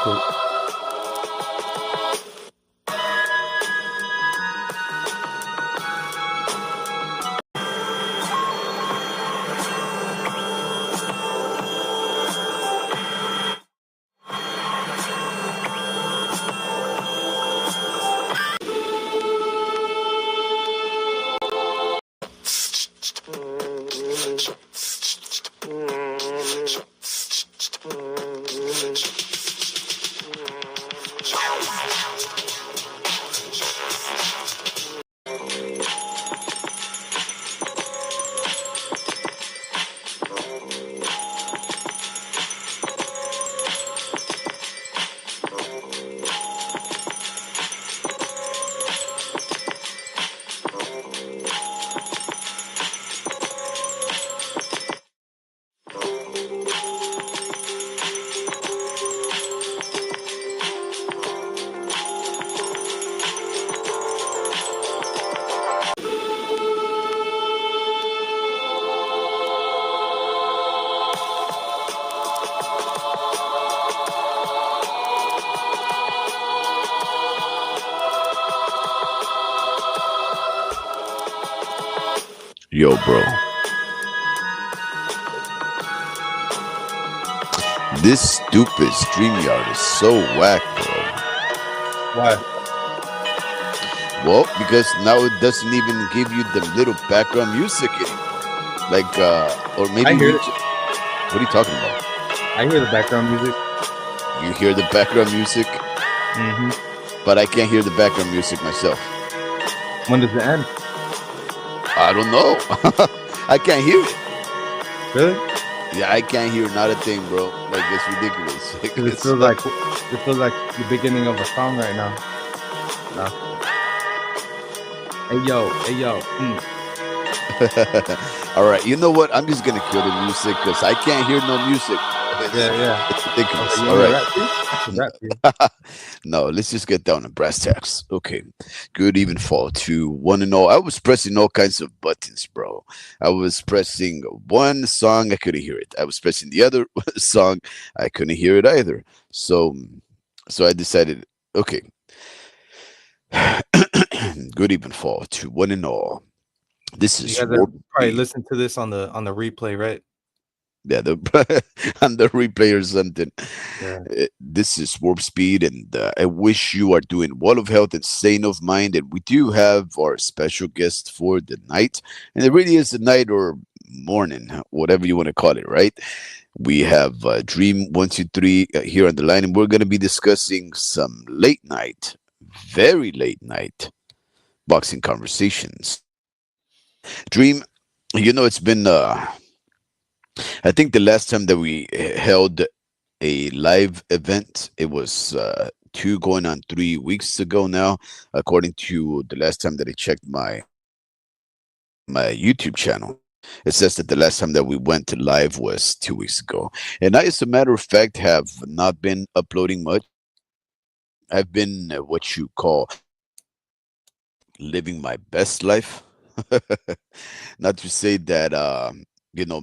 quick. Yo, bro. This stupid StreamYard is so whack, bro. Why? Well, because now it doesn't even give you the little background music anymore. Like, or maybe I hear it. what are you talking about? I hear the background music. You hear the background music, but I can't hear the background music myself. When does it end? I don't know. I can't hear it. Really? Yeah, I can't hear not a thing, bro. Like, it's ridiculous. It feels like the beginning of a song right now. No. Hey yo. All right, you know what? I'm just gonna kill the music because I can't hear no music. It's ridiculous. Okay, all right. Rap, No, let's just get down to brass tacks. Okay. Good even fall to one and all. I was pressing all kinds of buttons, bro. I was pressing one song, I couldn't hear it. I was pressing the other song, I couldn't hear it either. So I decided, okay. Good even fall to one and all. This is you guys probably listen to this on the replay, right? Yeah, on the replay or something. Yeah. This is Warp Speed, and I wish you are doing well of health and sane of mind. And we do have our special guest for the night, and it really is the night or morning, whatever you want to call it, right? We have Dream123 here on the line, and we're going to be discussing some late night, very late night boxing conversations. Dream, it's been I think the last time that we held a live event, it was 3 weeks ago now, according to the last time that I checked my YouTube channel. It says that the last time that we went to live was 2 weeks ago. And I, as a matter of fact, have not been uploading much. I've been what you call living my best life. Not to say that, you know,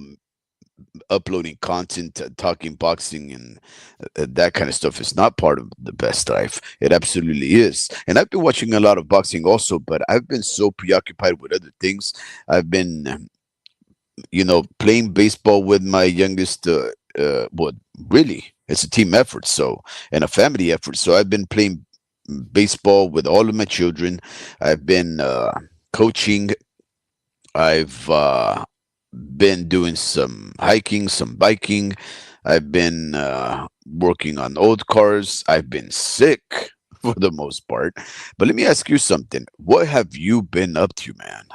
uploading content, talking boxing, and that kind of stuff is not part of the best life. It absolutely is. And I've been watching a lot of boxing also, but I've been so preoccupied with other things. I've been, playing baseball with my youngest. What really? It's a team effort, so and a family effort. So I've been playing baseball with all of my children. I've been coaching. I've been doing some hiking, some biking. I've been working on old cars. I've been sick for the most part. But let me ask you something. What have you been up to, man?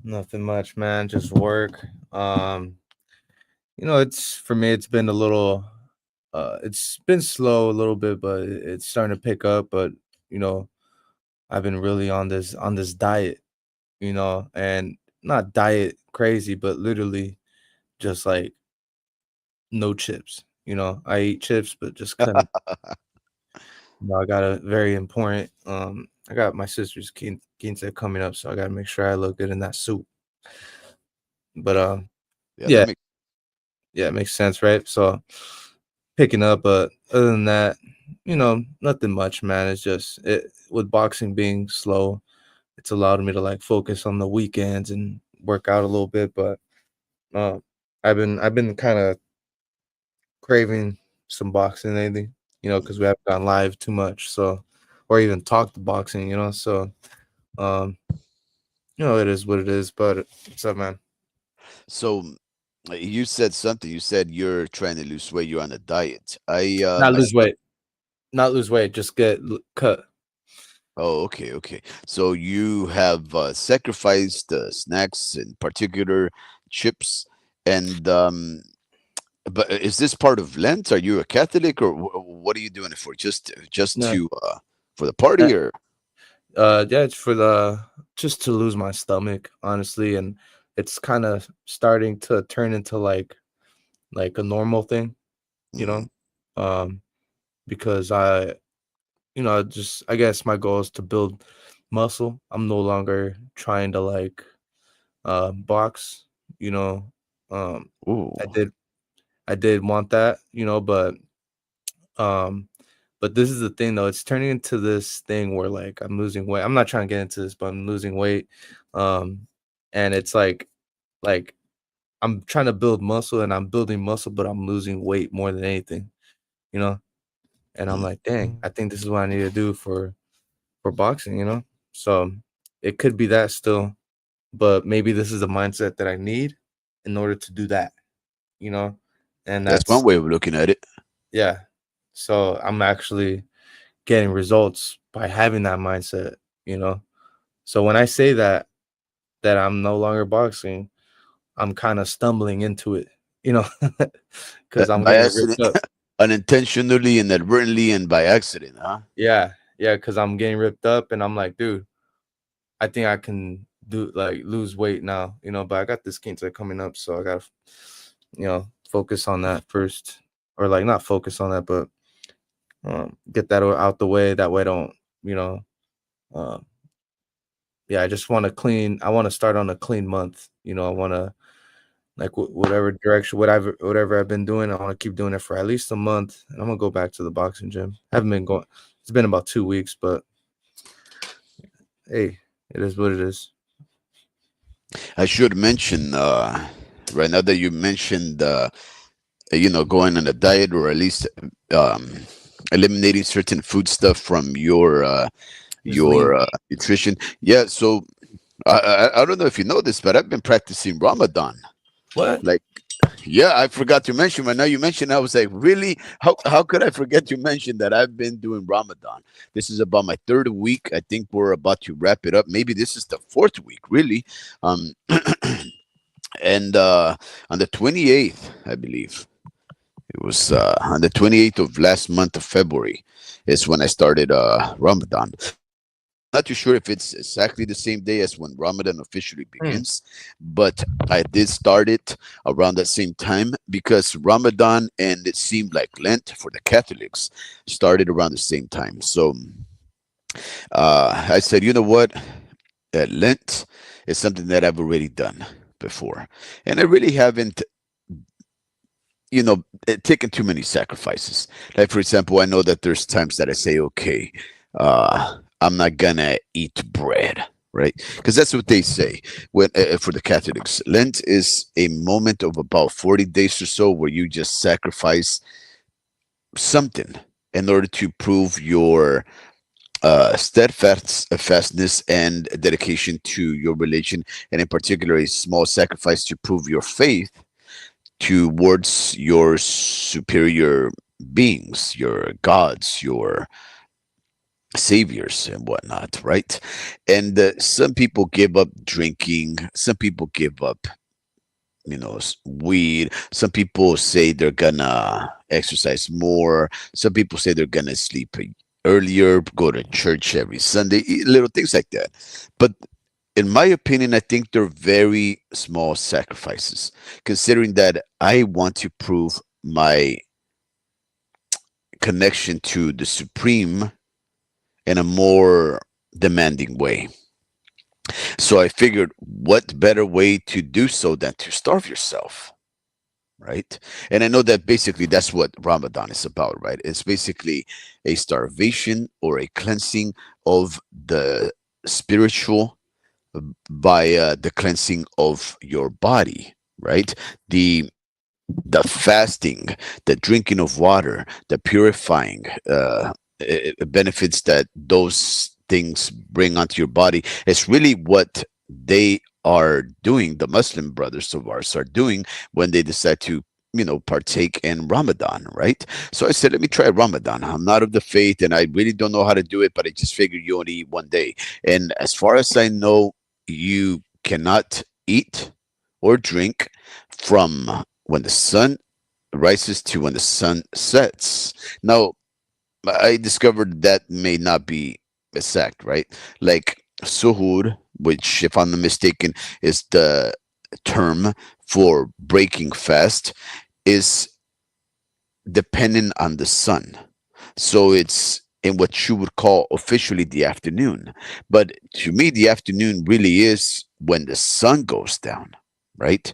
Nothing much, man. Just work. It's for me. It's been a little. It's been slow a little bit, but it's starting to pick up. But I've been really on this diet. And not diet crazy, but literally just like no chips. I eat chips, but just couldn't. I got a very important. I got my sister's quince coming up, so I got to make sure I look good in that suit. But Yeah, yeah, it makes sense, right? So picking up, but other than that, nothing much, man. It's just with boxing being slow, it's allowed me to like focus on the weekends and work out a little bit. But uh, I've been kind of craving some boxing lately, because we haven't gone live too much, so or even talked boxing, so um, it is what it is. But what's up, man? So you said something. You said you're trying to lose weight. You're on a diet. I Not lose myself. weight, not lose weight, just get cut. Oh, okay, okay. So you have sacrificed snacks, in particular chips, and but is this part of Lent? Are you a Catholic, or what are you doing it for? Just No, to for the party, or yeah, it's for the just to lose my stomach, honestly, and it's kind of starting to turn into like a normal thing, you Mhm. know, um, because I guess my goal is to build muscle. I'm no longer trying to like box, you know. Um, I Ooh. did I did want that, um, but this is the thing though. It's turning into this thing where like I'm losing weight. I'm not trying to get into this, but I'm losing weight. Um, and it's like I'm trying to build muscle and I'm building muscle, but I'm losing weight more than anything, you know. And I'm Mm. like, dang, I think this is what I need to do for boxing, So it could be that still, but maybe this is the mindset that I need in order to do that, you know. And That's one that's way of looking at it. yeah. So I'm actually getting results by having that mindset. So when I say that I'm no longer boxing, I'm kind of stumbling into it, you know, because I'm By getting accident, ripped up. unintentionally, inadvertently, and by accident, huh? Yeah, yeah, because I'm getting ripped up, and I'm like, dude, I think I can do like lose weight now, But I got this cancer coming up, so I gotta, focus on that first, or like not focus on that, but get that out the way. That way, I don't, you know, uh, yeah. I just want to clean. I want to start on a clean month. I want to like whatever direction, whatever I've been doing. I want to keep doing it for at least a month, and I'm gonna go back to the boxing gym. Haven't been going. It's been about 2 weeks, but hey, it is what it is. I should mention, right now that you mentioned, going on a diet, or at least um, eliminating certain food stuff from It's lean. your nutrition. Yeah. So I don't know if you know this, but I've been practicing Ramadan. What? Like, yeah, I forgot to mention. But now you mentioned, I was like, really? How could I forget to mention that I've been doing Ramadan? This is about my third week. I think we're about to wrap it up. Maybe this is the fourth week, really. Um, and on the 28th, I believe it was on the 28th of last month of February, is when I started Ramadan. Not too sure if it's exactly the same day as when Ramadan officially Hmm. begins, but I did start it around that same time because Ramadan, and it seemed like Lent for the Catholics, started around the same time. So I said, you know what? Lent is something that I've already done before, and I really haven't, taken too many sacrifices. Like, for example, I know that there's times that I say, okay, I'm not gonna eat bread, right? Because that's what they say when for the Catholics. Lent is a moment of about 40 days or so where you just sacrifice something in order to prove your steadfastness and dedication to your religion, and in particular, a small sacrifice to prove your faith towards your superior beings, your gods, your saviors, and whatnot, right? And some people give up drinking, some people give up, weed. Some people say they're gonna exercise more. Some people say they're gonna sleep earlier, go to church every Sunday, little things like that. But in my opinion, I think they're very small sacrifices, considering that I want to prove my connection to the Supreme in a more demanding way. So I figured, what better way to do so than to starve yourself? right? And I know that basically that's what Ramadan is about, right? It's basically a starvation or a cleansing of the spiritual by the cleansing of your body, right? The the fasting, the drinking of water, the purifying benefits that those things bring onto your body. It's really what they are doing. The Muslim brothers of ours are doing when they decide to, partake in Ramadan, right? So I said, let me try Ramadan. I'm not of the faith and I really don't know how to do it, but I just figured you only eat one day. And as far as I know, you cannot eat or drink from when the sun rises to when the sun sets. Now, I discovered that may not be exact, right? Like suhoor, which, if I'm not mistaken, is the term for breaking fast, is dependent on the sun. So it's in what you would call officially the afternoon. But to me, the afternoon really is when the sun goes down, right?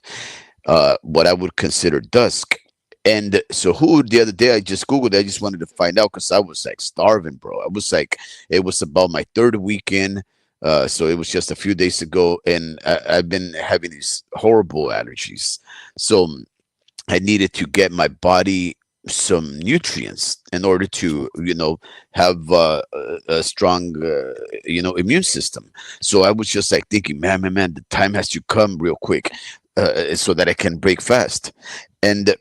What I would consider dusk. And so who the other day I just Googled, I just wanted to find out because I was like starving, bro. I was like, it was about my third weekend. So it was just a few days ago, and I've been having these horrible allergies. So I needed to get my body some nutrients in order to, have a strong, immune system. So I was just like thinking, man, the time has to come real quick so that I can break fast. And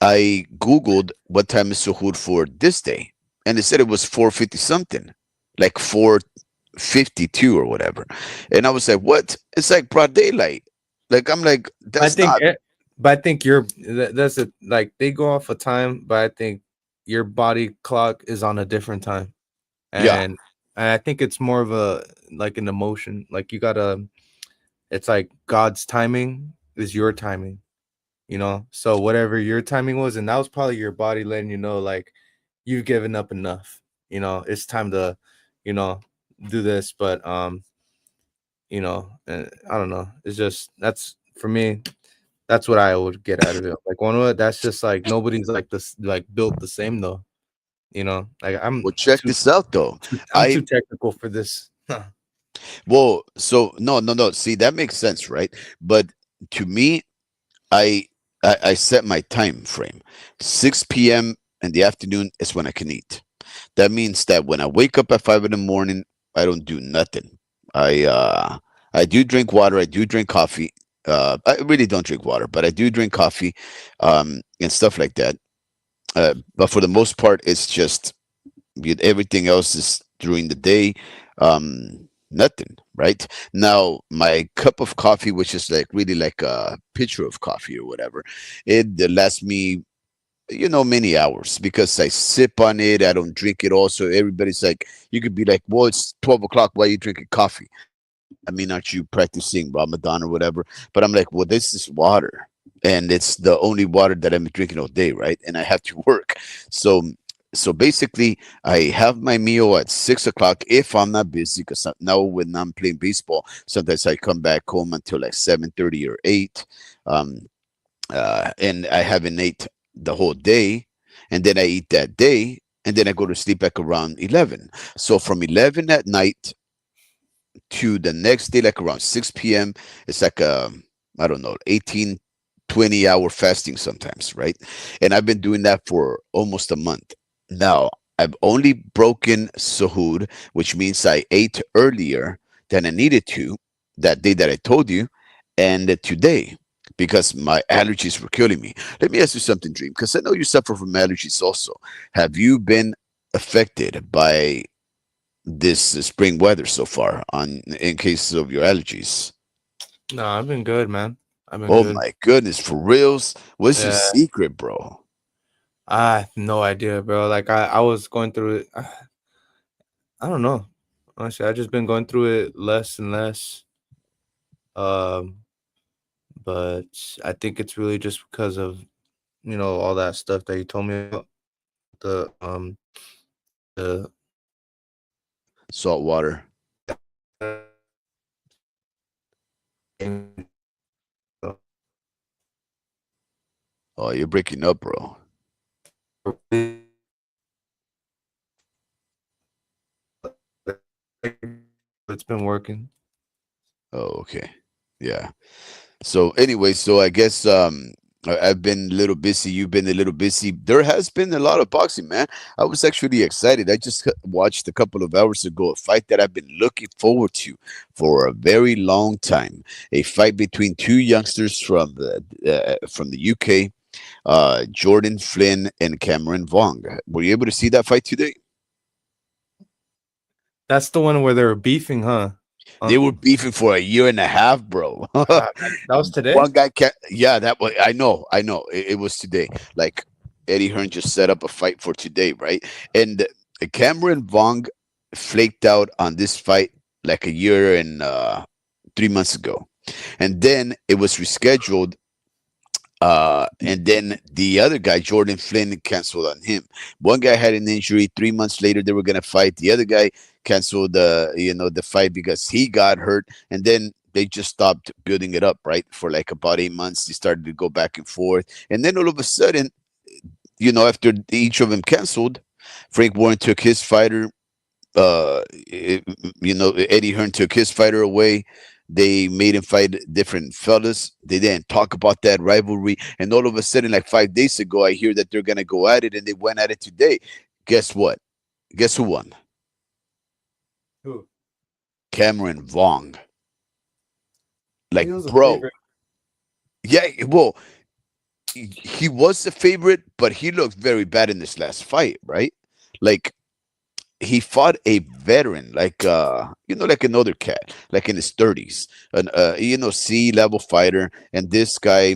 I Googled what time is suhoor for this day, and it said it was 4:50 something, like 4:52 or whatever. And I was like, what? It's like broad daylight. Like, I'm like, I that's think, not. but I think that's it. Like they go off a time, but I think your body clock is on a different time, Yeah. and I think it's more of a like an emotion. Like you gotta, it's like God's timing is your timing, you know. So whatever your timing was, and that was probably your body letting you know, like you've given up enough. You know, it's time to, you know, do this. But I don't know. It's just that's for me. That's what I would get out of it. Like one of it, that's just like nobody's like this, like built the same though. You know, like Well, check this out though. I'm too I technical for this. Well, so no, no, no. See, that makes sense, right? But to me, I I set my time frame. 6 p.m. in the afternoon is when I can eat. That means that when I wake up at 5 in the morning, I don't do nothing. I uh I do drink water, I do drink coffee. I really don't drink water, but I do drink coffee, and stuff like that. But for the most part, it's just everything else is during the day. Nothing, right? Now, my cup of coffee, which is like really like a pitcher of coffee or whatever, it lasts me, many hours because I sip on it. I don't drink it all. So everybody's like, you could be like, well, it's 12 o'clock. Why are you drinking coffee? I mean, aren't you practicing Ramadan or whatever? But I'm like, well, this is water. And it's the only water that I'm drinking all day, right? And I have to work. So so basically I have my meal at 6 o'clock if I'm not busy, because now when I'm playing baseball, sometimes I come back home until like 7:30 or 8. Um, and I haven't ate the whole day, and then I eat that day, and then I go to sleep like around 11. So from 11 at night to the next day, like around 6 p.m., it's like I don't know, 18, 20 hour fasting sometimes, right? And I've been doing that for almost a month. Now, I've only broken suhoor, which means I ate earlier than I needed to that day that I told you, and today, because my allergies were killing me. Let me ask you something, Dream, because I know you suffer from allergies also. Have you been affected by this spring weather so far on in case of your allergies? No, I've been good, man. I've been Oh good. my goodness, for reals? What's your Yeah, secret, bro? I have no idea, bro. Like I was going through it. I don't know. Honestly, I just been going through it less and less. Um, but I think it's really just because of all that stuff that you told me about the Salt water. uh, Oh, you're breaking up, bro. It's been working. Oh, okay. Yeah. So anyway, so I guess I've been a little busy. You've been a little busy. There has been a lot of boxing, man. I was actually excited. I just watched a couple of hours ago a fight that I've been looking forward to for a very long time. A fight between two youngsters from the UK, Jordan Flynn and Cameron Vong. Were you able to see that fight today? That's the one where they were beefing, huh? They were Um, beefing for a year and a half, bro. that was today. One guy can't. Yeah, that was. I know. I know. It was today. Like Eddie Hearn just set up a fight for today, right? And Cameron Vong flaked out on this fight like a year and 3 months ago, and then it was rescheduled. And then the other guy, Jordan Flynn, canceled on him. One guy had an injury. 3 months later, they were gonna fight. The other guy canceled the fight because he got hurt, and then they just stopped building it up. Right, for like about 8 months, they started to go back and forth, and then all of a sudden, after each of them canceled, Frank Warren took his fighter. Eddie Hearn took his fighter away. They made him fight different fellas. They didn't talk about that rivalry, and all of a sudden, like 5 days ago, I hear that they're gonna go at it, and they went at it today. Guess what? Guess who won? Who? Cameron Vong. He Like, was a bro, favorite. yeah. Well, he was the favorite, but he looked very bad in this last fight, right? Like, he fought a veteran, like another cat, like in his 30s, an C-level fighter. And this guy,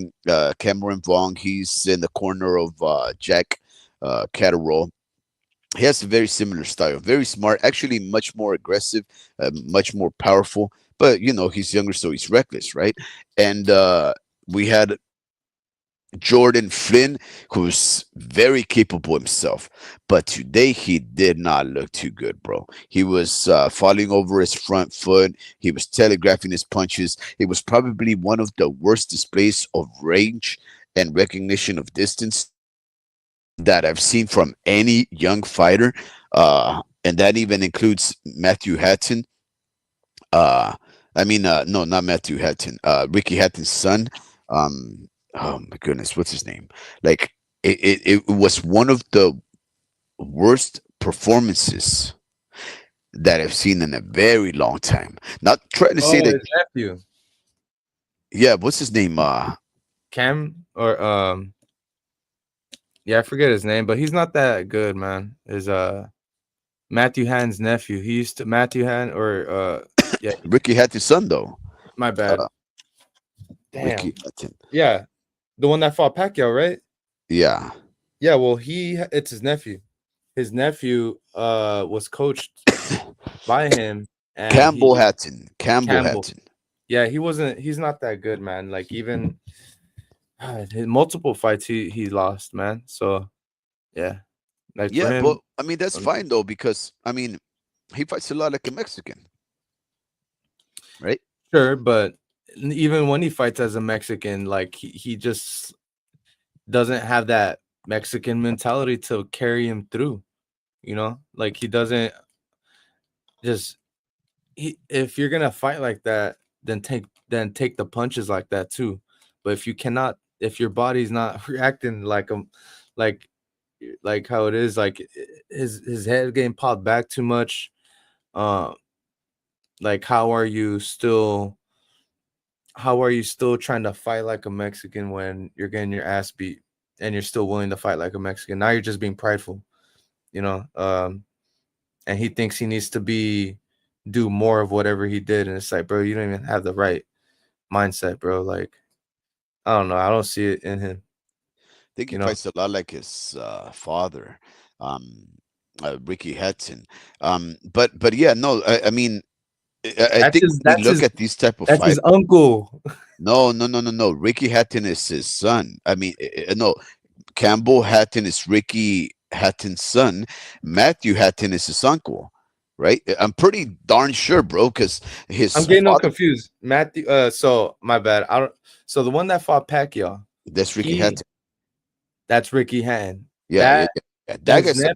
Cameron Vong, he's in the corner of Jack Catterall. He has a very similar style, very smart, actually much more aggressive, much more powerful. But he's younger, so he's reckless, right? And we had Jordan Flynn, who's very capable himself. But today he did not look too good, bro. He was falling over his front foot. He was telegraphing his punches. It was probably one of the worst displays of range and recognition of distance that I've seen from any young fighter. And that even includes Matthew Hatton. Uh, no, not Matthew Hatton. Ricky Hatton's son. Oh my goodness, what's his name? Like it was one of the worst performances that I've seen in a very long time. Not trying to say Oh, that. his nephew, Yeah, what's his name? Cam, or yeah, I forget his name, but he's not that good, man. Is Matthew Han's nephew. He used to Matthew Han, or yeah, Ricky Hatton's son, though. my bad. Uh, Ricky Damn. Hatton. Yeah, the one that fought Pacquiao, right? Yeah, Yeah, well, it's his nephew. His nephew was coached by him, and he Campbell just Hatton. Campbell Campbell. Hatton. Yeah, he's not that good, man. Like, even his multiple fights he lost, man. So yeah, like for Yeah, but him, I mean that's um, fine though because I mean he fights a lot like a Mexican, right? sure, but even when he fights as a Mexican, like he just doesn't have that Mexican mentality to carry him through. Like he doesn't just if you're gonna fight like that, then take the punches like that too. But if your body's not reacting like like how it is, like his head getting popped back too much. Uh, like how are you still trying to fight like a Mexican when you're getting your ass beat and you're still willing to fight like a Mexican? Now you're just being prideful, you know. And he thinks he needs to do more of whatever he did, and it's like, bro, you don't even have the right mindset, bro. Like, I don't know, I don't see it in him, I think he you know. fights a lot like his father, um, Ricky Hatton. But yeah, no, I mean I That's think his when we that's look his at these type of that's his fight, uncle. no, no, no, no, no. Ricky Hatton is his son. I mean, no, Campbell Hatton is Ricky Hatton's son. Matthew Hatton is his uncle, right? I'm pretty darn sure, bro, because I'm his getting all father, confused. Matthew, so my bad. I don't. So the one that fought Pacquiao, that's Ricky he Hatton. That's Ricky Hatton. Yeah, yeah, That yeah. Yeah. and That guy's a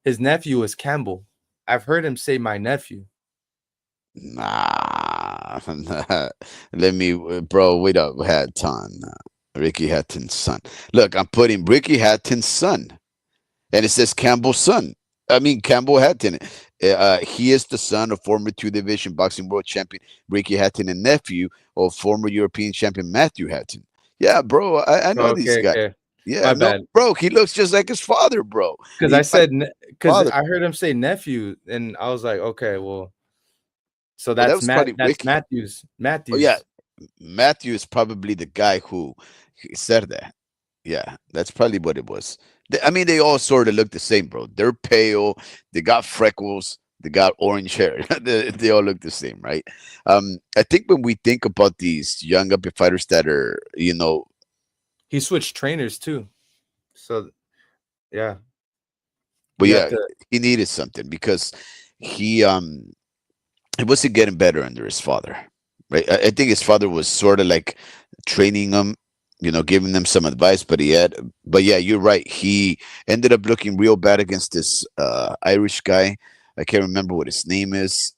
his nephew is Campbell. I've heard him say my nephew. nah. Let me, bro. Wait up, Hatton. Ricky Hatton's son. Look, I'm putting Ricky Hatton's son, and it says Campbell's son. I mean Campbell Hatton. He is the son of former two division boxing world champion Ricky Hatton and nephew of former European champion Matthew Hatton. Yeah, bro. I know these Okay, guys. okay. Yeah, My no, bad. bro. He looks just like his father, bro. Because He I might said because father. I heard him say nephew, and I was like, okay, well, so Oh, that that's was probably That's Ricky. Matthews. Oh yeah, Matthews. Matthew is probably the guy who said that. Yeah, that's probably what it was. I mean, they all sort of look the same, bro. They're pale. They got freckles. They got orange hair. They all look the same, right? I think when we think about these young up fighters that are, He switched trainers too. So yeah, but you have yeah, to. he needed something because he he wasn't getting better under his father, right? I think his father was sort of like training him, giving them some advice. But yeah, you're right. He ended up looking real bad against this Irish guy. I can't remember what his name is,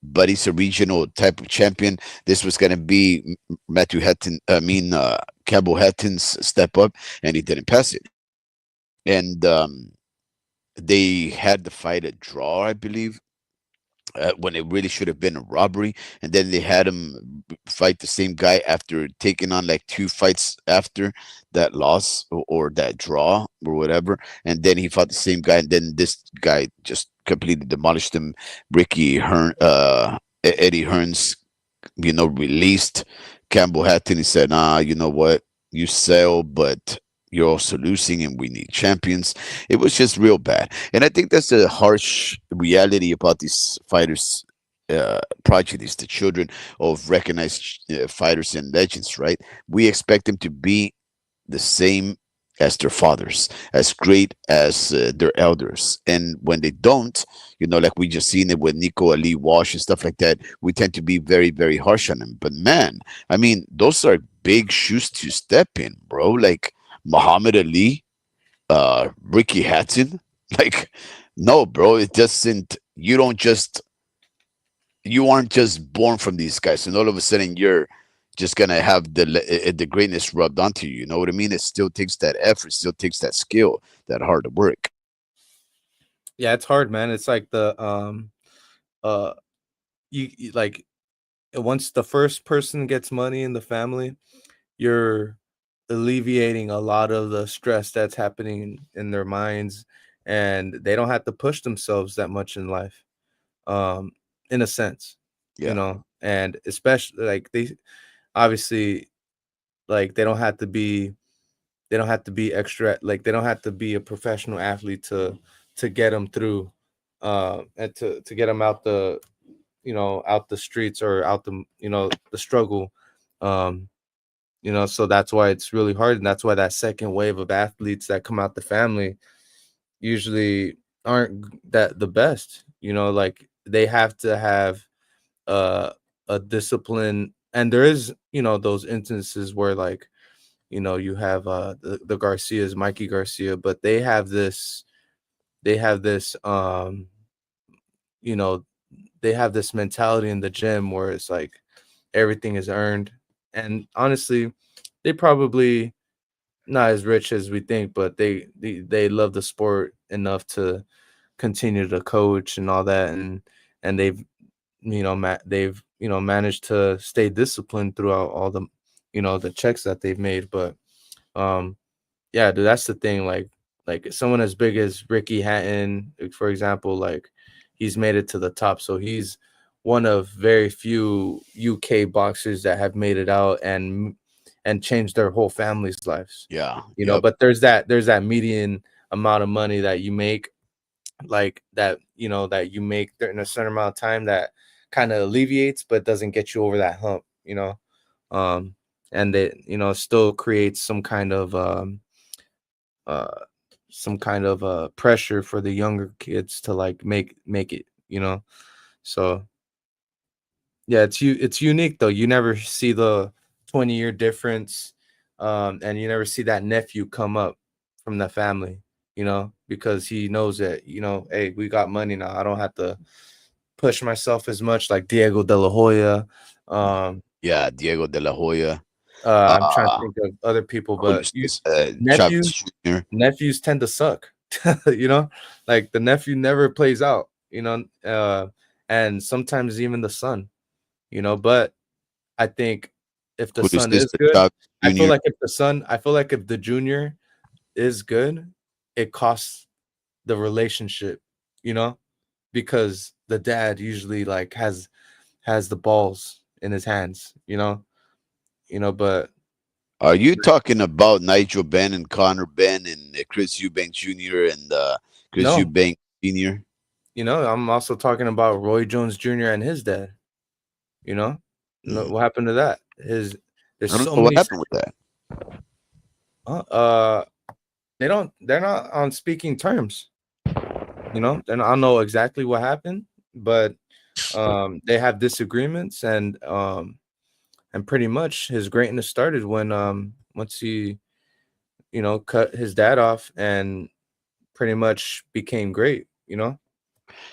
but he's a regional type of champion. This was going to be Matthew Hatton, Campbell Hatton's step up, and he didn't pass it. And they had the fight a draw, I believe, when it really should have been a robbery. And then they had him fight the same guy after taking on like two fights after that loss or that draw or whatever. And then he fought the same guy, and then this guy just completely demolished him. Eddie Hearns, released Campbell Hatton. He said, "Nah, you know what? You sell, but." You're also losing, and we need champions. It was just real bad, and I think that's the harsh reality about these fighters, prodigies, the children of recognized fighters and legends. Right? We expect them to be the same as their fathers, as great as their elders. And when they don't, like we just seen it with Nico Ali Walsh and stuff like that, we tend to be very, very harsh on them. But man, I mean, those are big shoes to step in, bro. Like Muhammad Ali, Ricky Hatton. Like, no, bro, it doesn't. You aren't just born from these guys, and all of a sudden you're just gonna have the greatness rubbed onto you. You know what I mean? It still takes that effort, still takes that skill, that hard work. Yeah, it's hard, man. It's like the uh like once the first person gets money in the family, you're alleviating a lot of the stress that's happening in their minds, and they don't have to push themselves that much in life. Um, in a sense, Yeah, and especially like they obviously like they don't have to be extra, like they don't have to be a professional athlete to get them through and to get them out the out the streets or out the the struggle. um so that's why it's really hard, and that's why that second wave of athletes that come out the family usually aren't that the best. Like they have to have uh a discipline, and there is those instances where like you have the Garcias, Mikey Garcia, but they have this you know they have this mentality in the gym where it's like everything is earned. And honestly, they probably not as rich as we think, but they love the sport enough to continue to coach and all that, and they've they've managed to stay disciplined throughout all the the checks that they've made. But um yeah, dude, that's the thing. Like someone as big as Ricky Hatton, like, for example, like he's made it to the top. So he's one of very few UK boxers that have made it out and changed their whole family's lives. yeah, yep, But there's that median amount of money that you make, like that, that you make during a certain amount of time that kind of alleviates but doesn't get you over that hump. Um and it still creates uh some kind of pressure for the younger kids to like make it. So yeah, it's unique though. You never see the 20-year difference, and you never see that nephew come up from the family, because he knows that, hey, we got money now. I don't have to push myself as much like Diego de la Hoya. Um, Yeah, Diego de la Hoya. I'm trying to Uh, think of other people, who but is this? nephews Chavez Jr. nephews tend to suck. you know, like the nephew never plays out. And sometimes even the son. But I think if the Who is son this? is good, Chavez Jr. I feel like if the junior is good, it costs the relationship, you know, because the dad usually like has the balls in his hands, but Are you talking about Nigel Ben and Connor Ben and Chris Eubank Jr. and Chris no, Eubank Sr.? I'm also talking about Roy Jones Jr. and his dad, you know. No, Mhm. what happened to that? There's I don't so know what many. happened with that. uh, uh they're not on speaking terms, and I don't know exactly what happened, but they have disagreements, and pretty much his greatness started when once he cut his dad off and pretty much became great,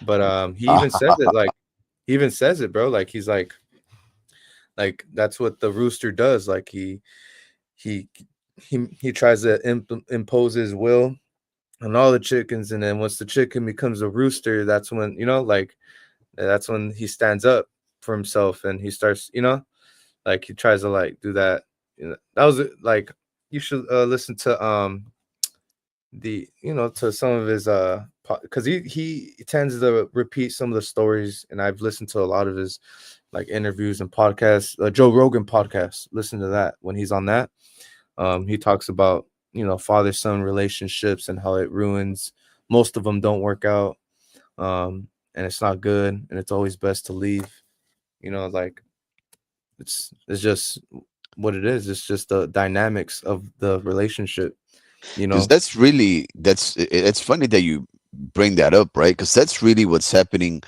but he even says it, like he even says it, bro, like he's like that's what the rooster does, like he he tries to impose his will on all the chickens, and then once the chicken becomes a rooster, that's when like that's when he stands up for himself and he starts, like he tries to like do that. That was like you should listen to the to some of his because he tends to repeat some of the stories, and I've listened to a lot of his like interviews and podcasts. Joe Rogan podcast, listen to that. When he's on that, he talks about father son relationships and how it ruins. Most of them don't work out, and it's not good, and it's always best to leave. Like it's just what it is. It's just the dynamics of the relationship. You Because know, it's funny that you bring that up, right? Because that's really what's happening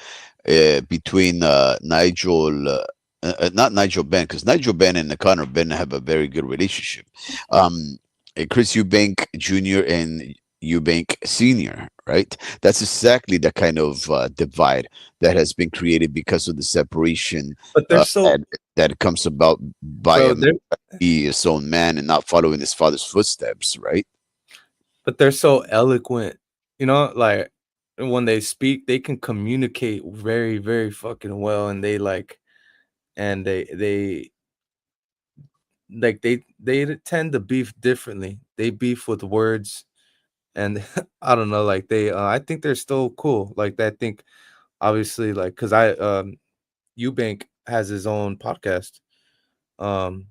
between not Nigel Ben, because Nigel Ben and Connor Ben have a very good relationship. Um, Chris Eubank Jr. and Eubank Sr., right? That's exactly the kind of divide that has been created because of the separation but they're so, that comes about by a bro. man be his own man and not following his father's footsteps, right? They're so eloquent. Like when they speak, they can communicate very, very fucking well, and they like, and they like they tend to beef differently. They beef with words, and I don't know, like they I think they're still cool. Like I think obviously, like because Eubank has his own podcast. Um,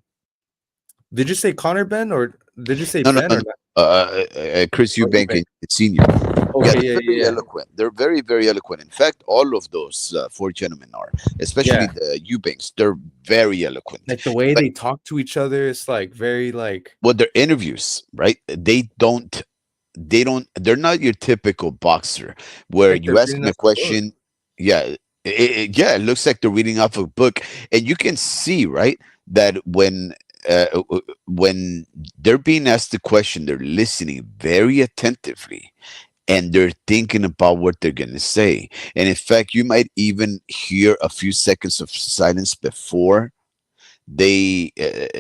did you say Connor Ben, or did you say No, no, Ben no, or no. not? Chris Or Eubank Eubank? and Senior. Yeah, Okay, yeah, they're very yeah, eloquent. They're very, very eloquent. In fact, all of those four gentlemen are, especially yeah. the Eubanks. They're very eloquent. Like the way But they talk to each other, it's like very like what their interviews, right? They're not your typical boxer where they're you ask reading them a us a book. question. Yeah, yeah, it looks like they're reading off a book, and you can see, right, that when they're being asked the question, they're listening very attentively and they're thinking about what they're going to say. And in fact, you might even hear a few seconds of silence before they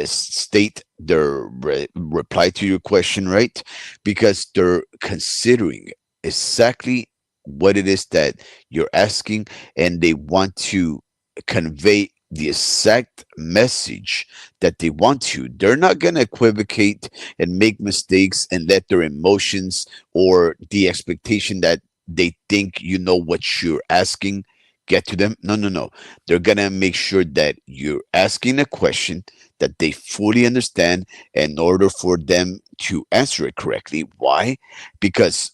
state their reply to your question, right? Because they're considering exactly what it is that you're asking, and they want to convey the exact message that they want to. They're not going to equivocate and make mistakes and let their emotions or the expectation that they think you know what you're asking get to them. No, no, no. They're going to make sure that you're asking a question that they fully understand in order for them to answer it correctly. Why? Because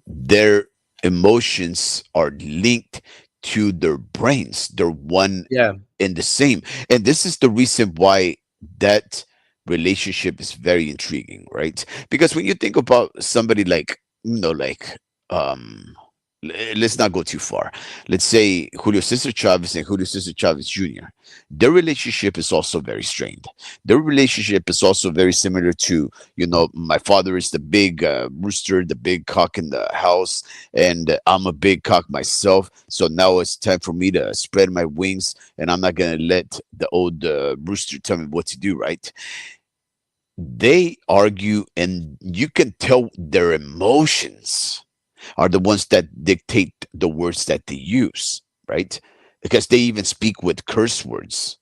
their emotions are linked to their brains. They're one Yeah, and the same. And this is the reason why that relationship is very intriguing, right? Because when you think about somebody like, you know, um, let's not go too far. Let's say Julio Cesar Chavez and Julio Cesar Chavez Jr. Their relationship is also very strained. Their relationship is also very similar to, my father is the big rooster, the big cock in the house, and I'm a big cock myself. So now it's time for me to spread my wings, and I'm not gonna let the old rooster tell me what to do. Right? They argue, and you can tell their emotions are the ones that dictate the words that they use, right? Because they even speak with curse words,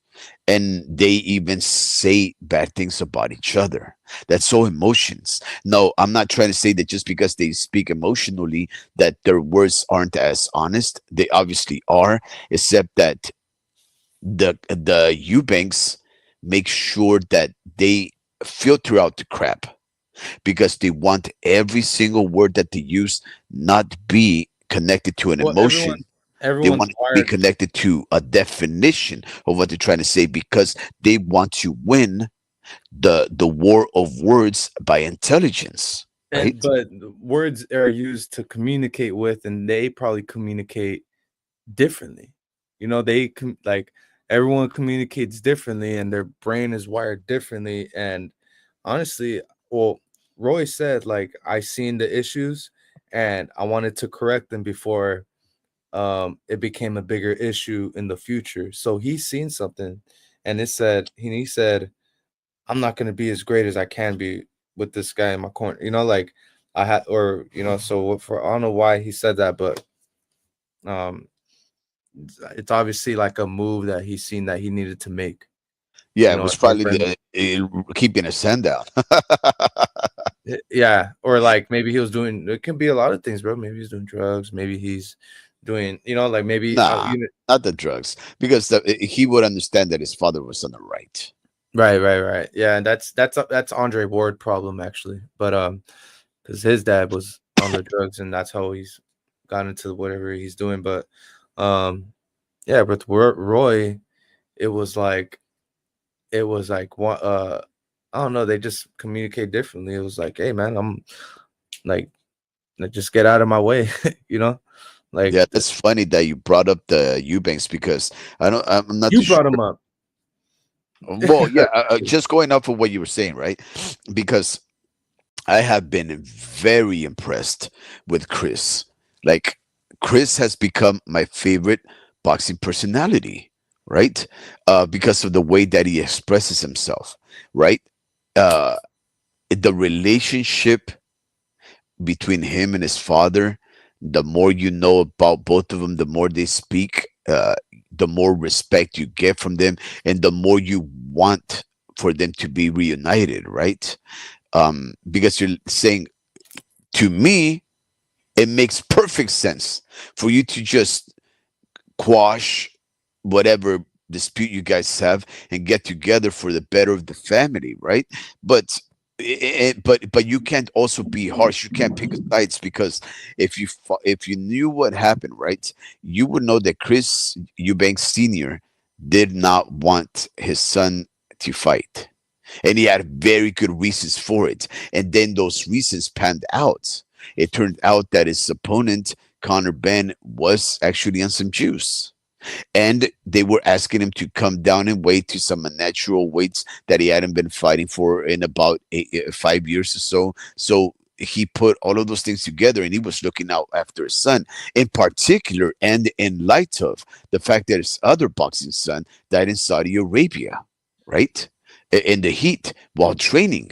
and they even say bad things about each other. That's all emotions. No, I'm not trying to say that just because they speak emotionally that their words aren't as honest. They obviously are, except that the Eubanks make sure that they filter out the crap because they want every single word that they use not be connected to an Well, emotion. They everyone's want it to be wired, connected to a definition of what they're trying to say because they want to win the war of words by intelligence, and right? but words are used to communicate with, and they probably communicate differently. Like everyone communicates differently, and their brain is wired differently. And honestly, well, Roy said like I seen the issues, and I wanted to correct them before it became a bigger issue in the future. So he's seen something, and he said I'm not going to be as great as I can be with this guy in my corner. Like I had, or so for I don't know why he said that, but um, it's obviously like a move that he's seen that he needed to make. Yeah, it was In order probably for him, keeping his hand down. yeah, or like maybe he was doing. It can be a lot of things, bro. Maybe he's doing drugs. Maybe he's doing, like maybe Nah, not the drugs, because he would understand that his father was on the right. right. Yeah, and that's Andre Ward problem actually, but because his dad was on the drugs, and that's how he's got into whatever he's doing. But um, yeah, with Roy, it was like one I don't know, they just communicate differently. It was like, hey man, I'm like just get out of my way, you know? Like Yeah, that's funny that you brought up the Eubanks because I'm not you too sure. brought him up. Well, yeah, just going off of what you were saying, right? Because I have been very impressed with Chris. Like, Chris has become my favorite boxing personality, right? Because of the way that he expresses himself, right? Uh, the relationship between him and his father, the more you know about both of them, the more they speak, the more respect you get from them, and the more you want for them to be reunited, right? Because you're saying, to me, it makes perfect sense for you to just quash whatever dispute you guys have and get together for the better of the family, right? But but you can't also be harsh. You can't pick sides because if you knew what happened, right, you would know that Chris Eubanks Sr. did not want his son to fight, and he had very good reasons for it. And then those reasons panned out. It turned out that his opponent, Connor Ben, was actually on some juice, and they were asking him to come down in weight to some unnatural weights that he hadn't been fighting for in about 5 years or so. So he put all of those things together, and he was looking out after his son in particular, and in light of the fact that his other boxing son died in Saudi Arabia, right, in the heat while training,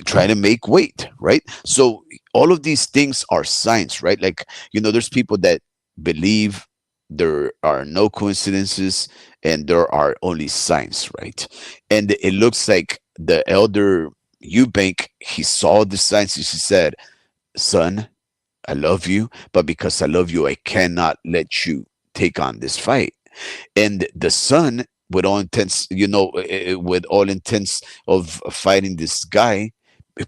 trying to make weight, right? So all of these things are signs, right? Like, there's people that believe there are no coincidences and there are only signs, right? And it looks like the elder Eubank, he saw the signs and he said, son, I love you, but because I love you, I cannot let you take on this fight. And the son, with all intents, with all intents of fighting this guy,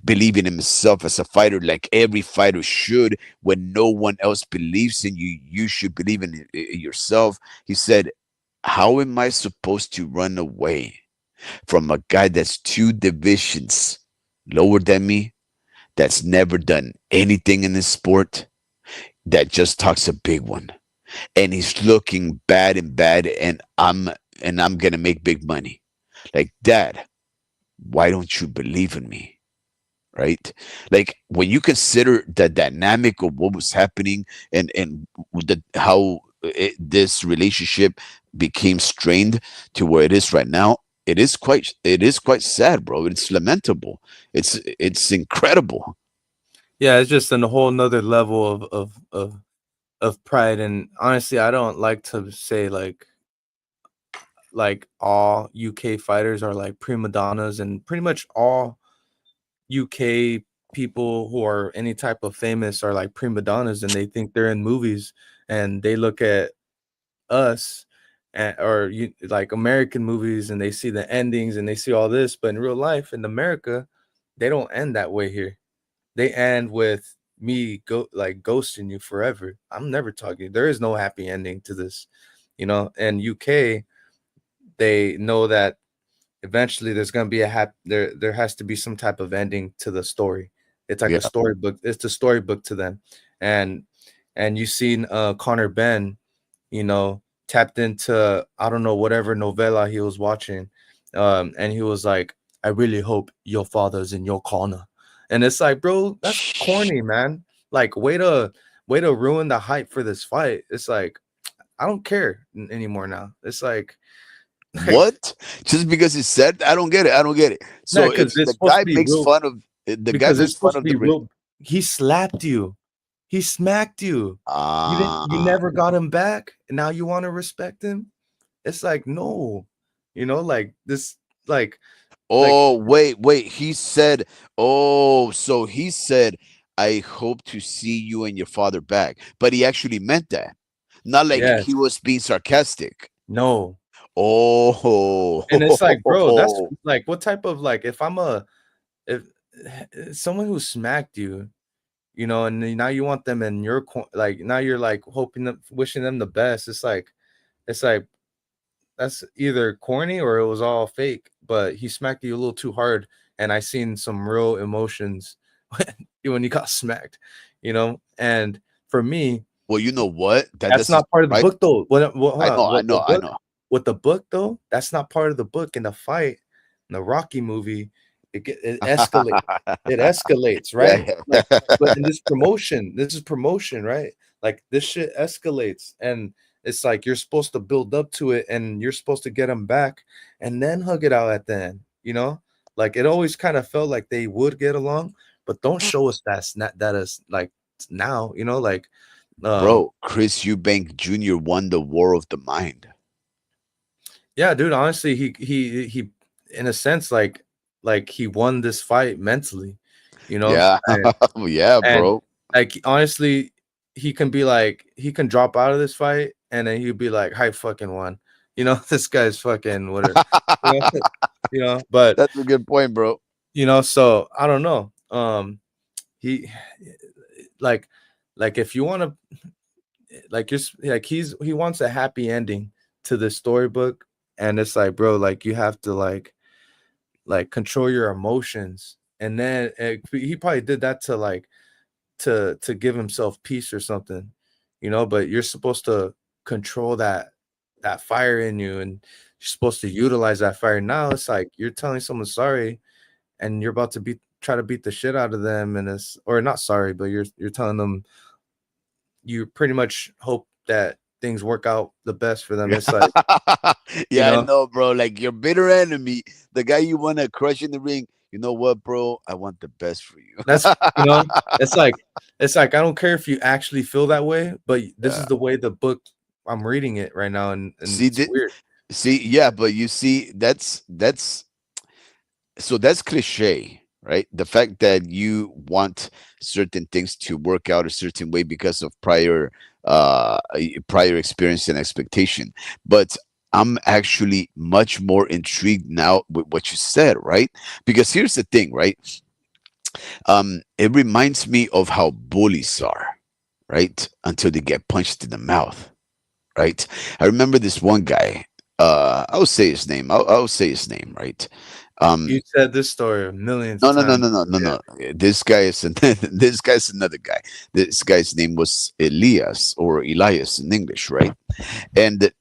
believing in himself as a fighter, like every fighter should. When no one else believes in you, you should believe in yourself. He said, how am I supposed to run away from a guy that's 2 divisions lower than me, that's never done anything in this sport, that just talks a big one, and he's looking bad and bad, and I'm gonna make big money. Like, Dad, why don't you believe in me? Right? Like, when you consider the dynamic of what was happening, and how this relationship became strained to where it is right now, it is quite sad, bro. It's lamentable. It's incredible. Yeah, it's just a whole nother level of pride. And honestly, I don't like to say like all UK fighters are like prima donnas, and pretty much all UK people who are any type of famous are like prima donnas, and they think they're in movies, and they look at us and, or you like American movies, and they see the endings and they see all this, but in real life in America, they don't end that way here. They end with me ghosting you forever. I'm never talking. There is no happy ending to this, you know. And UK, they know that eventually there's gonna be a there has to be some type of ending to the story. It's like a Yeah. storybook. It's the storybook to them. And you seen Connor Ben, you know, tapped into I don't know whatever novella he was watching. And he was like, I really hope your father's in your corner. And it's like, bro, that's corny, man. Like way to ruin the hype for this fight. It's like I don't care anymore now. It's like like What? Just because he said, I don't get it. I don't get it. nah, So because if it's the supposed to guy be makes real. fun of the guy Because makes it's fun supposed to of be the real. He slapped you. He smacked you. You ah never got him back, and now you want to respect him? It's like, no. You know, like this like oh, wait, he said, oh, so he said, I hope to see you and your father back, but he actually meant that, not like he yes. was being sarcastic. No. Oh. And it's like, bro, that's like what type of like if I'm a if someone who smacked you, you know, and then now you want them in your like now you're like hoping them wishing them the best. It's like that's either corny or it was all fake, but he smacked you a little too hard, and I seen some real emotions when you got smacked, you know. And for me, Well, you know what? That that's doesn't not part of the surprise. book though. What hold I on, know, I what the know, I book know. with the book though, that's not part of the book. In the fight, in the Rocky movie, it escalates. It escalates, right? Yeah. Like, but in this is promotion, right? Like this shit escalates, and it's like you're supposed to build up to it, and you're supposed to get them back, and then hug it out at the end. You know, like it always kind of felt like they would get along, but don't show us that is like now. You know, like um Bro, Chris Eubank Jr. won the war of the mind. yeah, dude, honestly, he in a sense like he won this fight mentally, you know? Yeah. Yeah, And bro. like honestly, he can be like he can drop out of this fight and then he'd be like, "I fucking won." You know, this guy's fucking whatever. You know, but That's a good point, bro. so I don't know. He like if you want to like he wants a happy ending to the storybook, and it's like, bro, like you have to control your emotions. And then he probably did that to to give himself peace or something, but you're supposed to control that fire in you, and you're supposed to utilize that fire. Now it's like you're telling someone sorry, and you're about to try to beat the shit out of them, and it's or not sorry, but you're telling them you pretty much hope that things work out the best for them. Yeah. It's like, you Yeah, I know, know, bro. Like your bitter enemy, the guy you want to crush in the ring. You know what, bro? I want the best for you. that's it's like I don't care if you actually feel that way, but this is Yeah. the way the book I'm reading it right now, and See, it's weird. yeah, but you see, that's cliche, right? The fact that you want certain things to work out a certain way because of prior experience and expectation. But I'm actually much more intrigued now with what you said, right? Because here's the thing, right? It reminds me of how bullies are, right? Until they get punched in the mouth, right? I remember this one guy. I'll say his name. I'll say his name, right? You said this story a millions No, no, no, times. no, no, no, Yeah. no. This guy is this guy's another guy. This guy's name was Elias or Elias in English, right? And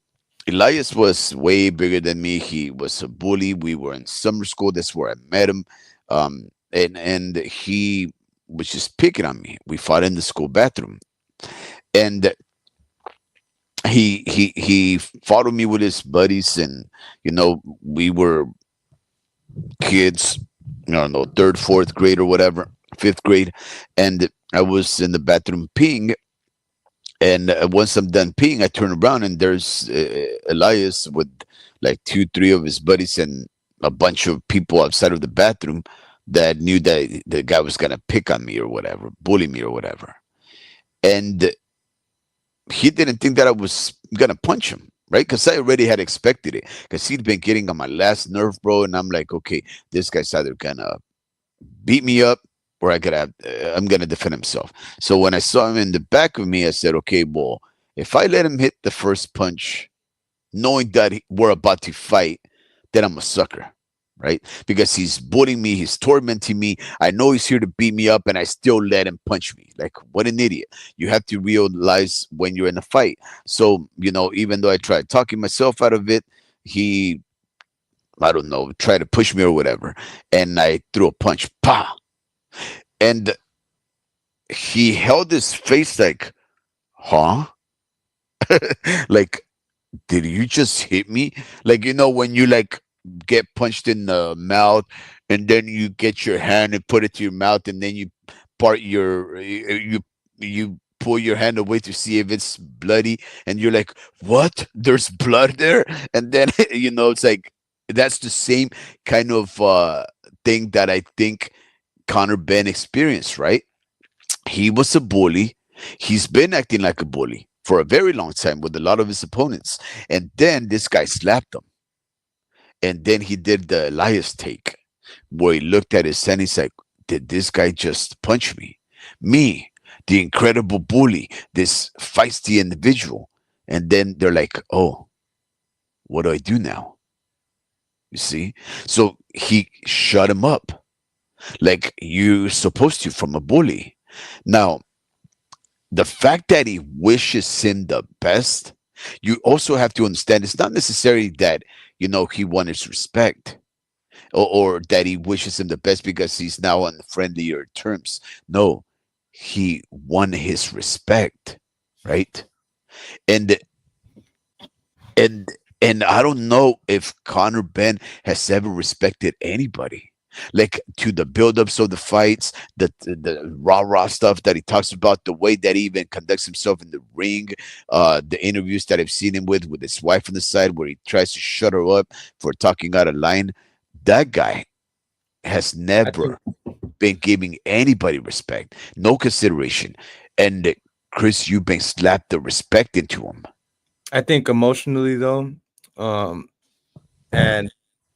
Elias was way bigger than me. He was a bully. We were in summer school. That's where I met him. And he was just picking on me. We fought in the school bathroom, and he followed me with his buddies, and we were kids, I don't know, third, fourth grade or whatever, fifth grade, and I was in the bathroom peeing. And once I'm done peeing, I turn around and there's Elias with like two, three of his buddies and a bunch of people outside of the bathroom that knew that the guy was gonna pick on me or whatever, bully me or whatever. And he didn't think that I was gonna punch him, right? Because I already had expected it, because he'd been getting on my last nerve, bro. And I'm like, okay, this guy's either gonna beat me up or I'm gonna defend himself. So when I saw him in the back of me, I said, okay, well, if I let him hit the first punch, knowing that we're about to fight, then I'm a sucker, right? Because he's bullying me, he's tormenting me. I know he's here to beat me up, and I still let him punch me. Like, what an idiot. You have to realize when you're in a fight. So, even though I tried talking myself out of it, he, I don't know, tried to push me or whatever. And I threw a punch. Pa! And he held his face like, huh? Like, did you just hit me? Like, when you like get punched in the mouth, and then you get your hand and put it to your mouth, and then you part your you pull your hand away to see if it's bloody, and you're like, what? There's blood there? And then it's like, that's the same kind of thing that I think Connor Ben experienced, right? He was a bully. He's been acting like a bully for a very long time with a lot of his opponents. And then this guy slapped him. And then he did the Elias take, where he looked at his son. He's like, did this guy just punch me? Me, the incredible bully, this feisty individual. And then they're like, oh, what do I do now? You see? So he shut him up like you're supposed to from a bully. Now, the fact that he wishes him the best, you also have to understand it's not necessarily that, he won his respect, or that he wishes him the best because he's now on friendlier terms. No, he won his respect, right? And and and I don't know if Connor Ben has ever respected anybody. Like, to the buildups of the fights, the rah rah stuff that he talks about, the way that he even conducts himself in the ring, the interviews that I've seen him with his wife on the side, where he tries to shut her up for talking out of line. That guy has I think never been giving anybody respect, no consideration, and Chris Eubank slapped the respect into him. I think emotionally though, um, and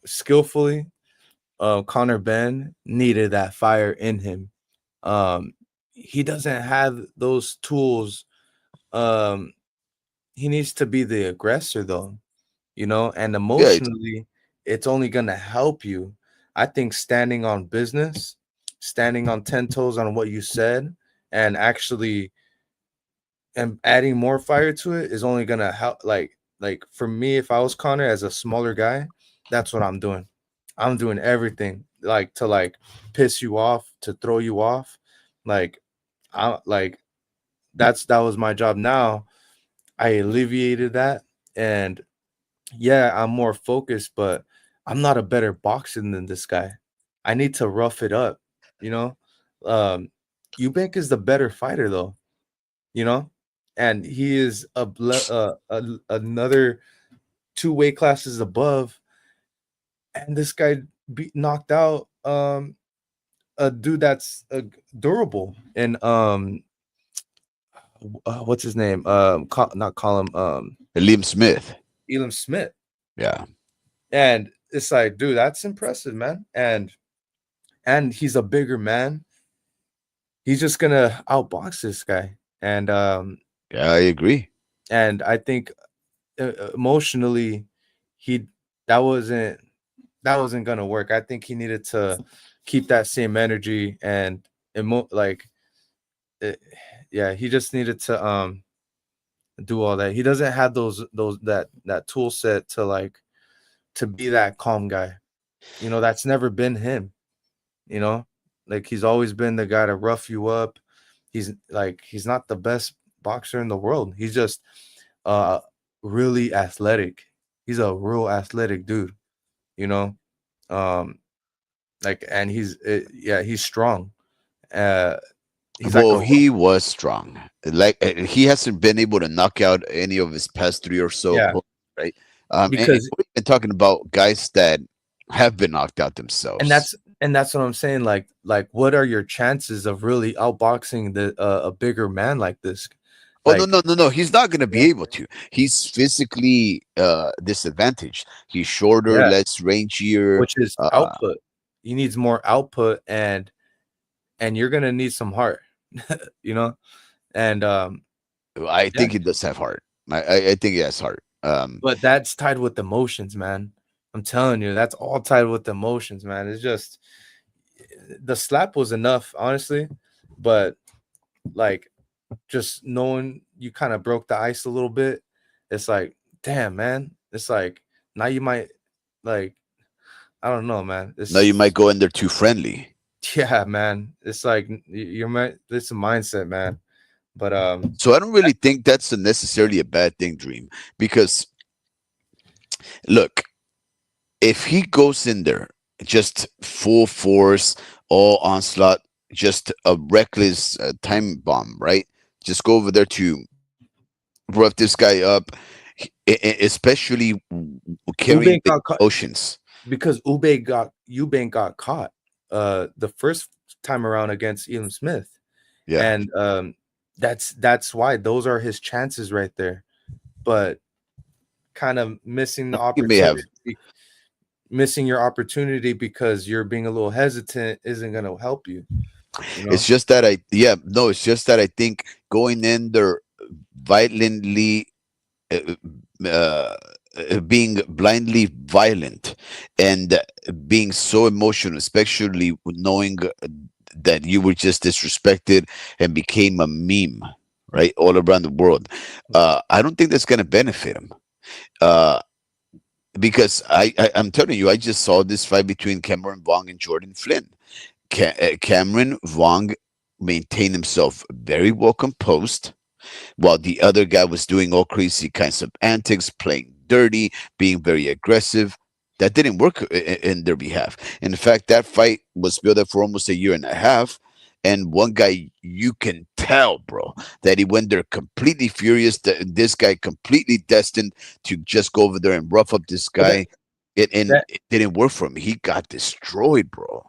skillfully, Connor Ben needed that fire in him. Um, he doesn't have those tools. Um, he needs to be the aggressor though, and Yeah, emotionally, it's only gonna help you. I think standing on business, standing on 10 toes on what you said, and actually and adding more fire to it is only gonna help. Like for me, if I was Connor as a smaller guy, that's what I'm doing. I'm doing everything like to like piss you off, to throw you off. Like I like that was my job. Now I alleviated that, and yeah, I'm more focused, but I'm not a better boxer than this guy. I need to rough it up, you know. Um, Eubank is the better fighter though, you know, and he is another two weight classes above, and this guy knocked out a dude that's durable and what's his name? Not Colin, Liam Smith. Elam Smith, Yeah. and it's like, dude, that's impressive, man, and he's a bigger man. He's just gonna outbox this guy, Yeah, I agree. and I think emotionally, he that wasn't. that wasn't gonna work. I think he needed to keep that same energy and like it, yeah, he just needed to do all that. He doesn't have those that tool set to like to be that calm guy. You know, that's never been him, you know? Like he's always been the guy to rough you up. He's not the best boxer in the world. He's just uh really athletic. He's a real athletic dude, you know? Um like and yeah, he's strong. Uh he's like Well, a he was strong. Like he hasn't been able to knock out any of his past three or so yeah, opponents, right? And because we've been talking about guys that have been knocked out and themselves. that's what I'm saying. Like, what are your chances of really outboxing a bigger man like this? Oh no, Like, no, no, no. He's not gonna you be know, able to. He's physically disadvantaged. He's shorter, yeah, less rangier. which is Uh, output. He needs more output, and you're gonna need some heart, you know. And I yeah, think he does have heart. I think he has heart. but that's tied with emotions, man. I'm telling you, that's all tied with emotions, man. It's just the slap was enough, honestly, but like just knowing you kind of broke the ice a little bit, it's like, damn, man. It's like now you might like, I don't know, man. Now you might It's go in there too friendly. yeah, man. It's like it's a mindset, man. But So I don't really think that's necessarily a bad thing, Dream, because look, if he goes in there just full force, all onslaught, just a reckless time bomb, right? Just go over there to rough this guy up, especially carrying Eubank the got caught emotions. because Eubank got caught the first time around against Elam Smith. Yeah, And that's why those are his chances right there. But kind of missing the he may have. opportunity, missing your opportunity because you're being a little hesitant isn't going to help you, you It's know? just that yeah, no, it's just that I think going in there violently uh, uh, being blindly violent and being so emotional, especially knowing that you were just disrespected and became a meme, right, all around the world. I don't think that's going to benefit him. Uh, because I'm telling you, I just saw this fight between Cameron Vaughn and Jordan Flynn. Cameron Vaughn maintained himself very well composed while the other guy was doing all crazy kinds of antics, playing dirty, being very aggressive. That didn't work in their behalf. In fact, that fight was built up for almost a year and a half. And one guy, you can tell, bro, that he went there completely furious. This guy completely destined to just go over there and rough up this But that, guy. And that it didn't work for him. He got destroyed, bro.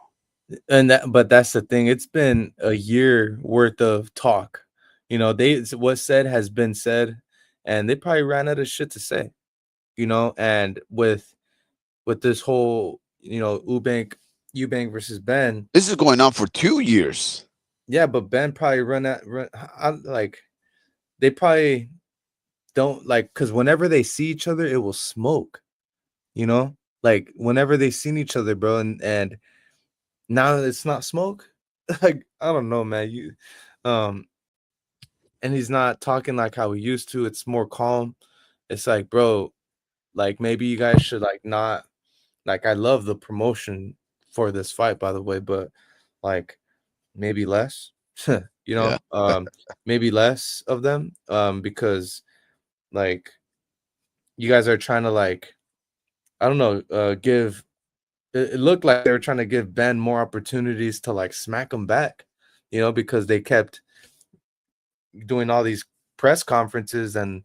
and that but that's the thing. It's been a year worth of talk. You know, what said has been said, and they probably ran out of shit to say, you know, and with this whole, you know, Eubank versus Ben. This is going on for 2 years. Yeah, but Ben probably like they probably don't like because whenever they see each other, it will smoke, you know? Like whenever they seen each other, bro, and now it's not smoke. Like, I don't know, man. Um, and he's not talking like how he used to. It's more calm. It's like, bro, like maybe you guys should like not like I love the promotion for this fight, by the way, but like maybe less, you Yeah. know, maybe less of them. Because like you guys are trying to like I don't know, give it looked like they were trying to give Ben more opportunities to like smack him back, you know, because they kept doing all these press conferences and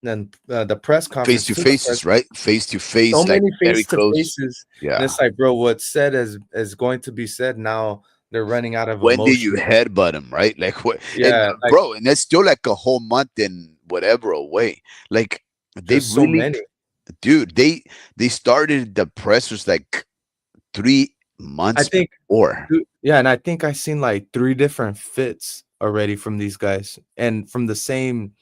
then the press Face conference to to the press, faces, right? Face to so face, like many very face to close. faces, and Yeah. it's like, bro, what's said is going to be said. Now they're running out of When did you emotion. headbutt him, right? Like what? And Yeah, like bro, and that's still like a whole month and whatever away. Like they just so really, many. dude. They started the pressers like three I months think, before. yeah, and I think I seen like three different fits already from these guys, and from the same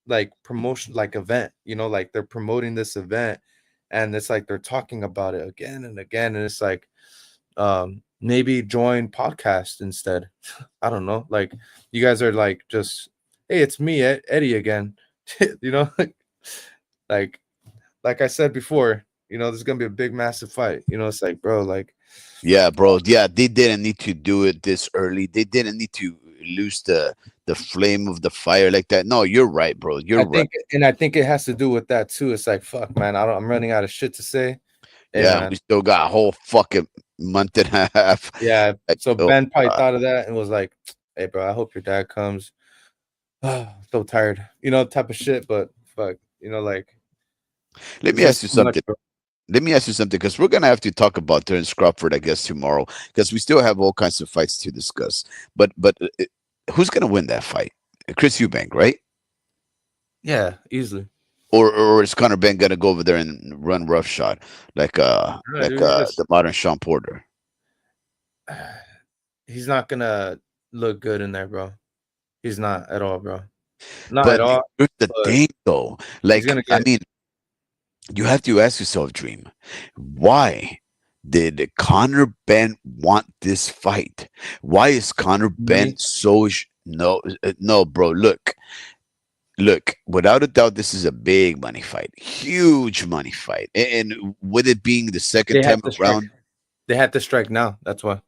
like promotion, like event. You know, like they're promoting this event, and it's like they're talking about it again and again, and it's like, maybe join podcast instead. I don't know. Like you guys are like just, hey, it's me, Eddie again. you know, like like I said before, there's gonna be a big massive fight. It's like, bro, like Yeah, bro. Yeah, they didn't need to do it this early. They didn't need to lose the flame of the fire like that. No, you're right, bro. You're right. I think it has to do with that too. It's like, fuck, man, I'm running out of shit to say. Hey, Yeah, we man. still got a whole fucking month and a half. Yeah. Like, So oh, Ben probably God. thought of that and was like, hey, bro, I hope your dad comes. So tired, type of shit. But fuck, like Let it's me ask just you too much, something. bro. Let me ask you something because we're gonna have to talk about Terence Crawford, I guess, tomorrow because we still have all kinds of fights to discuss. But who's gonna win that fight? Chris Eubank, right? Yeah, easily. Or is Conor Ben gonna go over there and run roughshod No, dude, he just the modern Sean Porter? he's not gonna look good in there, bro. He's not at all, bro. Not at But all. here's the But thing, though. he's Like, gonna I get mean, you have to ask yourself, Dream, why did Conor Ben want this fight? Why is Conor Ben money. so no, no, bro? Look. Without a doubt, this is a big money fight, huge money fight, and with it being the second They time have to strike. around, They have to strike now. That's why.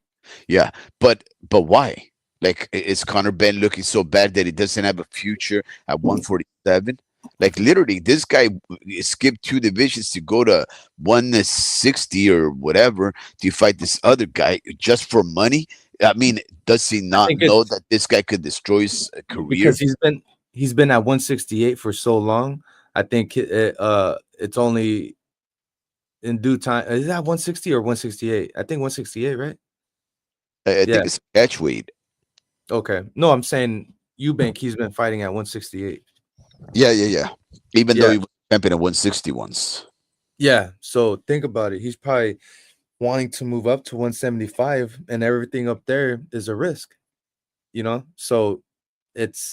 yeah. But why? Like, is Conor Ben looking so bad that he doesn't have a future at 147? Like, literally, this guy skipped two divisions to go to 160 or whatever to fight this other guy just for money. I mean, does he I not think know it's that this guy could destroy his career? because he's been at 168 for so long. I think it's only in due time. Is that 160 or 168? I think 168, right? I Yeah. think it's catch weight. Okay. No, I'm saying Eubank. He's been fighting at 168. Yeah, yeah, yeah. Even though Yeah. he was champion at 160 once. Yeah. So think about it. He's probably wanting to move up to 175, and everything up there is a risk. So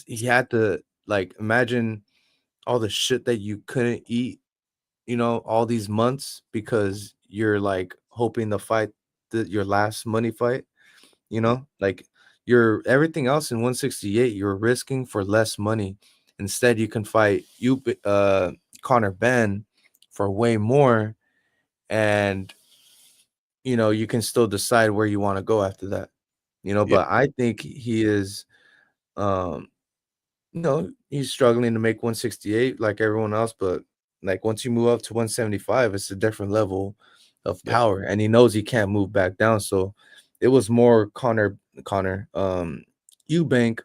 he had to, like, imagine all the shit that you couldn't eat, all these months because you're like hoping to fight your last money fight, like you're everything else in 168, you're risking for less money. Instead, you can fight Connor Ben for way more, and you can still decide where you want to go after that. Yeah. But I think he is, um he's struggling to make 168 like everyone else, but like once you move up to 175, it's a different level of Yeah. power, and he knows he can't move back down. So it was more Eubank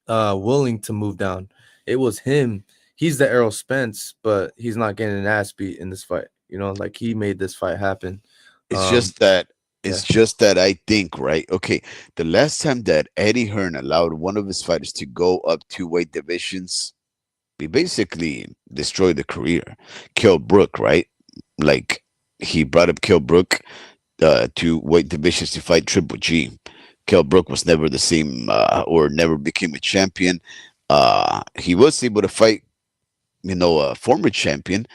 willing to move down. It was him. He's the Errol Spence, but he's not getting an ass beat in this fight. Like he made this fight happen. It's Um, just that yeah. I think, right? Okay, the last time that Eddie Hearn allowed one of his fighters to go up two weight divisions, he basically destroyed the career. Kell Brook, right? Like, he brought up Kell Brook to weight divisions to fight Triple G. Kell Brook was never the same, or never became a champion. He was able to fight, a former champion.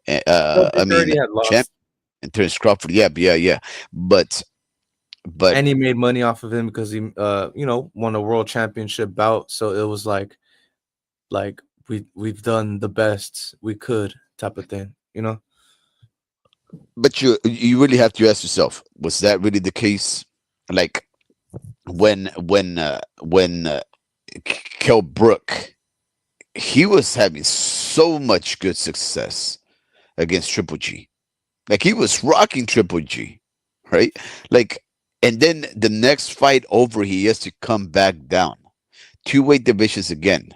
I Crawford mean, already had champ lost, and Terence Crawford. Yeah, yeah, yeah. But but and he made money off of him because he won a world championship bout. So it was like we've done the best we could type of thing. but you really have to ask yourself, was that really the case? Like, when Kell Brook, he was having so much good success against Triple G. Like, he was rocking Triple G, right? Like, and then the next fight over, he has to come back down two weight divisions again.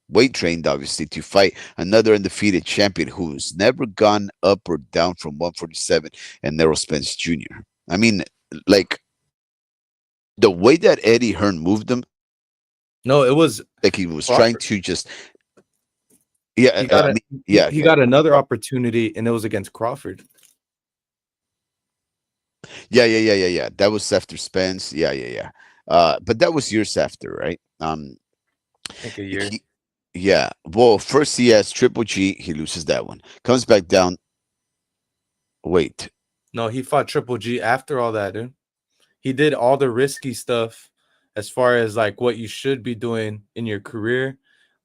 Weight trained, obviously, to fight another undefeated champion who's never gone up or down from 147, and Errol Spence Jr. I mean, like, the way that Eddie Hearn moved him, No, it was like he was trying Crawford. to just, yeah, He got I a mean, he, yeah, he got another opportunity, and it was against Crawford. yeah, yeah, yeah, yeah, yeah. That was after Spence. Yeah, yeah, yeah. But that was years after, right? I think a year. He, yeah. Well, first he has Triple G. He loses that one. Comes back down. Wait, No, he fought Triple G after all that, dude. He did all the risky stuff as far as like what you should be doing in your career.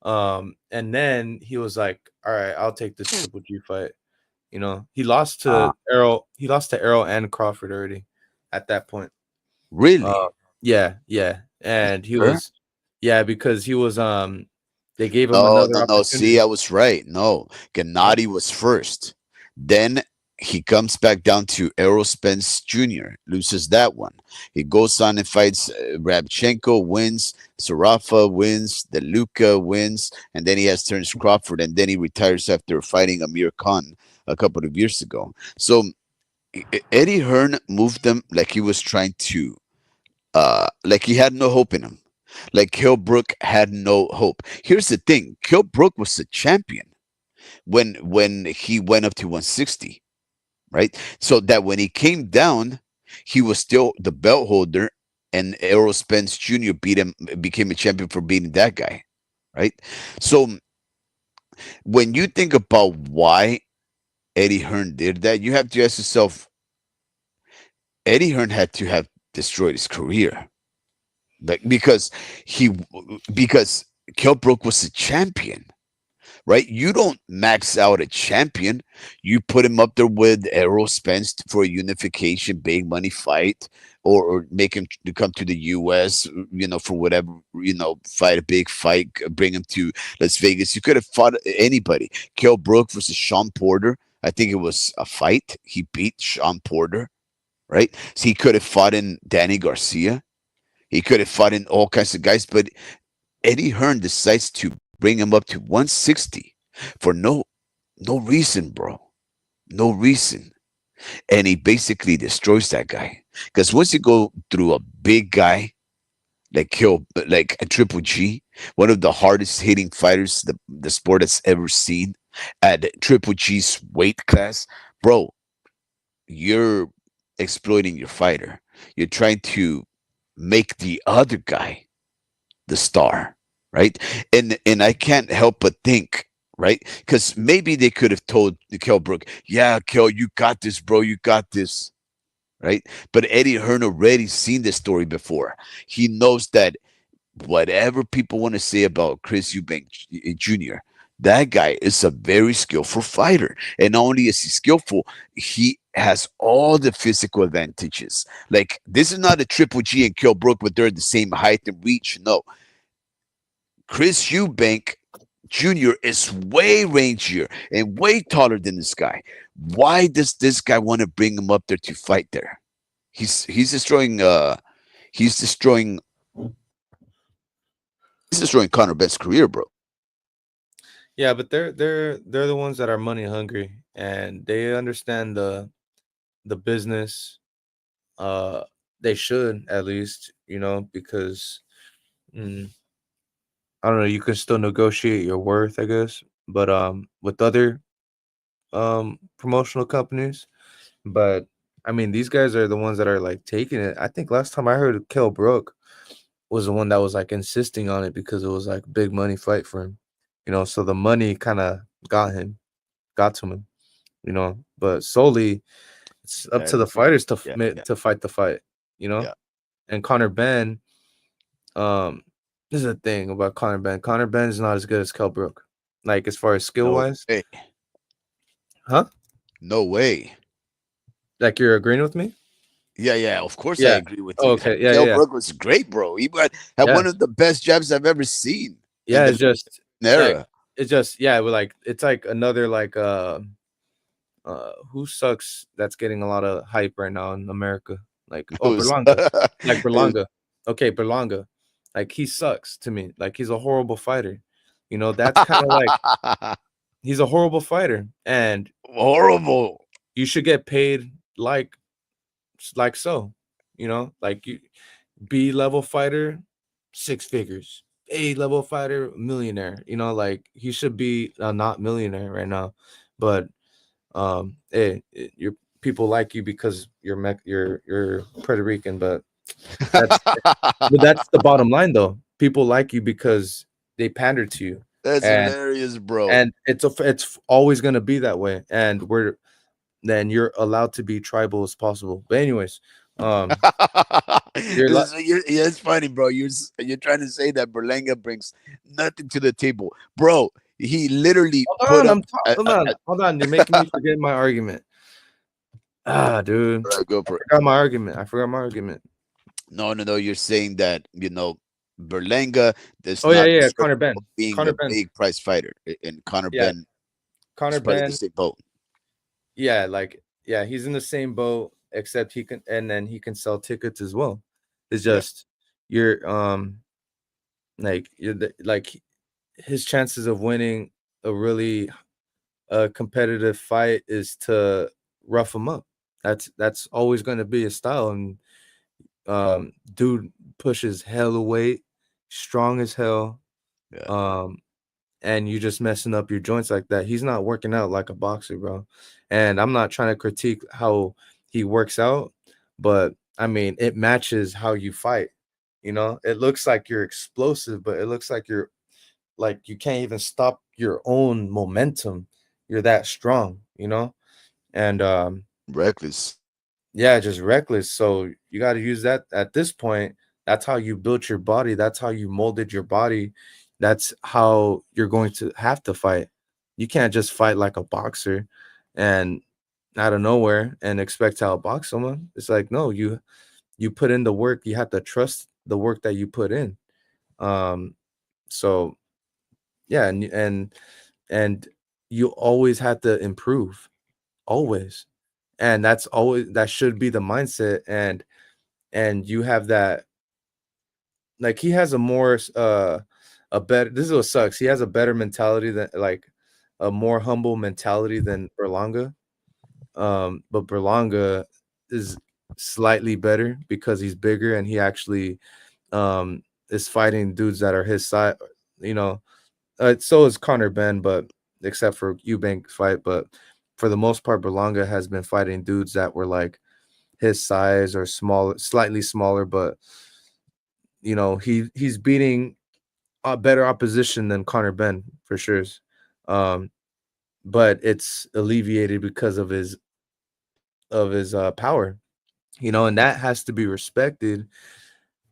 And then he was like, all right, I'll take this Triple G fight. You know, uh, He lost to Errol and Crawford already at that point. Uh, really? yeah, yeah. And he Sure? was, yeah, because he was, they gave him No, another no, no. See, opportunity. I was right. No, Huh? Gennady was first. Then he comes back down to Errol Spence Jr., loses that one. He goes on and fights Rabchenko, wins. Sarafa wins. DeLuca wins. And then he has Terence Crawford. And then he retires after fighting Amir Khan a couple of years ago. So Eddie Hearn moved them like he was trying to, like he had no hope in him. Like Kilbrook had no hope. Here's the thing: Kilbrook was a champion when he went up to 160, right? So that when he came down, he was still the belt holder, and Errol Spence Jr. beat him, became a champion for beating that guy, right? So when you think about why Eddie Hearn did that, you have to ask yourself: Eddie Hearn had to have destroyed his career, like he because Kilbrook was a champion, right? You don't max out a champion. You put him up there with Errol Spence for a unification, big money fight, or make him to come to the U.S. For whatever, fight a big fight, bring him to Las Vegas. You could have fought anybody. Kell Brook versus Sean Porter. I think it was a fight. He beat Sean Porter, right? So he could have fought in Danny Garcia. He could have fought in all kinds of guys, but Eddie Hearn decides to bring him up to 160 for no reason, bro. No reason. And he basically destroys that guy. Because once you go through a big guy like a Triple G, one of the hardest hitting fighters the sport has ever seen, at Triple G's weight class, bro, you're exploiting your fighter. You're trying to make the other guy the star, right? And I can't help but think, right? Because maybe they could have told Kell Brook, yeah, Kell, you got this, bro, you got this, right? But Eddie Hearn already seen this story before. He knows that whatever people want to say about Chris Eubank Jr., that guy is a very skillful fighter. And not only is he skillful, he has all the physical advantages. Like, this is not a Triple G and Kell Brook, but they're the same height and reach. No, Chris Eubank Jr. is way rangier and way taller than this guy. Why does this guy want to bring him up there to fight there? He's destroying he's destroying he's destroying Conor Ben's career, bro. Yeah, but they're the ones that are money hungry and they understand the business. Uh, they should at least, because mm, I don't know, you can still negotiate your worth, I guess, but with other promotional companies. But I mean, these guys are the ones that are like taking it. I think last time I heard Kell Brook was the one that was like insisting on it because it was like big money fight for him. So the money kind of got to him, but solely it's up to the Yeah, fighters yeah, yeah, to fight the fight, you know. yeah. And Conor Ben, um, this is the thing about Conor Ben. Conor Ben is not as good as Kell Brook, like as far as skill No wise, way. huh? No way. Like you're agreeing with me? Yeah, yeah. Of course, I Yeah. agree with Oh, you. okay. Yeah. Yeah. Kell Yeah. Brook was great, bro. Had Yeah. one of the best jabs I've ever seen in Yeah. the It's just yeah. era. It's just yeah. But like it's like another like who sucks that's getting a lot of hype right now in America. Like oh Who's Berlanga, like who's Berlanga. Okay, Berlanga. Like he sucks to me. Like he's a horrible fighter. That's kind of like he's a horrible fighter, and horrible. you should get paid like so. Like you B level fighter, 6 figures. A level fighter, millionaire. Like he should be not millionaire right now, but hey, your people like you because you're Puerto Rican, that's that's the bottom line though. People like you because they pander to you, That's and hilarious, bro. and it's always gonna be that way. And then you're allowed to be tribal as possible. But anyways, um, you're So yeah, it's funny, bro. You're trying to say that Berlanga brings nothing to the table, bro. He literally hold put on. up. Hold on. You're making me forget my argument. Ah, dude, Go I for it. forgot my argument. I forgot my argument. No, no, no. You're saying that Berlanga does Oh yeah, not yeah. deserve Connor Ben. being Connor a Ben. big prize fighter, and Connor Yeah, Ben is Connor probably the Ben. same boat. Yeah, like yeah, he's in the same boat except he can, and then he can sell tickets as well. It's Yeah, just you're like his chances of winning a really competitive fight is to rough him up. That's always going to be his style. And dude pushes hella weight, strong as hell. yeah. Um, and you just messing up your joints like that. He's not working out like a boxer, bro. And I'm not trying to critique how he works out, but I mean, it matches how you fight. You know, it looks like you're explosive, but it looks like you're like you can't even stop your own momentum. You're that strong, you know? And Reckless. yeah, just reckless. So you got to use that at this point. That's how you built your body. That's how you molded your body. That's how you're going to have to fight. You can't just fight like a boxer and out of nowhere and expect to outbox someone. It's like, no, you put in the work. You have to trust the work that you put in. Um, so yeah, and you always have to improve, always. And that's always that should be the mindset. And you have that, like he has a more a better, this is what sucks. He has a better mentality than like a more humble mentality than Berlanga. But Berlanga is slightly better because he's bigger and he actually is fighting dudes that are his side, you know. So is Connor Ben, but except for Eubank's fight, but for the most part, Berlanga has been fighting dudes that were like his size or small, slightly smaller, but he's beating a better opposition than Connor Ben for sure. Um, but it's alleviated because of his power, and that has to be respected.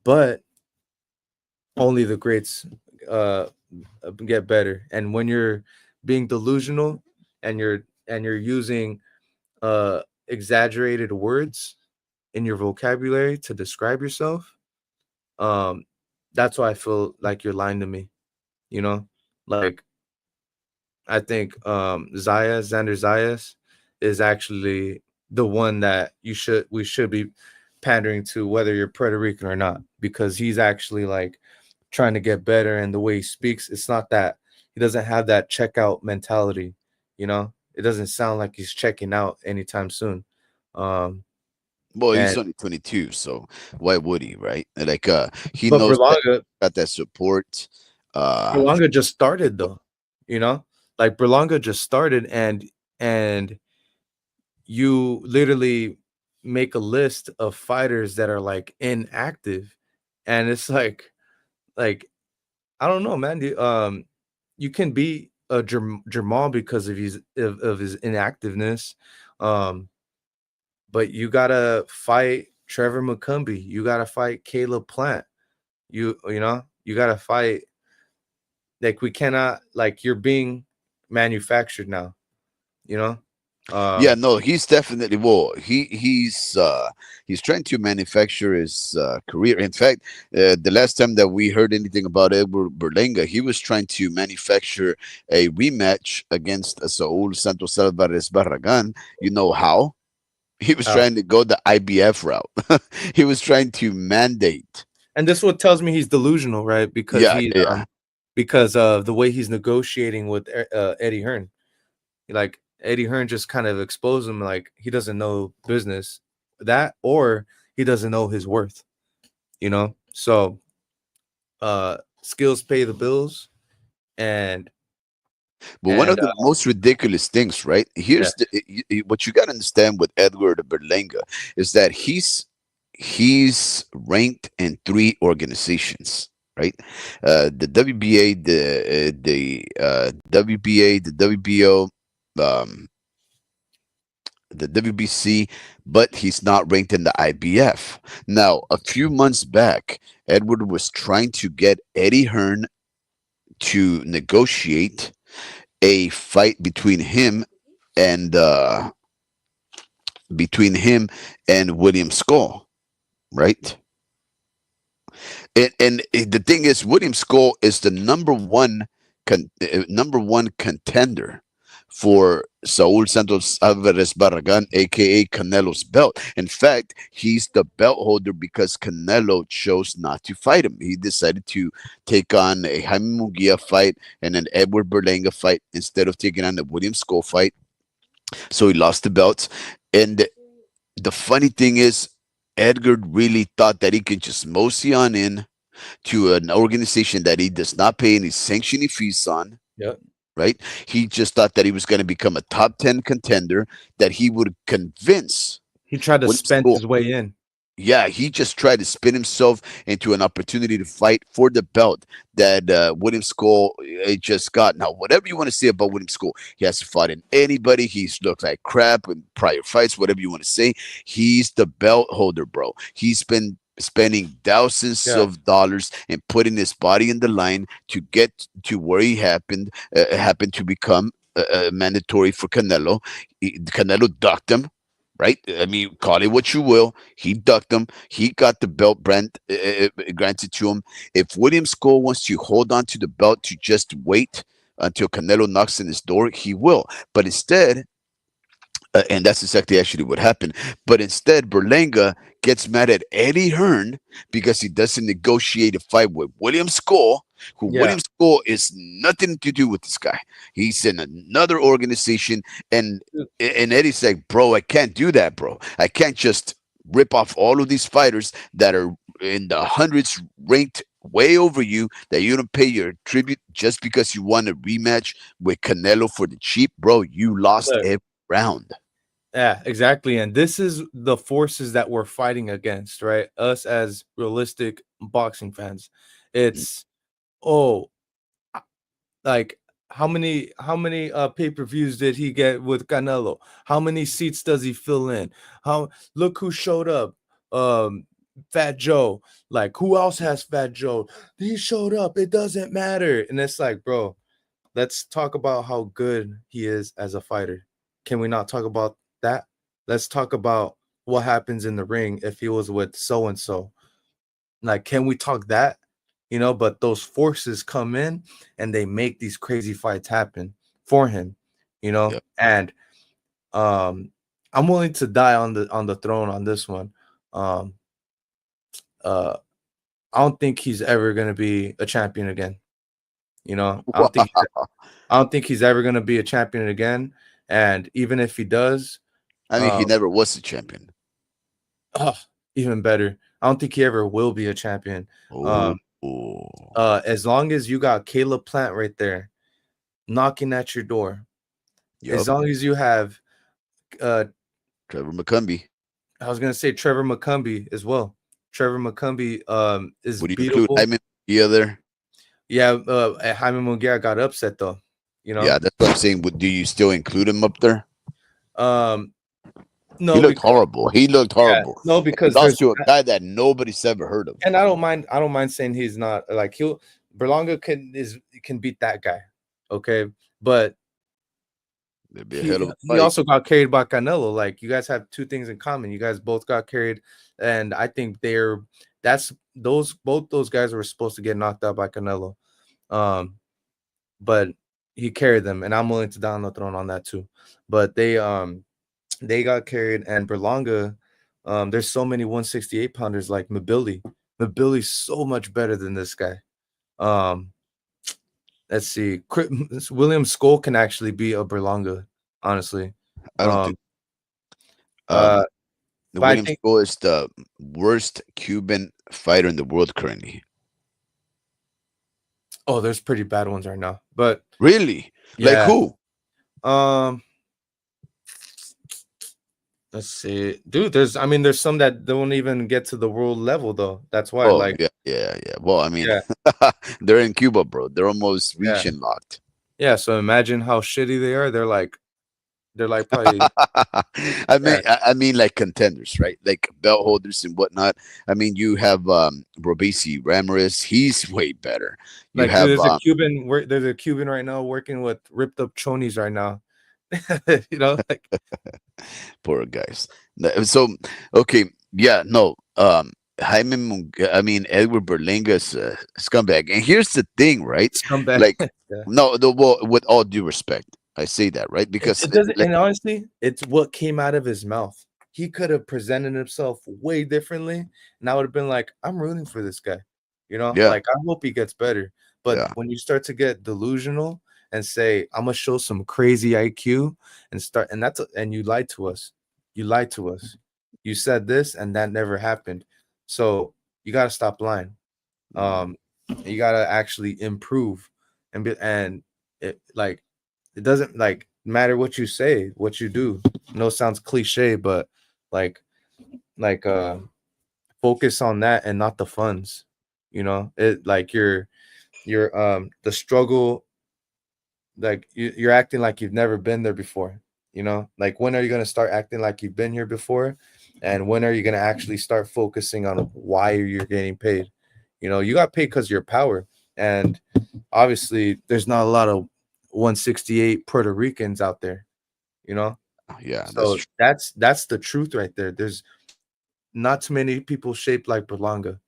But only the greats uh get better. And when you're being delusional and you're using exaggerated words in your vocabulary to describe yourself, um that's why I feel like you're lying to me, you know like I think Xander Zayas is actually the one that we should be pandering to, whether you're Puerto Rican or not, because he's actually like trying to get better. And the way he speaks, it's not that he doesn't have that checkout mentality. It doesn't sound like he's checking out anytime soon. Um, Well, he's and only 22, so why would he, right? Like, he but knows that Berlanga, got that support. Berlanga just started though, you know, like Berlanga just started, and you literally make a list of fighters that are like inactive, and it's like I don't know, man. You can beat Jamal because of his inactiveness, um, but you gotta fight Trevor McCumbee. You gotta fight Caleb Plant. You gotta fight. Like we cannot, like you're being manufactured now. You know, Yeah, um, no, he's definitely well. He's trying to manufacture his career. In fact, the last time that we heard anything about Edward Berlanga, he was trying to manufacture a rematch against Saul Santos Alvarez Barragan. You know how? He was how trying to go the IBF route. He was trying to mandate. and this what tells me he's delusional, right? Because Yeah, yeah, yeah. because of the way he's negotiating with Eddie Hearn. Like Eddie Hearn just kind of exposed him, like he doesn't know business, that or he doesn't know his worth. So skills pay the bills, and But one of and the most ridiculous things, right? yeah, What you got to understand with Edward Berlanga is that he's ranked in three organizations, right? The WBA, the WBA, the WBO, um, the WBC, but he's not ranked in the IBF. Now, a few months back, Edward was trying to get Eddie Hearn to negotiate a fight and between him and William Skull, right? And the thing is, William Skull is the number one contender for Saul Santos Alvarez Barragan, aka Canelo's belt. In fact, he's the belt holder because Canelo chose not to fight him. He decided to take on a Jaime Munguia fight and an Edward Berlanga fight instead of taking on the William Skull fight. So he lost the belts. And the funny thing is, Edgar really thought that he could just mosey on in to an organization that he does not pay any sanctioning fees on, Yeah. right? He just thought that he was going to become a top 10 contender, that he would convince He tried to William spend Skull. his way in. Yeah, he just tried to spin himself into an opportunity to fight for the belt that William Skull just got. Now, whatever you want to say about William Skull, he hasn't fought in anybody. He's looked like crap in prior fights, whatever you want to say. He's the belt holder, bro. He's been spending thousands Yeah. of dollars and putting his body in the line to get to where he happened to become mandatory for Canelo. Canelo ducked him, right? I mean, call it what you will. He ducked him. He got the belt granted to him. If William Skull wants to hold on to the belt to just wait until Canelo knocks on his door, he will. But instead, and that's exactly actually what happened. But instead, Berlanga gets mad at Eddie Hearn because he doesn't negotiate a fight with William Skull, who Yeah. William Skull is nothing to do with this guy. He's in another organization, and Eddie's like, bro, I can't do that, bro. I can't just rip off all of these fighters that are in the hundreds ranked way over you that you don't pay your tribute just because you want a rematch with Canelo for the cheap, bro. You lost Look, every round. yeah, exactly. And this is the forces that we're fighting against, right? Us as realistic boxing fans. It's oh, like how many pay-per-views did he get with Canelo? How many seats does he fill in? How look who showed up. Fat Joe. Like who else has Fat Joe? He showed up. It doesn't matter. And it's like, bro, let's talk about how good he is as a fighter. Can we not talk about that? Let's talk about what happens in the ring if he was with so and so. Like, can we talk that? But those forces come in and they make these crazy fights happen for him, Yep. and I'm willing to die on the throne on this one. Um uh I don't think he's ever gonna be a champion again. I don't think I don't think he's ever gonna be a champion again. And even if he does, I mean, he um, never was a champion. oh, even better. I don't think he ever will be a champion. Oh, Um, as long as you got Caleb Plant right there knocking at your door, as yep. long as you have, uh, Trevor McCumbee. I was gonna say Trevor McCumbee as well. Trevor McCumbee is Would you include beatable. Hyman the other? Yeah, Jaime Munguia got upset though. You know, Yeah, that's what I'm saying. Do you still include him up there? um, He no, looked because horrible. He looked yeah, horrible. no, He because lost there's to a guy that nobody's ever heard of. and I don't mind saying he's not like he'll Berlanga can beat that guy, okay, but It'd be a hell of he a he fight. also got carried by Canelo. Like you guys have two things in common. You guys both got carried, and I think that's those both those guys were supposed to get knocked out by Canelo, um, but he carried them, and I'm willing to die on the throne on that too. But they got carried, and Berlanga, there's so many 168 pounders like Mabili. Mabili's so much better than this guy. Um, let's see. William Skull can actually be a Berlanga, honestly. I don't think Um, um uh, but I William think Skull is the worst Cuban fighter in the world currently. there's pretty bad ones right now. But Really? Like yeah, who? um, let's see, dude. There's some that don't even get to the world level though. That's why, Oh like, yeah, yeah, yeah. Well, I mean, yeah, they're in Cuba, bro. They're almost yeah, reaching locked. yeah. So imagine how shitty they are. They're like They're like probably yeah, I mean, like contenders, right? Like belt holders and whatnot. I mean, you have Robesi Ramirez. He's way better. You like dude, have there's a Cuban right now working with ripped up chonies right now. You know, like poor guys. So okay, yeah, no. I mean, Edward Berlinga's a scumbag. And here's the thing, right? scumbag. Like, Yeah. no, well, with all due respect, I say that, right? Because It doesn't, like, and honestly, it's what came out of his mouth. He could have presented himself way differently, and I would have been like, I'm rooting for this guy. You know, yeah, like I hope he gets better. But yeah, when you start to get delusional and say, I'm gonna show some crazy IQ and start, and and you lied to us. You lied to us. You said this, and that never happened. So you gotta stop lying. mm, You gotta actually improve and it like it doesn't like matter what you say, what you do. No, it sounds cliche, but like like focus on that and not the funds. You know, it like your the struggle, like you're acting like you've never been there before. You know, like when are you gonna start acting like you've been here before? And when are you gonna actually start focusing on why you're getting paid? You know, you got paid because your power. And obviously there's not a lot of 168 Puerto Ricans out there, you know. yeah, that's So true. that's the truth right there. There's not too many people shaped like Berlanga,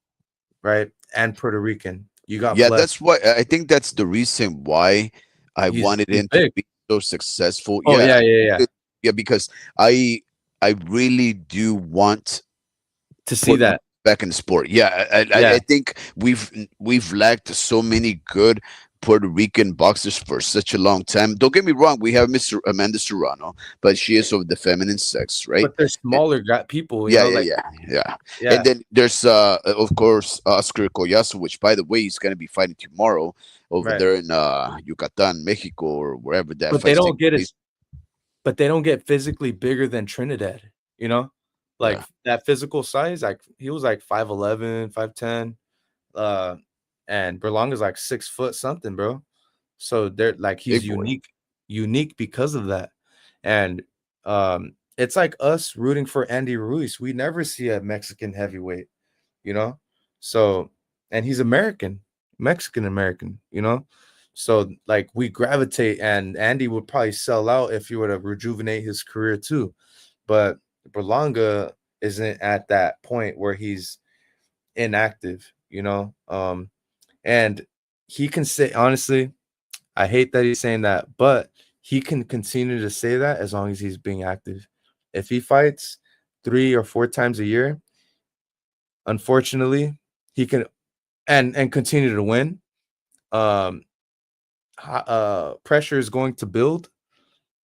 right? And Puerto Rican. You got Yeah, blessed. that's why I think that's the reason why I wanted He's him to big. be so successful. Oh Yeah, yeah, yeah, yeah. yeah, because I really do want To see Puerto Rico that. back in the sport. Yeah, I Yeah, think we've lacked so many good Puerto Rican boxers for such a long time. Don't get me wrong, we have Mr. Amanda Serrano, but she is of the feminine sex, right? but they're smaller people, you Yeah, know, yeah, like yeah, yeah. And yeah, then there's of course Oscar Collazo, which by the way he's gonna be fighting tomorrow over right. there in Yucatan, Mexico, or wherever that But they fight's don't taking get place. as but they don't get physically bigger than Trinidad, you know? Like Yeah, that physical size, like he was like 5'11, 5'10, uh, and Berlong is like 6 foot something, bro. So they're like he's big boy. unique because of that. And it's like us rooting for Andy Ruiz. We never see a Mexican heavyweight, you know? So, and he's American, Mexican American, you know? So, like, we gravitate, and Andy would probably sell out if he were to rejuvenate his career too. But Berlanga isn't at that point where he's inactive, you know? And he can say, honestly, I hate that he's saying that, but he can continue to say that as long as he's being active. If he fights 3 or 4 times a year, unfortunately, he can and continue to win. Um, Pressure is going to build,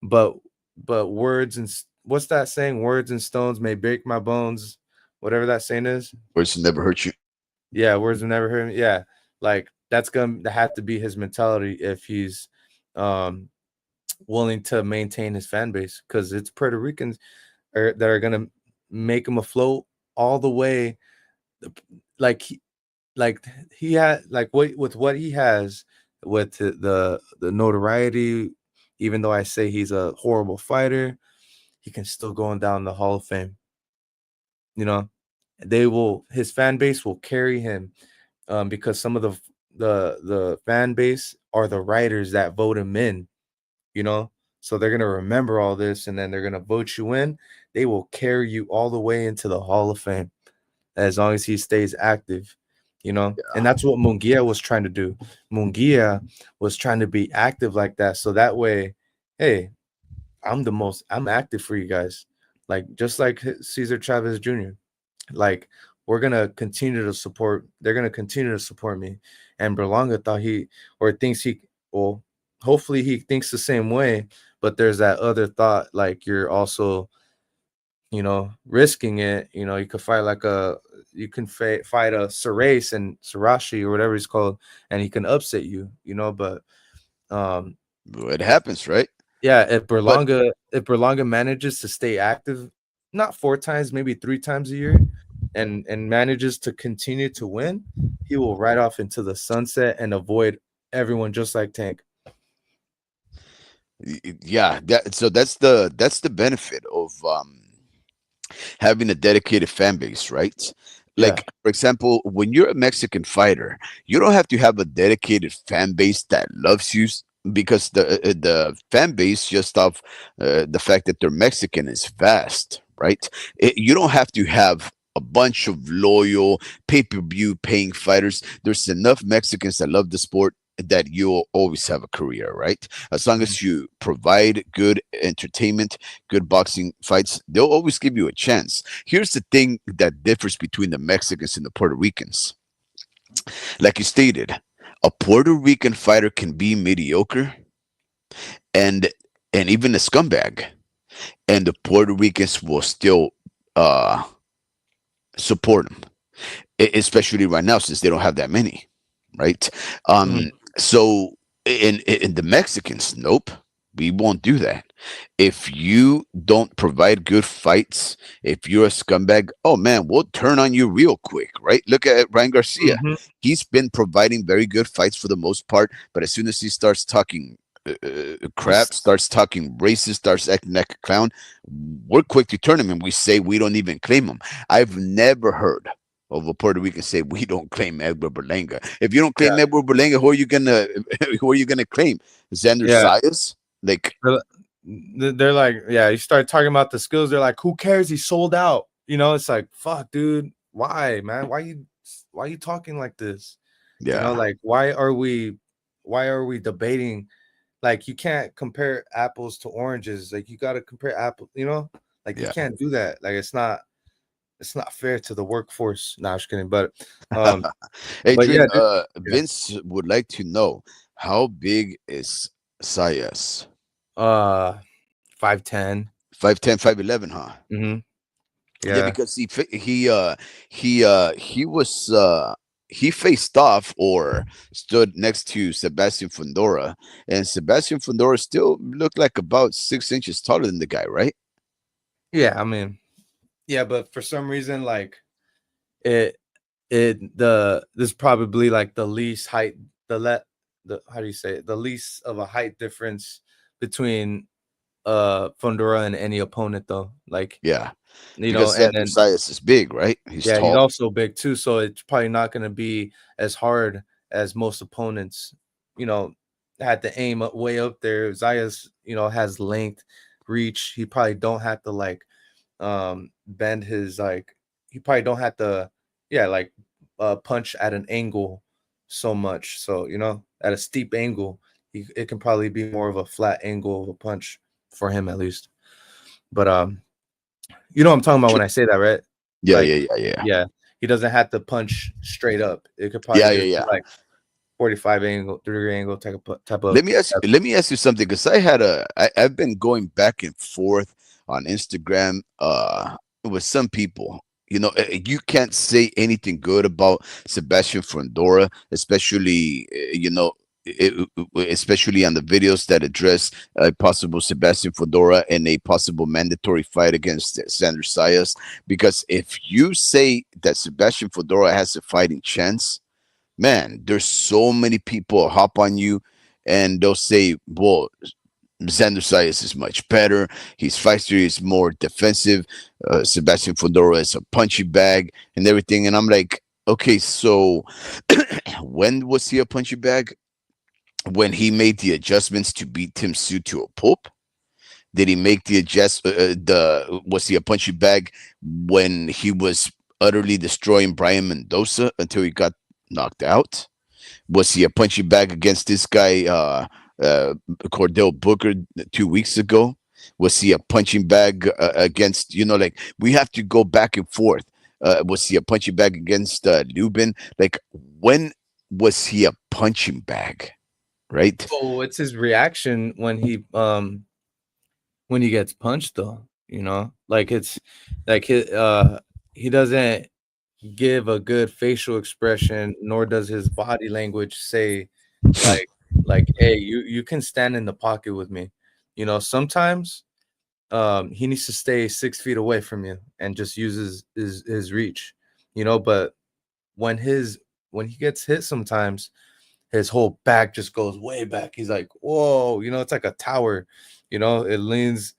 but words and what's that saying? Words and stones may break my bones, whatever that saying is. Words never hurt you. Yeah, words will never hurt me. Yeah, like that's gonna have to be his mentality if he's um willing to maintain his fan base because it's Puerto Ricans that are gonna make him afloat all the way. Like like he had like what with what he has with the notoriety, even though I say he's a horrible fighter, he can still go on down the Hall of Fame. You know, they will his fan base will carry him because some of the fan base are the writers that vote him in. You know, so they're gonna remember all this and then they're gonna vote you in. They will carry you all the way into the Hall of Fame as long as he stays active, you know. And Yeah, that's what Munguia was trying to do. Munguia was trying to be active like that, so that way, hey, I'm active for you guys, like just like Cesar Chavez Jr. Like we're gonna continue to support. They're gonna continue to support me. And Berlanga thought he or thinks he well, hopefully he thinks the same way. But there's that other thought, like you're also risking it. You could fight like you can fight a Sarace and Sarashi or whatever he's called, and he can upset you. But um, it happens, right? yeah, But if Berlanga manages to stay active, not 4 times, maybe 3 times a year, and manages to continue to win, he will ride off into the sunset and avoid everyone just like Tank. Yeah, so that's the benefit of having a dedicated fan base, right? Yeah. Like, for example, when you're a Mexican fighter, you don't have to have a dedicated fan base that loves you, because the fan base, just off the fact that they're Mexican, is vast, right? You don't have to have a bunch of loyal pay-per-view paying fighters. There's enough Mexicans that love the sport that you'll always have a career, right? As long Mhm. as you provide good entertainment, good boxing fights, they'll always give you a chance. Here's the thing that differs between the Mexicans and the Puerto Ricans. Like you stated, a Puerto Rican fighter can be mediocre and even a scumbag, and the Puerto Ricans will still uh, support him, especially right now since they don't have that many, right? Mhm. So in the Mexicans, nope, we won't do that. If you don't provide good fights, if you're a scumbag, oh man, we'll turn on you real quick, right? Look at Ryan Garcia. Mhm. He's been providing very good fights for the most part, but as soon as he starts talking crap, starts talking racist, starts acting like a clown, we're quick to turn him and we say we don't even claim him. I've never heard of a Puerto Rican say we don't claim Edward Berlanga. If you don't claim Yeah. Edward Berlanga, who are you gonna who are you gonna claim? Xander Yeah. Sayas? Like, They're they're like, yeah, you start talking about the skills, they're like, who cares? He sold out. It's like, fuck, dude. Why, man? Why you talking like this? yeah, Like why are we debating? Like you can't compare apples to oranges. Like you gotta compare apple. Like you yeah. can't do that. Like it's not fair to the workforce. Nah, I'm just kidding. But yeah, Adrian, dude. Yeah. Vince would like to know, how big is Sayas? Uh 5'10". 5'10", 5'11", huh? Mm-hmm. Yeah, Yeah. because he was he faced off or stood next to Sebastian Fundora, and Sebastian Fundora still looked like about 6 inches taller than the guy, right? Yeah, I mean, yeah, but for some reason, like it this is probably like the least height the let the how do you say it? The least of a height difference between Fundora and any opponent though. Like, Yeah, because and Xander then Sayas is big, right? He's yeah, he's tall. also big too, so it's probably not gonna be as hard as most opponents, you know, had to aim way up there. Zaya's, has length, reach. He probably don't have to like bend his like he probably don't have to yeah like punch at an angle so much, so at a steep angle it can probably be more of a flat angle of a punch for him at least. But you know what I'm talking about when I say that, right? Yeah, Like, yeah, yeah, yeah, yeah, he doesn't have to punch straight up. It could probably yeah, yeah, just be yeah. like 45 angle, degree angle type of Let me ask you something, because I've been going back and forth on Instagram with some people. You can't say anything good about Sebastian Frondora, especially especially on the videos that address a possible Sebastian Fedora and a possible mandatory fight against Sandro Sayas. Because if you say that Sebastian Fedora has a fighting chance, man, there's so many people hop on you and they'll say, well, Xander Sayas is much better. He's faster. He's more defensive. Sebastian Fedora is a punchy bag and everything. And I'm like, okay, so when was he a punchy bag? When he made the adjustments to beat Tim Su to a pulp? Did he make the adjust? The Was he a punchy bag when he was utterly destroying Brian Mendoza until he got knocked out? Was he a punchy bag against this guy, Cordell Booker, 2 weeks ago? Was he a punching bag against, like, we have to go back and forth. Was he a punching bag against Lubin? Like, when was he a punching bag? Right? Oh, it's his reaction when he gets punched though, like it's like he doesn't give a good facial expression, nor does his body language say like hey, you can stand in the pocket with me. Sometimes he needs to stay 6 feet away from you and just uses his reach. But when he gets hit sometimes, his whole back just goes way back. He's like, whoa, it's like a tower, it leans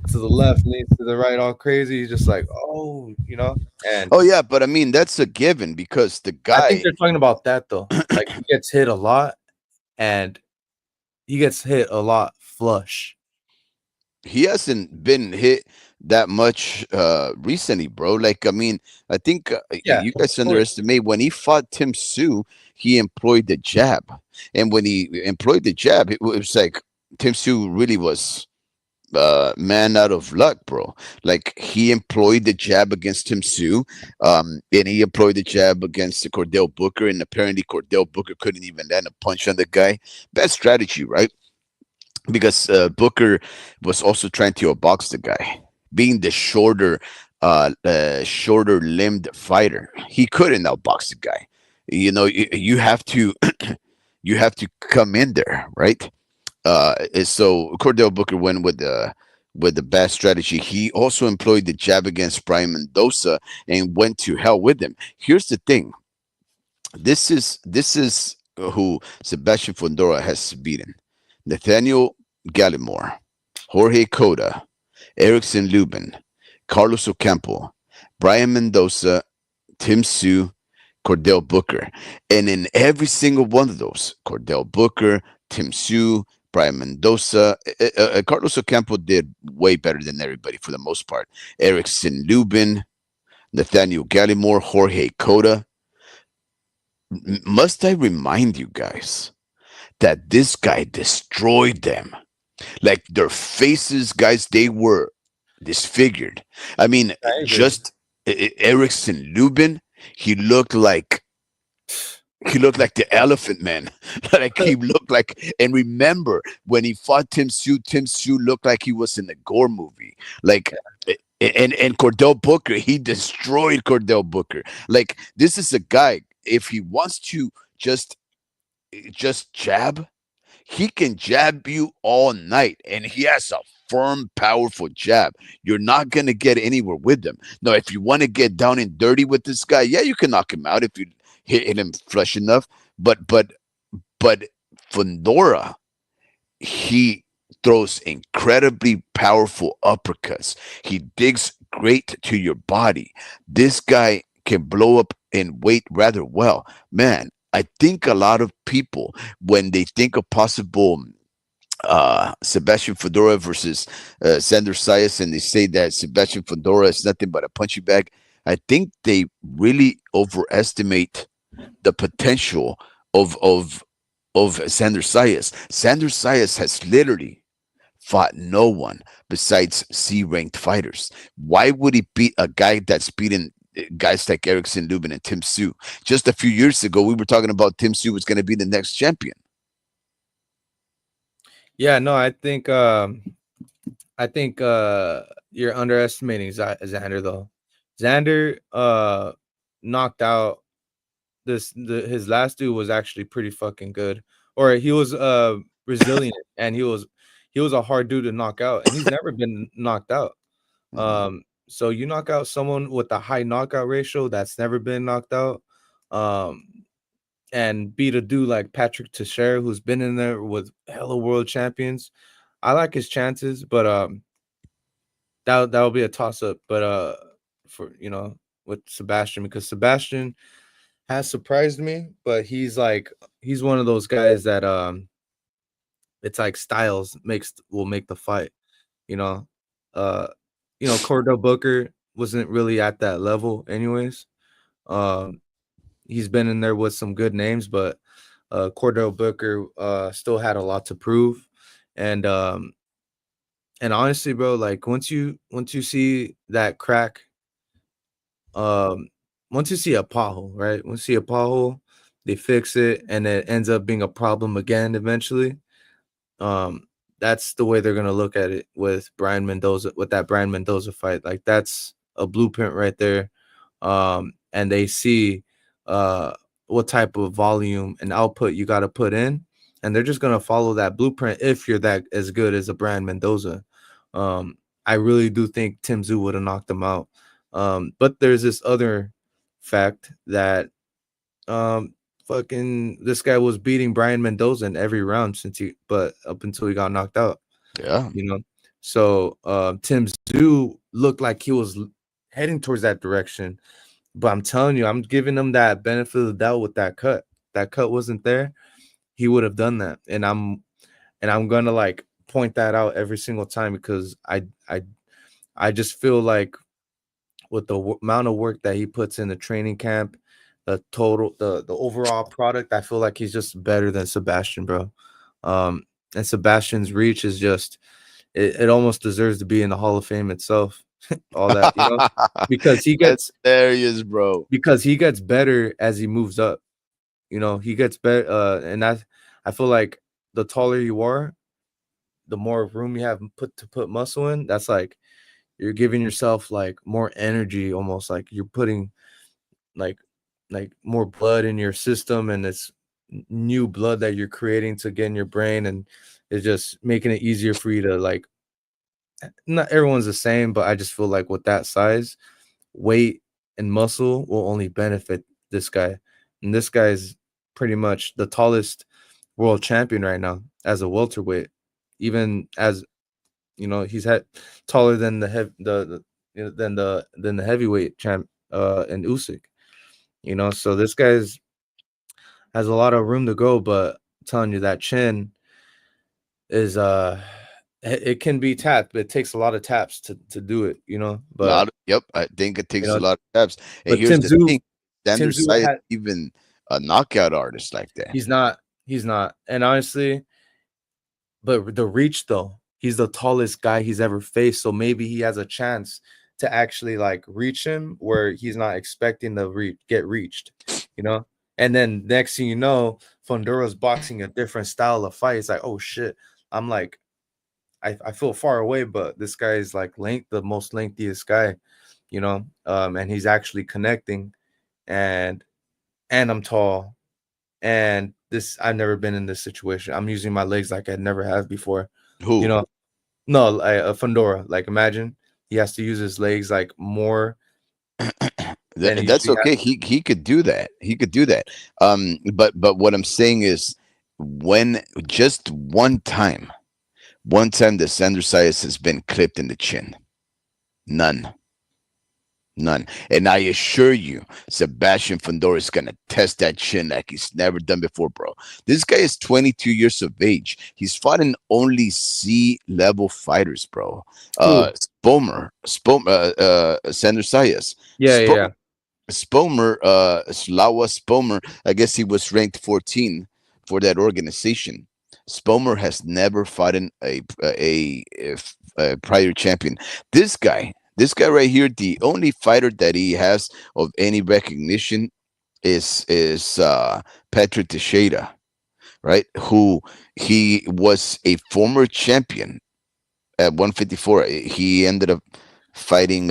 to the left, leans to the right, all crazy. He's just like, oh, and Oh yeah, but I mean that's a given because the I think guy they're talking about that though. Like he gets hit a lot and he gets hit a lot flush. he hasn't been hit that much recently, bro. Like I mean, I think Yeah, you of guys course. underestimate when he fought Tim Sue, he employed the jab, and when he employed the jab, it was like Tim Sue really was man out of luck, bro. Like he employed the jab against Tim Sue, and he employed the jab against Cordell Booker, and apparently Cordell Booker couldn't even land a punch on the guy. Bad strategy, right? Because Booker was also trying to outbox the guy, being the shorter limbed fighter. He couldn't outbox the guy. You have to you have to come in there, right? So Cordell Booker went with the bad strategy. He also employed the jab against Brian Mendoza and went to hell with him. Here's the thing: this is who Sebastian Fondora has beaten: Nathaniel Gallimore, Jorge Cota, Erickson Lubin, Carlos Ocampo, Brian Mendoza, Tim Sue, Cordell Booker. And in every single one of those, Cordell Booker, Tim Sue, Brian Mendoza, Carlos Ocampo did way better than everybody for the most part. Erickson Lubin, Nathaniel Gallimore, Jorge Cota. Must I remind you guys that this guy destroyed them? Like their faces, guys, they were disfigured. I mean, I agree. just Erickson Lubin, he looked like he looked like the Elephant Man. Like he looked like, and remember when he fought Tim Sue looked like he was in a gore movie. Like, and Cordell Booker, he destroyed Cordell Booker. Like this is a guy. If he wants to just jab, he can jab you all night, and he has a firm, powerful jab. You're not gonna get anywhere with him. Now, if you want to get down and dirty with this guy, yeah, you can knock him out if you hit him flush enough. But Fondora, he throws incredibly powerful uppercuts. He digs great to your body. This guy can blow up in weight rather well. Man, I think a lot of people, when they think of possible Sebastian Fedora versus Sandor Sayas, and they say that Sebastian Fedora is nothing but a punching bag, I think they really overestimate the potential of of Sandor Sayas. Sandor Sayas has literally fought no one besides C-ranked fighters. Why would he beat a guy that's beaten guys like Erickson Lubin and Tim Sue? Just a few years ago, we were talking about Tim Sue was going to be the next champion. Yeah, no, I think you're underestimating Xander though. Xander knocked out his last dude was actually pretty fucking good. Or he was resilient and he was a hard dude to knock out and he's never been knocked out. Mhm. So you knock out someone with a high knockout ratio that's never been knocked out. Um and beat a dude like Patrick Teixeira, who's been in there with hella world champions. I like his chances, but that would be a toss up. But for with Sebastian, because Sebastian has surprised me, but he's one of those guys that it's like styles will make the fight. You know, uh, Cordell Booker wasn't really at that level, anyways. Um, he's been in there with some good names, but Cordell Booker still had a lot to prove, and honestly, bro, like once you see that crack, um, once you see a pothole, right? Once you see a pothole, they fix it, and it ends up being a problem again eventually. Um, that's the way they're gonna look at it with Brian Mendoza, with that Brian Mendoza fight. Like that's a blueprint right there. And they see what type of volume and output you got to put in, and they're just gonna follow that blueprint if you're that as good as a Brian Mendoza. Um, I really do think Tim Tszyu would have knocked him out. But there's this other fact that um, fucking this guy was beating Brian Mendoza in every round but up until he got knocked out, Yeah. you know. So Tim Tszyu looked like he was heading towards that direction, but I'm telling you, I'm giving him that benefit of the doubt with that cut. That cut wasn't there, he would have done that, and I'm gonna like point that out every single time because I just feel like with the amount of work that he puts in the training camp, the overall product, I feel like he's just better than Sebastian, bro. And Sebastian's reach is just it almost deserves to be in the Hall of Fame itself. All that, because he That's gets hilarious, bro. better as he moves up. He gets better, and I feel like the taller you are, the more room you have put muscle in. That's like you're giving yourself like more energy, almost like you're putting like more blood in your system, and it's new blood that you're creating to get in your brain, and it's just making it easier for you to like. Not everyone's the same, but I just feel like with that size, weight, and muscle will only benefit this guy, and this guy's pretty much the tallest world champion right now as a welterweight, even as he's had taller than the heavyweight champ in Usyk. So this guy's has a lot of room to go, but I'm telling you that chin is it can be tapped, but it takes a lot of taps to do it, but Yep, I think it you takes a know lot of steps. And but here's Tim the Tszyu thing, Tim Xander Tszyu Sayas had even a knockout artist like that. he's not, and honestly, but the reach though, he's the tallest guy he's ever faced, so maybe he has a chance to actually like reach him where he's not expecting to get reached, you know. And then next thing you know, Fundura's boxing a different style of fight. It's like, oh shit, I'm like, I feel far away, but this guy is like the most lengthiest guy, and he's actually connecting, and I'm tall, and this I've never been in this situation. I'm using my legs like I never have before, you Who? know. No, like a Fundora. Like imagine he has to use his legs like more than he That's usually okay. He could do that. He could do that. But what I'm saying is, when just one time the Xander Sayas has been clipped in the chin. None. None. And I assure you, Sebastian Fundora is going to test that chin like he's never done before, bro. This guy is 22 years of age. He's fought in only C level fighters, bro. Who? Xander Sayas. Yeah, yeah, yeah. Slava Spomer, I guess he was ranked 14 for that organization. Spomer has never fought in a prior champion. This guy right here, the only fighter that he has of any recognition is Patrick Teixeira, right? Who he was a former champion at 154. He ended up fighting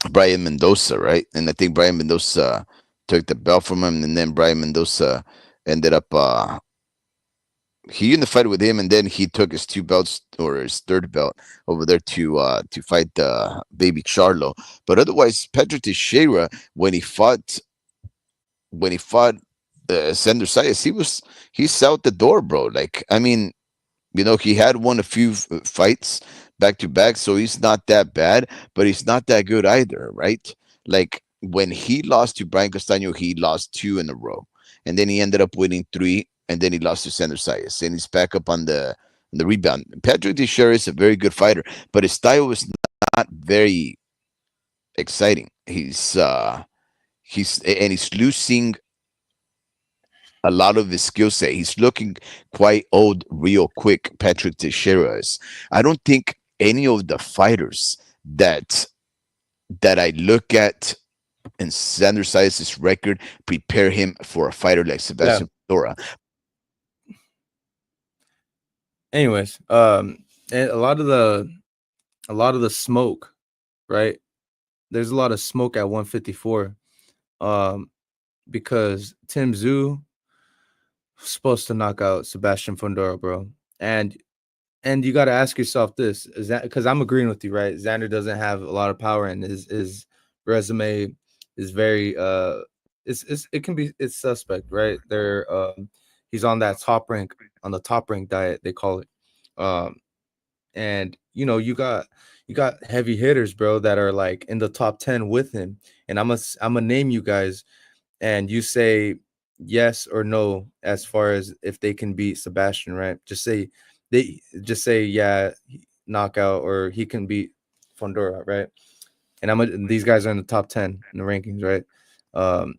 Brian Mendoza, right? And I think Brian Mendoza took the belt from him, and then Brian Mendoza ended up he unified with him, and then he took his two belts or his third belt over there to fight baby Charlo. But otherwise, Pedro Teixeira, when he fought Sender Sayas, he's out the door, bro. Like, I mean, he had won a few fights back to back, so he's not that bad, but he's not that good either, right? Like when he lost to Brian Castaño, he lost two in a row, and then he ended up winning three, and then he lost to Sanders Sayas, and he's back up on the rebound. Patrick Teixeira is a very good fighter, but his style is not very exciting. He's losing a lot of his skill set. He's looking quite old real quick, Patrick Teixeira is. I don't think any of the fighters that I look at in Xander Sayas' record prepare him for a fighter like Yeah. Sebastian Dora. Anyways, and a lot of the smoke, right? There's a lot of smoke at 154, um, because Tim Tszyu supposed to knock out Sebastian Fundora, bro. And you got to ask yourself this: is that because I'm agreeing with you, right? Xander doesn't have a lot of power, and his resume is very it can be it's suspect, right? He's on that top rank on the top rank diet they call it. Um, and you got heavy hitters, bro, that are like in the top 10 with him. And I'm gonna name you guys, and you say yes or no as far as if they can beat Sebastian, right? Just say yeah, knockout, or he can beat Fondora, right? And these guys are in the top 10 in the rankings, right? Um,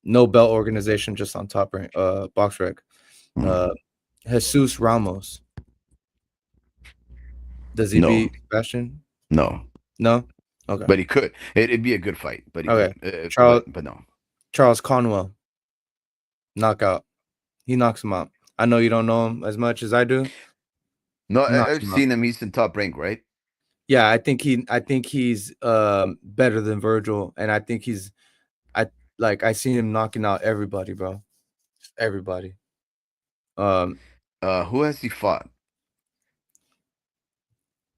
no belt organization, just on top rank, box rec. Mm. Uh, Jesus Ramos, does he No, beat Sebastian? no, No. Okay. but he could. It'd be a good fight, but he Okay. could. Charles But no, Charles Conwell, knockout. He knocks him out. I know you don't know him as much as I do. no. He knocks I've him out. seen him. He's in top rank, right? Yeah, I think he's better than Virgil, and I think I I see him knocking out everybody, bro. Everybody. Um, Who has he fought?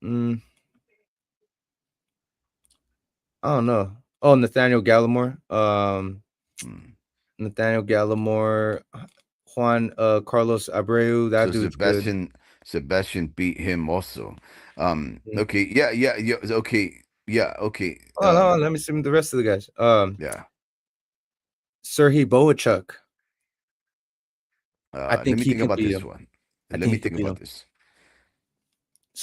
mm, I don't know. Oh, Nathaniel Gallimore. Mm. Nathaniel Gallimore, Juan Carlos Abreu. That So dude's good. Sebastian beat him also. Mm. Okay, yeah. Okay, yeah, okay. Hold on, let me see the rest of the guys. Yeah. Serhii Boachuk. I Let think me he think can about beat this him. one. I Let think me he can think beat about him. this.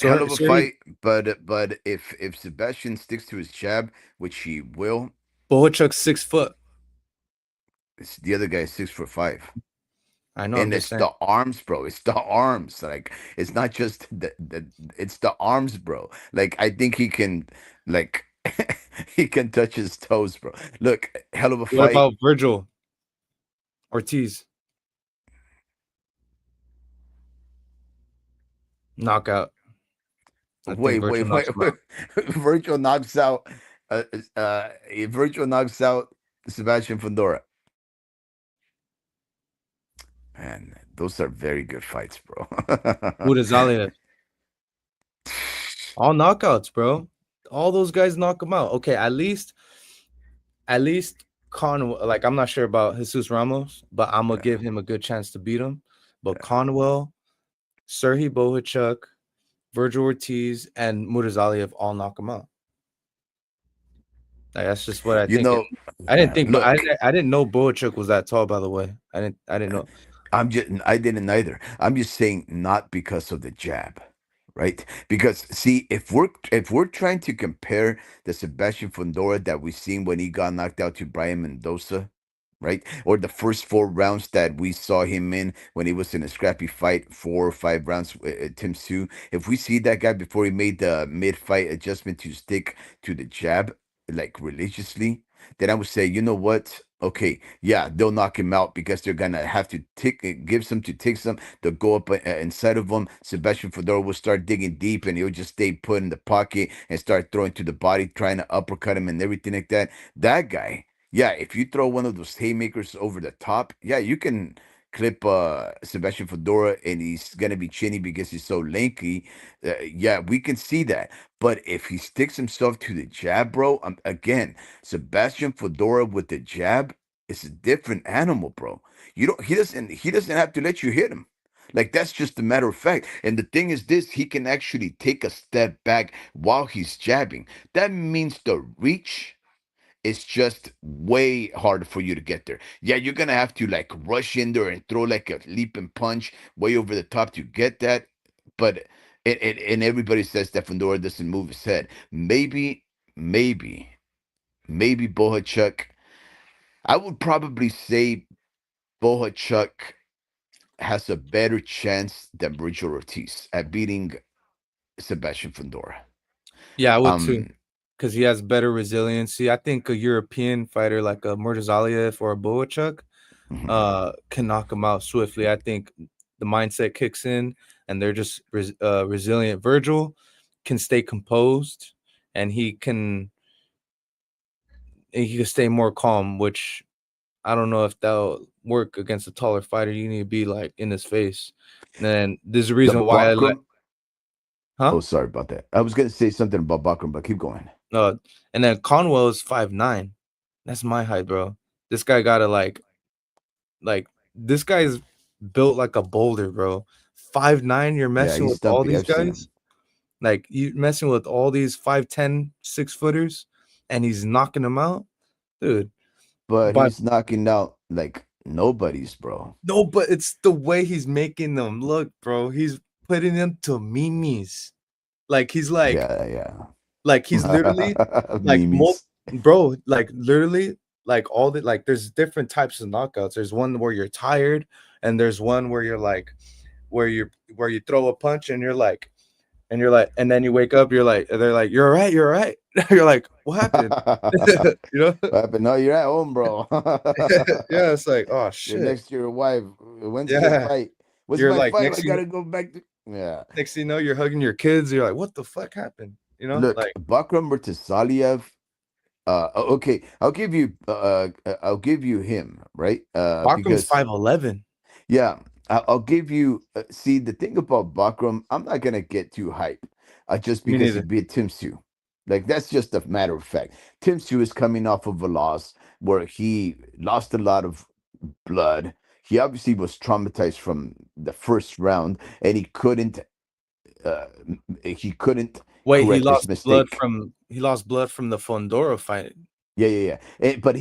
Hell of a Serhii fight, but if Sebastian sticks to his jab, which he will, Boachuk's 6 foot. the other guy is 6'5". I know. I'm And just it's saying. the arms, bro. It's the arms. Like it's not just it's the arms, bro. Like I think he can, like, he can touch his toes, bro. Look, hell of a What fight. about Virgil Ortiz? Knockout. I think Virgil knocks him Wait. out. Virgil knocks out. Virgil knocks out Sebastian Fondora. Man, those are very good fights, bro. Udazaliev. All knockouts, bro. All those guys knock him out. Okay, at least Conwell. Like, I'm not sure about Jesus Ramos, but I'm gonna Yeah. give him a good chance to beat him. But Yeah. Conwell, Serhii Bohachuk, Virgil Ortiz, and Mutazaliev all knock him out. Like, that's just what I You think. And know, I didn't think, but look, I didn't know Bohachuk was that tall. By the way, I didn't know. I didn't either. I'm just saying not because of the jab, right? Because see, if we're trying to compare the Sebastian Fondora that we seen when he got knocked out to Brian Mendoza, right? Or the first 4 rounds that we saw him in when he was in a scrappy fight, 4 or 5 rounds with Tim Sue. If we see that guy before he made the mid-fight adjustment to stick to the jab, like religiously, then I would say, you know what? Okay, yeah, they'll knock him out because they're gonna have to give some to take some. They'll go up inside of him. Sebastian Fedor will start digging deep, and he'll just stay put in the pocket and start throwing to the body, trying to uppercut him and everything like that. That guy, yeah, if you throw one of those haymakers over the top, yeah, you can clip Sebastian Fedora, and he's gonna be chinny because he's so lanky. Yeah, we can see that. But if he sticks himself to the jab, bro, again, Sebastian Fedora with the jab is a different animal, bro. You don't. He doesn't have to let you hit him. Like that's just a matter of fact. And the thing is this, he can actually take a step back while he's jabbing. That means the reach is just way harder for you to get there. Yeah, you're gonna have to like rush in there and throw like a leap and punch way over the top to get that. But and everybody says that Fedora doesn't move his head. Maybe, maybe Bohachuk. I would probably say Bohachuk has a better chance than Virgil Ortiz at beating Sebastian Fedora. Yeah, I would too, Um, because he has better resiliency. I think a European fighter like a Murtazaliev or a Boachuk mhm. can knock him out swiftly. I think the mindset kicks in and they're just resilient. Virgil can stay composed, and he can stay more calm, which I don't know if that'll work against a taller fighter. You need to be like in his face. And then there's a The reason why I let Bakram. huh? Oh, sorry about that. I was gonna say something about Bakram, but keep going. Uh, and then Conwell is 5'9". That's my height, bro. This guy gotta like this guy's built like a boulder, bro. 5'9", you're Yeah, messing he's with all stumpy. these I've seen guys. him. Like you messing with all these 5'10", 6-footers, and he's knocking them out, dude. But But he's knocking out like nobody's, bro. no, but it's the way he's making them look, bro. He's putting them to memes. Like he's Yeah, yeah. like he's literally like Memes. bro, like literally like all the like there's different types of knockouts. There's one where you're tired, and there's one where you're like where you throw a punch and you're like, and then you wake up, you're like, they're like, you're all right, you're all right. You're like, what happened? You know? What happened? No, you're at home, bro. Yeah, it's like, oh You're shit. next to your wife. When's the Yeah. fight? When's You're my like fight? I gotta go back to. Yeah. next thing you know, you're hugging your kids. You're like, what the fuck happened? You know? Look, Like Bakram versus Saliev. Okay, I'll give you him, right? Bachman's Because 5'11". yeah, I'll give you. See, the thing about Bakram, I'm not gonna get too hype, just Me because he neither. beat Tim Su. Like that's just a matter of fact. Tim Su is coming off of a loss where he lost a lot of blood. He obviously was traumatized from the first round, and he couldn't Wait, correct his mistake. he lost blood from the Fondora fight. Yeah, yeah, yeah. But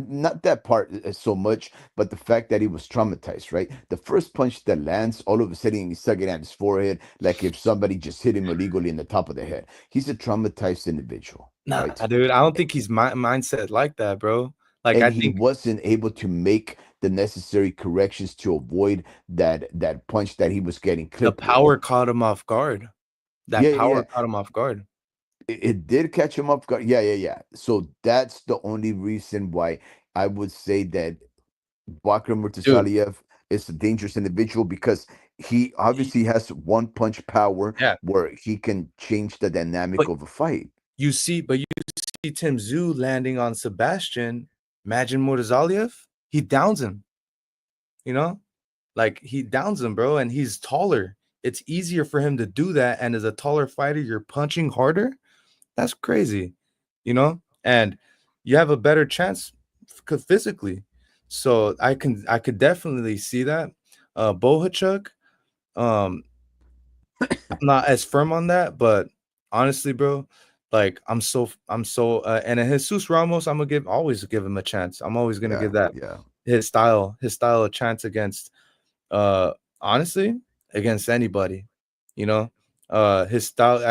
not that part so much, but the fact that he was traumatized, right? The first punch that lands, all of a sudden he's sucking at his forehead, like if somebody just hit him illegally in the top of the head. He's a traumatized individual, Nah, right? dude, I don't think he's mindset like that, bro. Like And I he think wasn't able to make the necessary corrections to avoid that punch that he was getting the clipped with. power caught him off guard. That Yeah, yeah, power yeah. caught him off guard. It did catch him off guard. Yeah, yeah, yeah. So that's the only reason why I would say that Bakram Dude, Murtasaliev is a dangerous individual because he he, obviously has one punch power yeah, where he can change the but dynamic of a fight. you see Tim Zhu landing on Sebastian. Imagine Murtazaliev, he downs him, you know? Like he downs him, bro, and he's taller. It's easier for him to do that. And as a taller fighter, you're punching harder. That's crazy, you know? And you have a better chance physically. So I could definitely see that. Bohachuk, um, I'm not as firm on that, but honestly, bro, like I'm so and then Jesus Ramos, I'm gonna always give him a chance. I'm always gonna Yeah, give that yeah. his style a chance against uh honestly against anybody, you know. His style,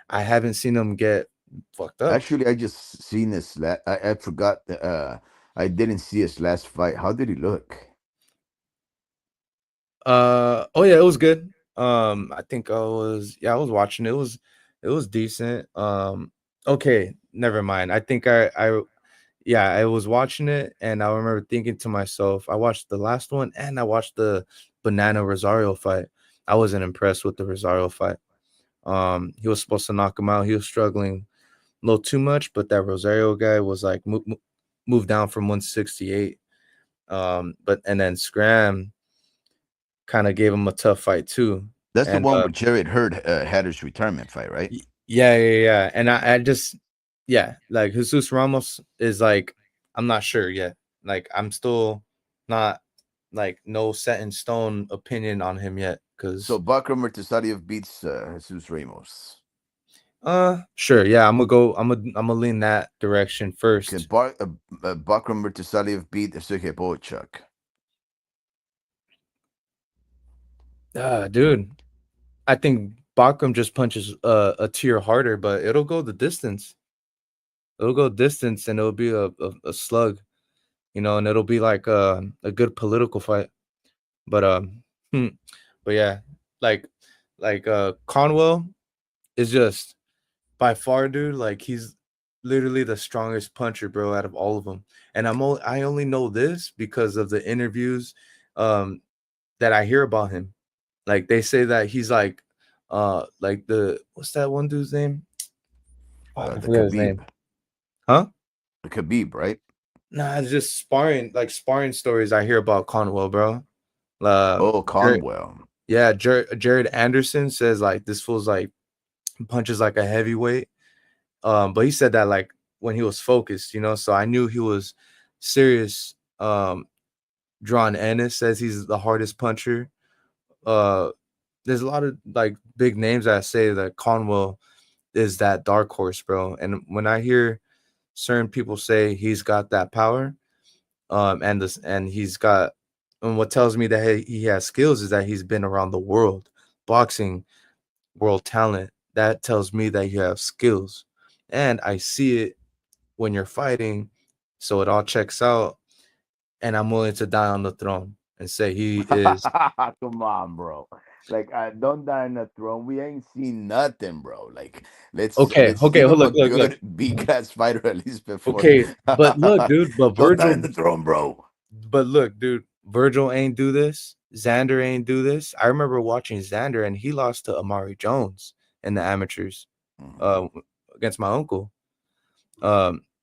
I haven't seen him get fucked up. Actually, I just seen this. I forgot. I didn't see his last fight. How did he look? Oh yeah, it was good. I think I was watching it. It was decent. Okay, never mind. I think I yeah, I was watching it and I remember thinking to myself, I watched the last one and I watched the Banana Rosario fight. I wasn't impressed with the Rosario fight. He was supposed to knock him out. He was struggling a little too much, but that Rosario guy was like moved down from 168. But and then Scram kind of gave him a tough fight too. That's the And one where Jared Hurd had his retirement fight, right? yeah, yeah, yeah. And I just yeah, like Jesus Ramos is like I'm not sure yet. Like I'm still not like no set in stone opinion on him yet. So Cause Bakram Murtasaliev beats Jesus Ramos. sure, yeah, I'm gonna lean that direction Can first. Bakram Murtasaliev beat Sergey Bochuk? Dude, I think Bakram just punches a tier harder, but it'll go the distance. It'll go distance and it'll be a slug, you know, and it'll be like a good political fight. But hmm, but yeah, like Conwell is just by far, dude. Like he's literally the strongest puncher, bro, out of all of them. And I only know this because of the interviews that I hear about him. Like they say that he's like the what's that one dude's name? Fuck, I The forget his Khabib. name. Huh? The Khabib, right? Nah, it's just sparring stories I hear about Conwell, bro. Oh, Jared, Conwell. yeah, Jared Anderson says like this feels like punches like a heavyweight. But he said that like when he was focused, you know. So I knew he was serious. Drawn Ennis says he's the hardest puncher. Uh, there's a lot of like big names that say that Conwell is that dark horse, bro. And when I hear certain people say he's got that power, and he's got, and what tells me that he has skills is that he's been around the world, boxing world talent. That tells me that you have skills, and I see it when you're fighting, so it all checks out. And I'm willing to die on the throne and say he is Come on, bro. Like, don't die on the throne. We ain't seen nothing, bro. Like, okay. let's Okay, give him a look. good big ass fighter at least before. Okay, but look, dude. Don't die on the throne, bro. But look, dude. Virgil ain't do this. Xander ain't do this. I remember watching Xander, and he lost to Amari Jones in the amateurs, Mhm. uh, against my uncle.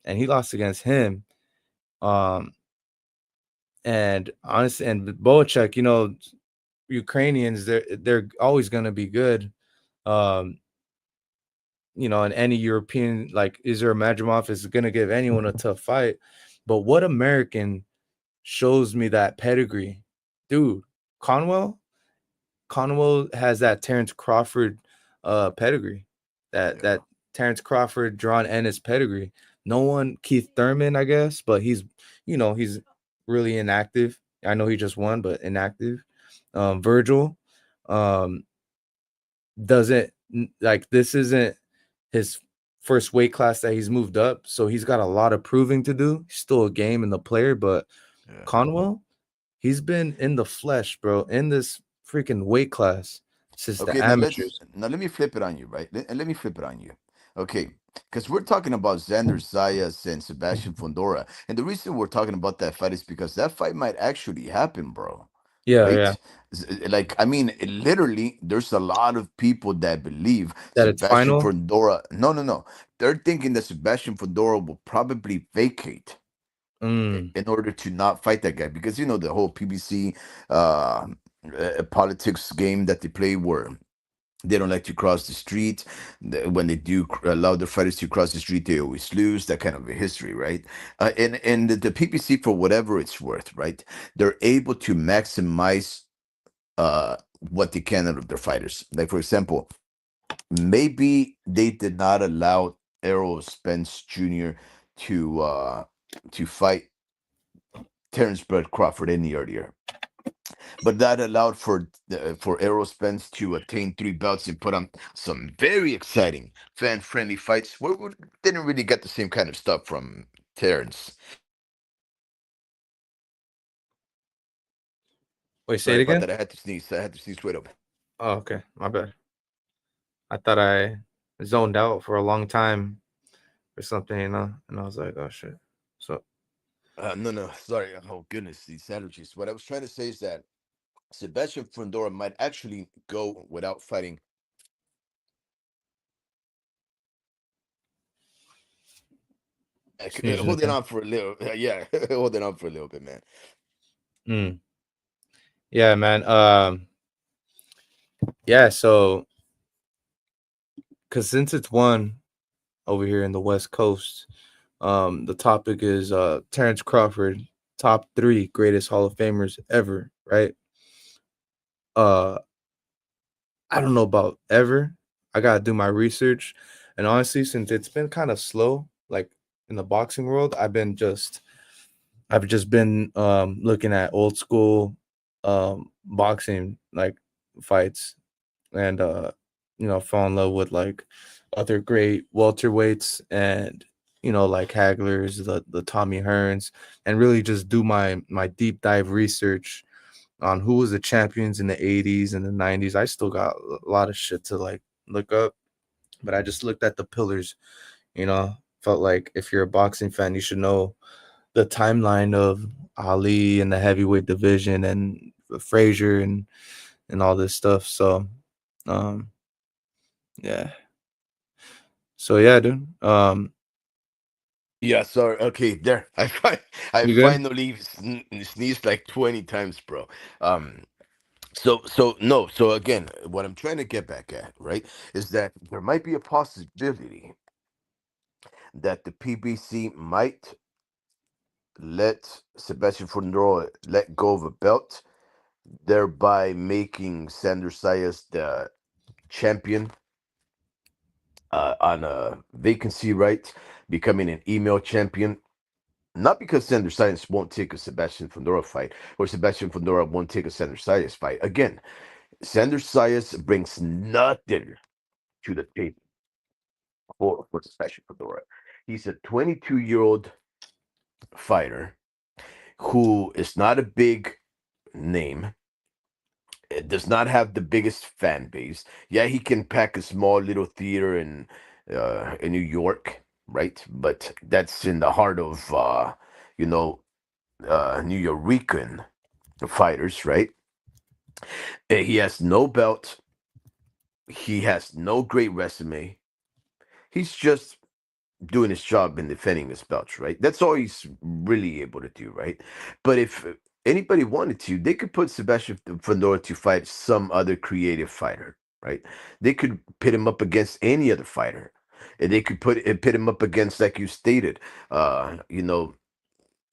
And he lost against him. Um, and honestly, and Boacek, Ukrainians, they're always gonna be good. Um, and any European like Israel Madrimov is gonna give anyone a tough fight. But what American shows me that pedigree, dude? Conwell, Conwell has that Terence Crawford pedigree, that Yeah. Terence Crawford, John Ennis pedigree. No one, Keith Thurman, I guess, but he's really inactive. I know he just won, but inactive. Virgil, um, doesn't like this isn't his first weight class that he's moved up, so he's got a lot of proving to do. He's still a game in the player, but Yeah. Conwell, he's been in the flesh, bro, in this freaking weight class since the Okay, amateurs. now let me flip it on you, right? Let me flip it on you. Okay, because we're talking about Xander Zayas and Sebastian Fondora, and the reason we're talking about that fight is because that fight might actually happen, bro. Yeah, yeah, Right? Like, I mean, literally, there's a lot of people that believe that it's Sebastian final. Fondora. No, no, no. They're thinking that Sebastian Fondora will probably vacate Mm, in order to not fight that guy because you know the whole PBC politics game that they play where they don't like to cross the street. When they do allow their fighters to cross the street, they always lose. That kind of a history, right? And the PPC, for whatever it's worth, right? They're able to maximize what they can out of their fighters. Like for example, maybe they did not allow Errol Spence Jr. to uh to fight Terence Bud Crawford any earlier, but that allowed for Errol Spence to attain 3 belts and put on some very exciting fan-friendly fights. We didn't really get the same kind of stuff from Terence. wait, say Sorry it about again. that. I had to sneeze. I had to sneeze. Wait up. Oh, okay, my bad. I thought I zoned out for a long time or something, and I was like, oh shit. So No, no, sorry. Oh goodness, these allergies. What I was trying to say is that Sebastian Fundora might actually go without fighting. sneezing Hold it again. on for a little. Yeah, hold it on for a little bit, man. Mm, yeah, man. Yeah. So, cause since it's one over here in the West Coast, the topic is Terrence Crawford, top three greatest Hall of Famers ever, right? Uh, I don't know about ever. I gotta do my research, and honestly, since it's been kind of slow, like in the boxing world, I've just been looking at old school boxing like fights, and fall in love with like other great welterweights, and like Hagler's, the Tommy Hearns, and really just do my deep dive research on who was the champions in the 80s and the 90s. I still got a lot of shit to like look up, but I just looked at the pillars, you know. Felt like if you're a boxing fan, you should know the timeline of Ali and the heavyweight division and Frazier and all this stuff. So, um, yeah. So yeah, dude. Yeah, sorry. Okay, there. I You good? finally sneezed like 20 times, bro. Um, so no. So again, what I'm trying to get back at, right, is that there might be a possibility that the PBC might let Sebastian Fundora let go of a belt, thereby making Sandor Sayas the champion on a vacancy right, becoming an email champion. Not because Sandor Sayas won't take a Sebastian Fundora fight, or Sebastian Fundora won't take a Sandor Sayas fight. Again, Sandor Sayas brings nothing to the table for Sebastian Fundora. He's a 22-year-old fighter who is not a big name. It does not have the biggest fan base. Yeah, he can pack a small little theater in New York, right? But that's in the heart of you know New Yorican fighters, right? He has no belt. He has no great resume. He's just doing his job and defending his belts, right? That's all he's really able to do, right? But if anybody wanted to, they could put Sebastian Fundora to fight some other creative fighter, right? They could pit him up against any other fighter. And they could pit him up against, like you stated, you know,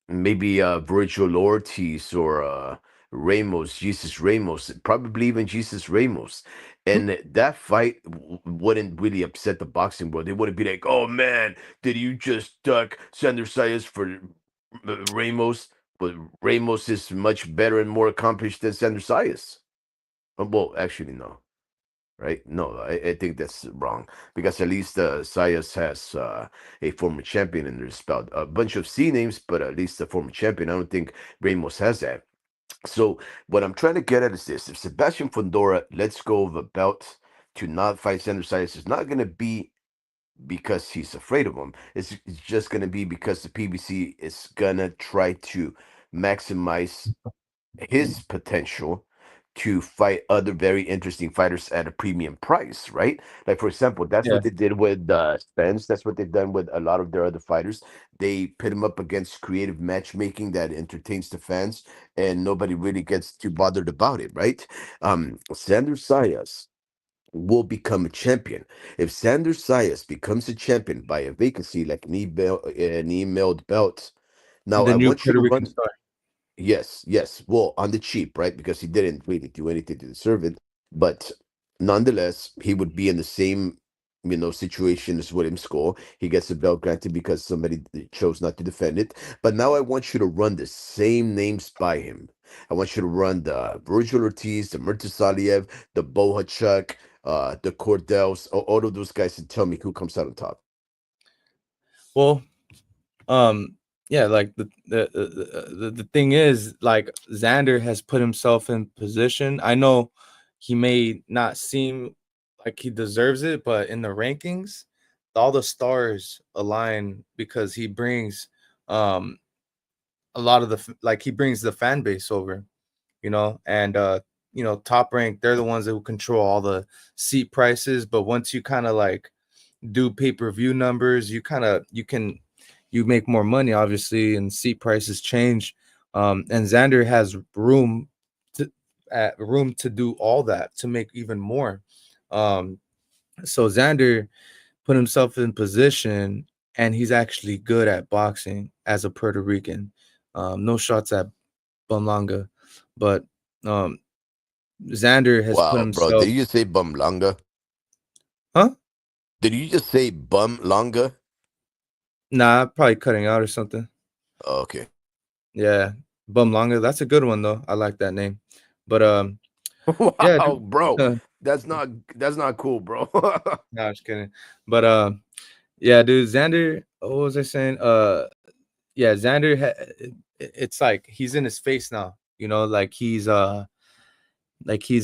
maybe Virgil Ortiz or Ramos, Jesus Ramos, probably even Jesus Ramos. And that fight wouldn't really upset the boxing world. They wouldn't be like, "Oh man, did you just duck Sandor Sayas for Ramos?" But Ramos is much better and more accomplished than Sandor Sayas. Well, actually, no. Right? No, I think that's wrong because at least Sayas has a former champion in their belt. A bunch of C names, but at least a former champion. I don't think Ramos has that. So what I'm trying to get at is this: if Sebastian Fundora lets go of a belt to not fight Sandor Sayas, it's not going to be because he's afraid of him. It's just going to be because the PBC is going to try to maximize his potential to fight other very interesting fighters at a premium price, right? Like for example, that's Yeah. what they did with Spence. That's what they've done with a lot of their other fighters. They pit him up against creative matchmaking that entertains the fans, and nobody really gets too bothered about it, right? Sandor Sayas will become a champion. If Sandor Sayas becomes a champion by a vacancy like an emailed belt, now The I new want you Puerto to Rican run. star. Yes, yes. Well, on the cheap, right? Because he didn't really do anything to deserve it. But nonetheless, he would be in the same, situation as William Score. He gets a belt granted because somebody chose not to defend it. But now I want you to run the same names by him. I want you to run the Virgil Ortiz, the Murtasaliev, the Bohachuk, the Cordels, all of those guys, and tell me who comes out on top. Well, um, yeah, like the thing is, like Xander has put himself in position. I know he may not seem like he deserves it, but in the rankings, all the stars align because he brings um a lot of like he brings the fan base over, and Top Rank, they're the ones that will control all the seat prices, but once you kind of like do pay-per-view numbers, you make more money, obviously, and seat prices change. And Xander has to room to do all that, to make even more. So Xander put himself in position, and he's actually good at boxing as a Puerto Rican. No shots at Bumlanga, but um, Xander has put Wow, bro. Did himself. you just say Bumlanga? Huh? Did you just say Bumlanga? Nah, probably cutting out or something. Okay. Yeah, Bumlanga. That's a good one though. I like that name. But yeah, Wow, dude. bro. That's not cool, bro. No, I'm just kidding. But yeah, dude. Xander. What was I saying? Yeah, Xander. It's like he's in his face now. Like he's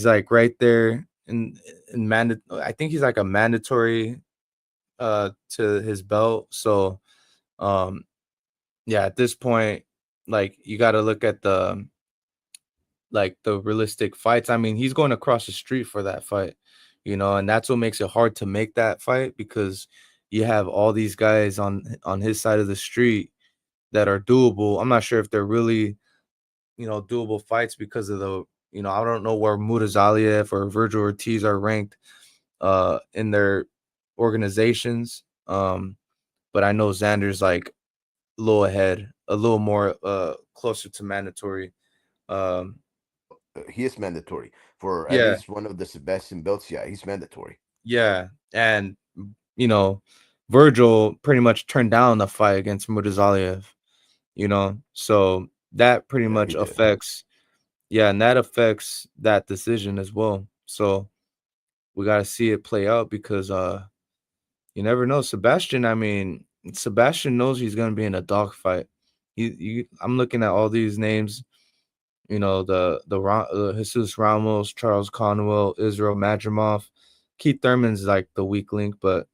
like right there in I think he's like a mandatory to his belt. So um yeah, at this point, like you got to look at the realistic fights. I mean, he's going across the street for that fight, and that's what makes it hard to make that fight because you have all these guys on his side of the street that are doable. I'm not sure if they're really, doable fights because of I don't know where Mutazaliev or Virgil Ortiz are ranked in their organizations. But I know Xander's like a little ahead, a little more closer to mandatory. Um, He is mandatory for at yeah, least one of the Sebastian belts. Yeah, he's mandatory. yeah, and you know, Virgil pretty much turned down the fight against Murtazaliev. So that pretty Yeah, much he did. affects, yeah, and that affects that decision as well. So we got to see it play out because you never know. Sebastian, I mean, Sebastian knows he's going to be in a dogfight. I'm looking at all these names. Jesus Ramos, Charles Conwell, Israel Madrimov, Keith Thurman's like the weak link, but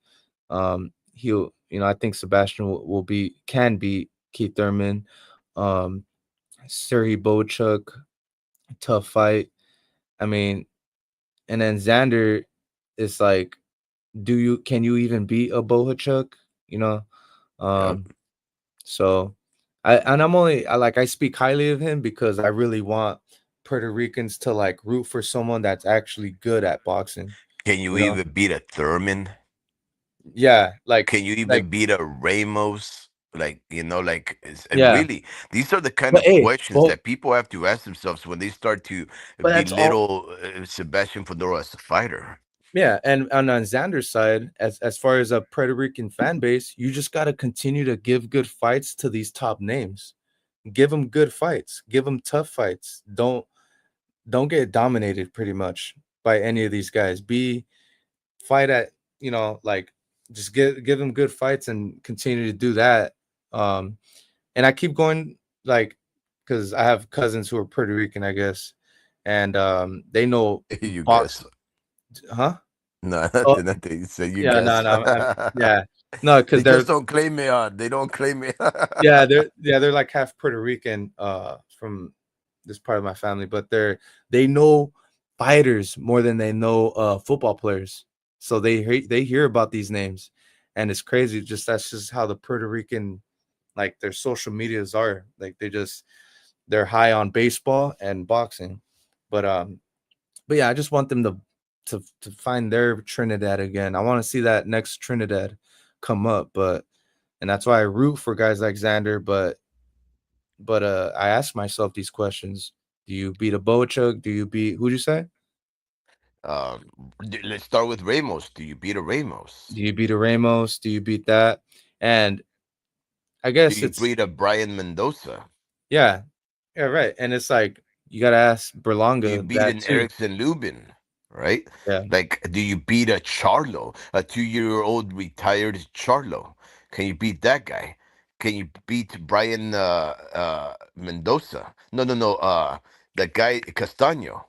he'll, I think Sebastian will be can beat Keith Thurman. Um, Serhii Bochuk, tough fight. I mean, and then Xander is like, can you even beat a Bohachuk? You know, Yep. um, so I speak highly of him because I really want Puerto Ricans to like root for someone that's actually good at boxing. Can you You know, even beat a Thurman? yeah, Can you like even beat a Ramos? Like, yeah, really, these are the kind but of hey, questions that people have to ask themselves when they start to but that's all. belittle Sebastian Fedora as a fighter. Yeah, and on Xander's side, as far as a Puerto Rican fan base, you just got to continue to give good fights to these top names. Give them good fights. Give them tough fights. Don't get dominated pretty much by any of these guys. Be fight at like just give them good fights and continue to do that. Um, and I keep going like because I have cousins who are Puerto Rican, I guess, and they know You box, guess. huh? No, Oh, nothing, nothing. So you yeah, no, guess. no, yeah, no, because They just don't claim me on. They don't claim me. they're like half Puerto Rican from this part of my family, but they know fighters more than they know football players. So they hear about these names, and it's crazy. Just that's just how the Puerto Rican like their social medias are. Like they're high on baseball and boxing, but yeah, I just want them to find their Trinidad again. I want to see that next Trinidad come up, but and that's why I root for guys like Xander. But I ask myself these questions: Do you beat a Boachuk? Do you beat who'd you say? Let's start with Ramos. Do you beat a Ramos? Do you beat a Ramos? Do you beat that? And I Do guess you it's beat a Brian Mendoza? yeah, yeah, right. And it's like you gotta ask Do you Berlanga beat that an too. Erickson Lubin? Right? Yeah, Like, do you beat a Charlo, a 2-year-old retired Charlo? Can you beat that guy? Can you beat Brian Mendoza? No, no, no. That guy Castaño.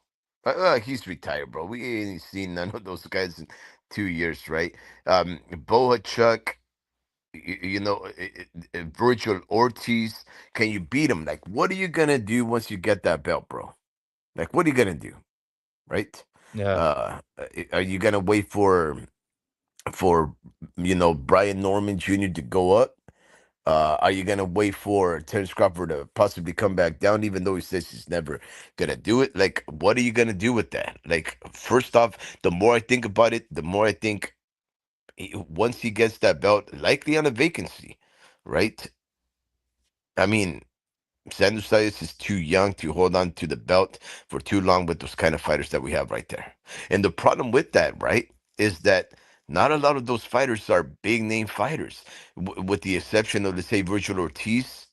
He's retired, bro. We ain't seen none of those guys in 2 years, right? Bohachuk, Virgil Ortiz. Can you beat him? Like, what are you gonna do once you get that belt, bro? Like, what are you gonna do, right? yeah. Are you gonna wait for Brian Norman Jr. to go up? Are you gonna wait for Terence Crawford to possibly come back down, even though he says he's never gonna do it? Like, what are you gonna do with that? Like, first off, the more I think about it, the more I think once he gets that belt, likely on a vacancy, right? I mean, Sanders Sayas is too young to hold on to the belt for too long with those kind of fighters that we have right there. And the problem with that, right, is that not a lot of those fighters are big name fighters, with the exception of, let's say, Virgil Ortiz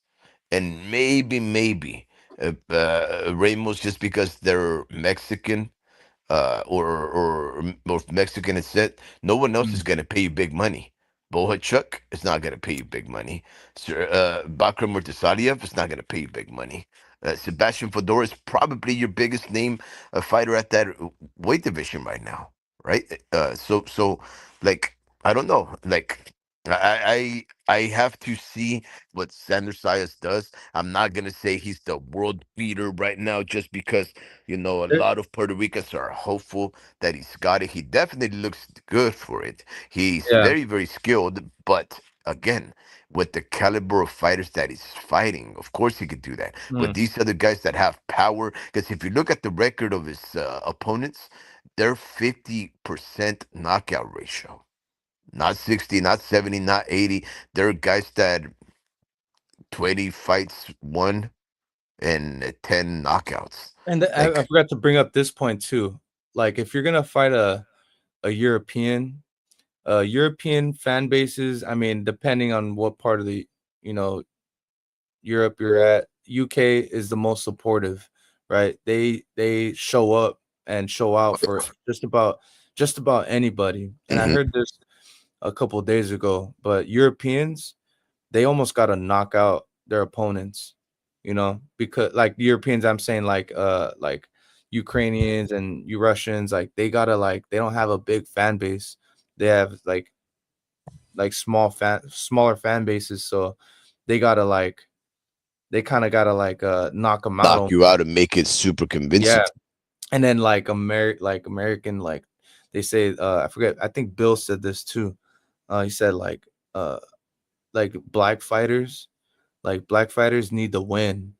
and maybe Ramos, just because they're Mexican, or Mexican is it, no one else is Mm. going to pay you big money. Bohachuk is not going to pay you big money. Sir, Bakram Murtasaliev is not going to pay you big money. Sebastian Fedora is probably your biggest name fighter at that weight division right now, right? So, like, I don't know. Like, I have to see what Sander Sayas does. I'm not gonna say he's the world beater right now just because a There- lot of Puerto Ricans are hopeful that he's got it. He definitely looks good for it. He's yeah. very, very skilled, but again, with the caliber of fighters that he's fighting, of course he could do that. But Mm. these other guys that have power, because if you look at the record of his opponents, they're 50% knockout ratio. Not 60, not 70, not 80. They're guys that 20 fights won and 10 knockouts. And I Like, forgot to bring up this point too. Like if you're gonna fight a European, European fan bases, I mean, depending on what part of the you know Europe you're at, UK is the most supportive, right? They show up and show out for just about anybody. And I mhm. heard this a couple days ago, but Europeans, they almost got to knock out their opponents, because like Europeans, I'm saying like Ukrainians and you Russians, like they don't have a big fan base. They have like smaller fan bases, so they gotta like they kind of gotta knock them out Knock you almost. out and make it super convincing. Yeah, and then American, like they say, I forget. I think Bill said this too. He said uh like black fighters need to win.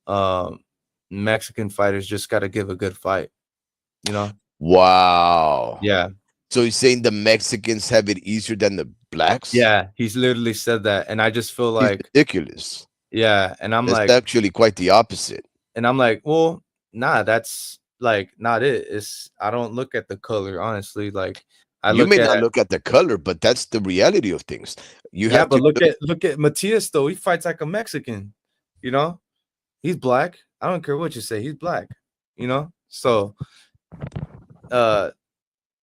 Um, Mexican fighters just got to give a good fight. You know? Wow. Yeah, So you're saying the Mexicans have it easier than the blacks? yeah. He's literally said that, and I just feel It's like, ridiculous. yeah, That's actually quite the opposite. well, nah, that's like not it. It's I don't look at the color, honestly. Like I You look may not at look at the color, but that's the reality of things. You yeah, have but to look. look at Matias though. He fights like a Mexican. You know, he's black. I don't care what you say. He's black. So uh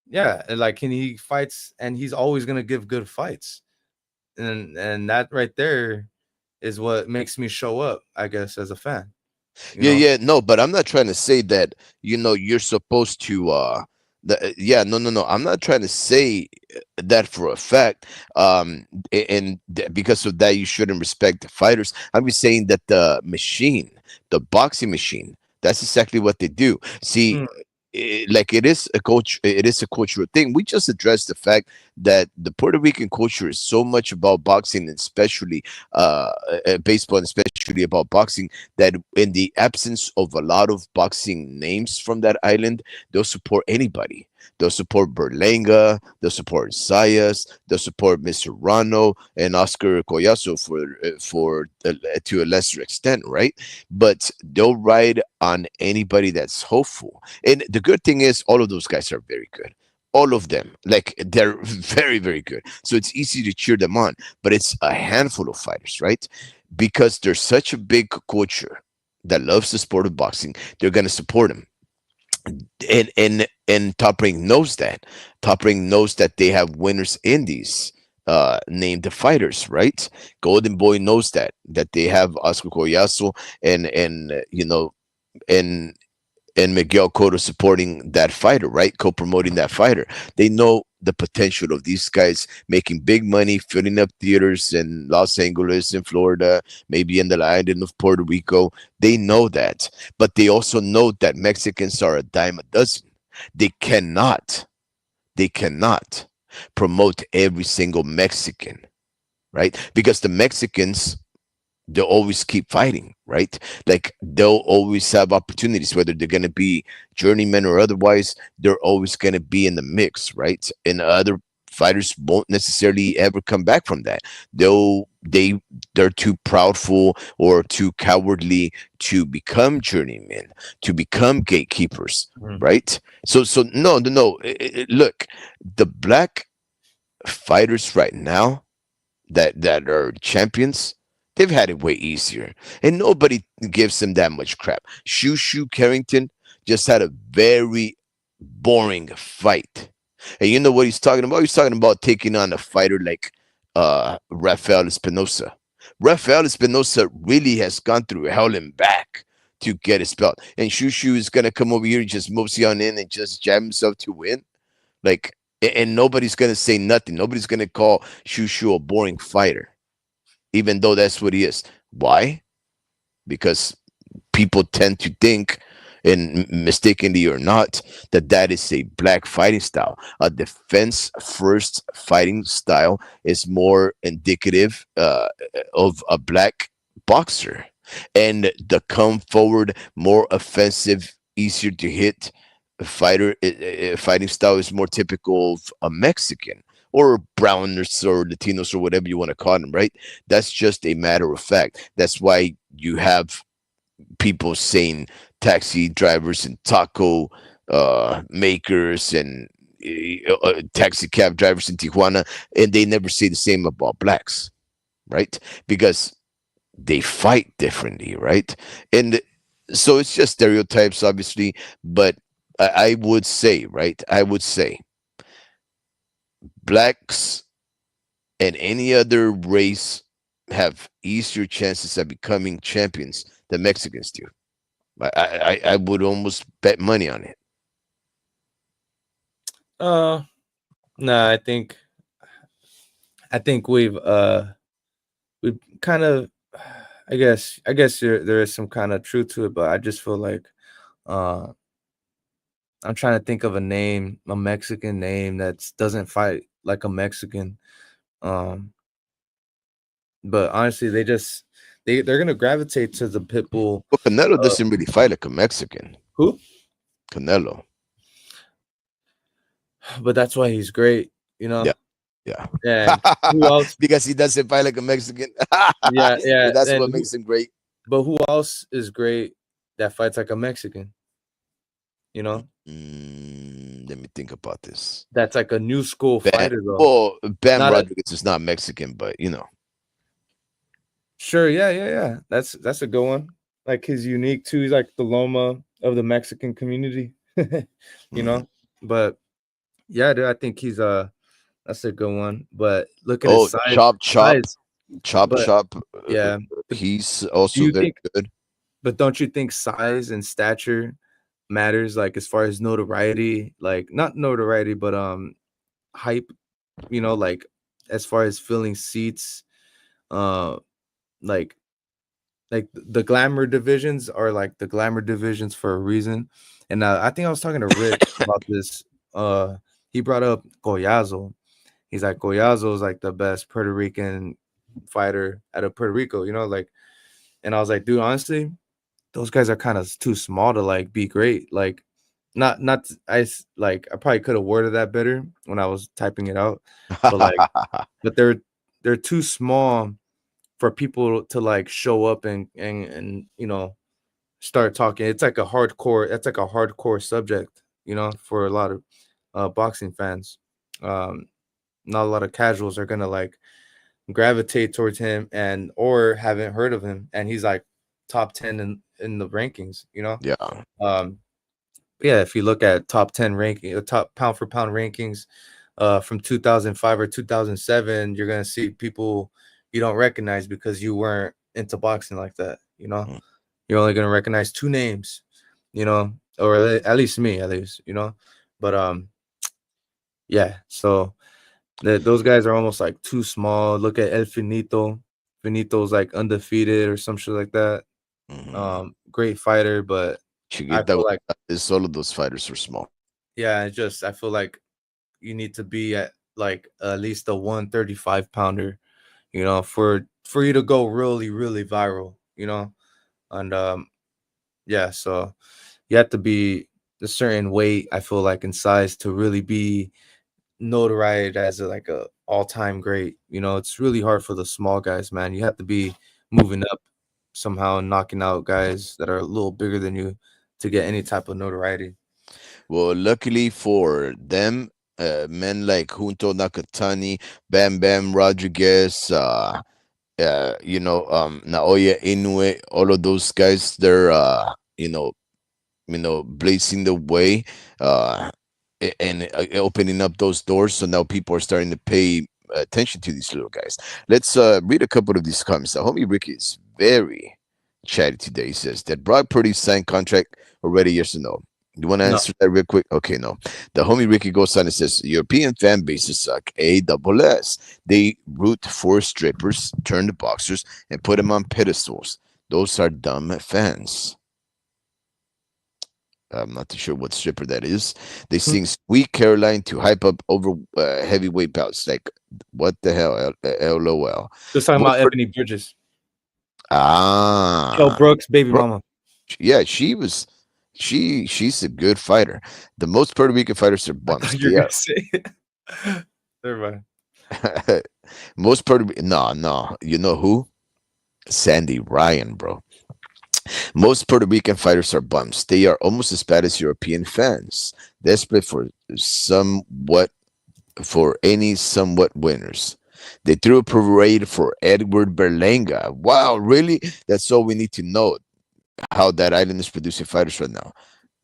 yeah, and like and he fights and he's always gonna give good fights. And that right there is what makes me show up, I guess, as a fan, you Yeah, know? yeah, no, but I'm not trying to say that, you're supposed to yeah, no, no, no. I'm not trying to say that for a fact. Because of that you shouldn't respect the fighters. I'm just saying that the machine, the boxing machine, that's exactly what they do. See, Mm, like it is a cultural thing. We just addressed the fact that the Puerto Rican culture is so much about boxing, and especially baseball, and especially about boxing, that in the absence of a lot of boxing names from that island, they'll support anybody. They'll support Berlanga, they'll support Zayas, they'll support Mr. Rano and Oscar Collazo for to a lesser extent, right? But they'll ride on anybody that's hopeful. And the good thing is, all of those guys are very good. All of them, like, they're very, very good. So it's easy to cheer them on. But it's a handful of fighters, right? Because there's such a big culture that loves the sport of boxing, they're gonna support him. And Top Rank knows that. Top Rank knows that they have winners in these named fighters, right? Golden Boy knows that they have Oscar Collazo and and Miguel Cotto supporting that fighter, right? Co-promoting that fighter. They know the potential of these guys making big money, filling up theaters in Los Angeles, in Florida, maybe in the island of Puerto Rico. They know that, but they also know that Mexicans are a dime a dozen. They cannot, they cannot promote every single Mexican, right? Because the Mexicans, they'll always keep fighting, right? Like, they'll always have opportunities, whether they're going to be journeymen or otherwise, they're always going to be in the mix, right? And other fighters won't necessarily ever come back from that. They're too proudful or too cowardly to become journeymen, to become gatekeepers, mm, right? So no, no, no. Look, the black fighters right now that are champions, they've had it way easier, and nobody gives them that much crap. Shushu Carrington just had a very boring fight, and you know what he's talking about? He's talking about taking on a fighter like Rafael Espinosa. Rafael Espinosa really has gone through hell and back to get his belt, and Shushu is gonna come over here and just mosey on in and just jam himself to win. Like, and nobody's gonna say nothing. Nobody's gonna call Shushu a boring fighter, even though that's what he is. Why? Because people tend to think, and mistakenly or not, that is a black fighting style. A defense first fighting style is more indicative of a black boxer, and the come forward, more offensive, easier to hit fighting style is more typical of a Mexican or browners or Latinos or whatever you want to call them, right? That's just a matter of fact. That's why you have people saying taxi drivers and taco makers and taxi cab drivers in Tijuana, and they never say the same about blacks, right? Because they fight differently, right? And so it's just stereotypes, obviously, but I would say, right? I would say blacks and any other race have easier chances at becoming champions than Mexicans do. I would almost bet money on it. Uh, nah, I think we've kind of, I guess there is some kind of truth to it, but I just feel like uh I'm trying to think of a Mexican name that doesn't fight like a Mexican. Um, but honestly, they're gonna gravitate to the pit bull. But Canelo Uh, doesn't really fight like a Mexican. who? Canelo, But that's why he's great, you know. yeah, yeah, And who else? because he doesn't fight like a Mexican. Yeah, yeah. That's And what makes him great. but who else is great that fights like a Mexican? You know, Let me think about this. that's like a new school Bam, fighter though. well, Bam Not a Rodriguez is not Mexican, but you know. Sure, yeah, yeah, yeah. That's a good one. Like he's unique too. He's like the Loma of the Mexican community, you Mhm. know. But yeah, dude, I think he's that's a good one. But look at his Oh, size, Chop Chop, size. Chop But Chop. yeah, but He's do also you very think? good. But don't you think size and stature matters? Like as far as notoriety, like not notoriety, but hype. You know, like as far as filling seats, uh, like the glamour divisions are like the glamour divisions for a reason. And I think I was talking to Rich about this. He brought up Collazo. He's like Collazo is like the best Puerto Rican fighter out of Puerto Rico, you know, like. And I was like, dude, honestly, those guys are kind of too small to like be great. Like, like I probably could have worded that better when I was typing it out, but like, but they're too small for people to like show up and you know start talking. It's like a hardcore. That's like a hardcore subject, you know, for a lot of boxing fans. Um, Not a lot of casuals are gonna like gravitate towards him and or haven't heard of him, and he's like top 10 in the rankings, you know. Yeah. Um, yeah, if you look at top 10 ranking, top pound for pound rankings, from 2005 or 2007, you're gonna see people you don't recognize because you weren't into boxing like that. You know, Mm. you're only gonna recognize two names, you know, or at least me, at least, you know. But yeah. So those guys are almost like too small. Look at El Finito. Finito's like undefeated or some shit like that. Mhm. Great fighter, but I Chiquita feel like is all of those fighters are small. yeah, it's just I feel like you need to be at like at least a 135 pounder, you know, for you to go really, really viral, you know. And yeah, so you have to be a certain weight, I feel like, in size to really be notoriety as like a all-time great. You know, it's really hard for the small guys, man. You have to be moving up somehow and knocking out guys that are a little bigger than you to get any type of notoriety. Well, luckily for them, men like Junto Nakatani, Bam Bam Rodriguez, Naoya Inoue, all of those guys, they're blazing the way, uh, and opening up those doors. So now people are starting to pay attention to these little guys. Let's read a couple of these comments. The homie Ricky is very chatty today. He says that Brock Purdy signed contract already. Yes or no? You want to No, answer that real quick? Okay, no. The homie Ricky goes on and says European fan bases suck. A double S. They root for strippers, turn to boxers, and put them on pedestals. Those are dumb fans. I'm not too sure what stripper that is. They sing "Sweet Caroline" to hype up over heavyweight bouts. Like, what the hell? LOL. just talking Most about per- Ebony Bridges, Kell ah, Brooks, baby bro, mama. yeah, she was. She's a good fighter. The most Puerto Rican fighters are I bums. thought you were They gonna are. say it. Never Most Puerto Rican, no. You know who? Sandy Ryan, bro. Most Puerto Rican fighters are bums. They are almost as bad as European fans, desperate somewhat for any somewhat winners. They threw a parade for Edward Berlanga. Wow, really? That's all we need to know. How that island is producing fighters right now.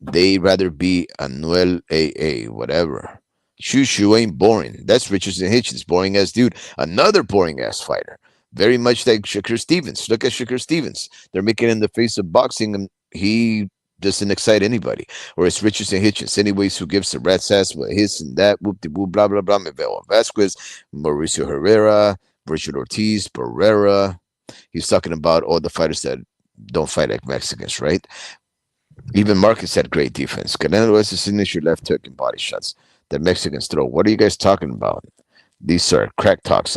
They rather be Anuel AA, whatever. Shushu ain't boring. That's Richardson Hitchens, boring ass dude. Another boring ass fighter. Very much like Shakur Stevens. Look at Shakur Stevens. They're making in the face of boxing, and he doesn't excite anybody. Or it's Richardson Hitchens. Anyways, who gives a rat's ass with his and that, whoop de whoop, blah, blah, blah. Miguel Vasquez, Mauricio Herrera, Richard Ortiz, Pereira. He's talking about all the fighters that don't fight like Mexicans, right? Even Marcus had great defense. Canelo has a signature left hook and body shots that Mexicans throw. What are you guys talking about? These are crack talks.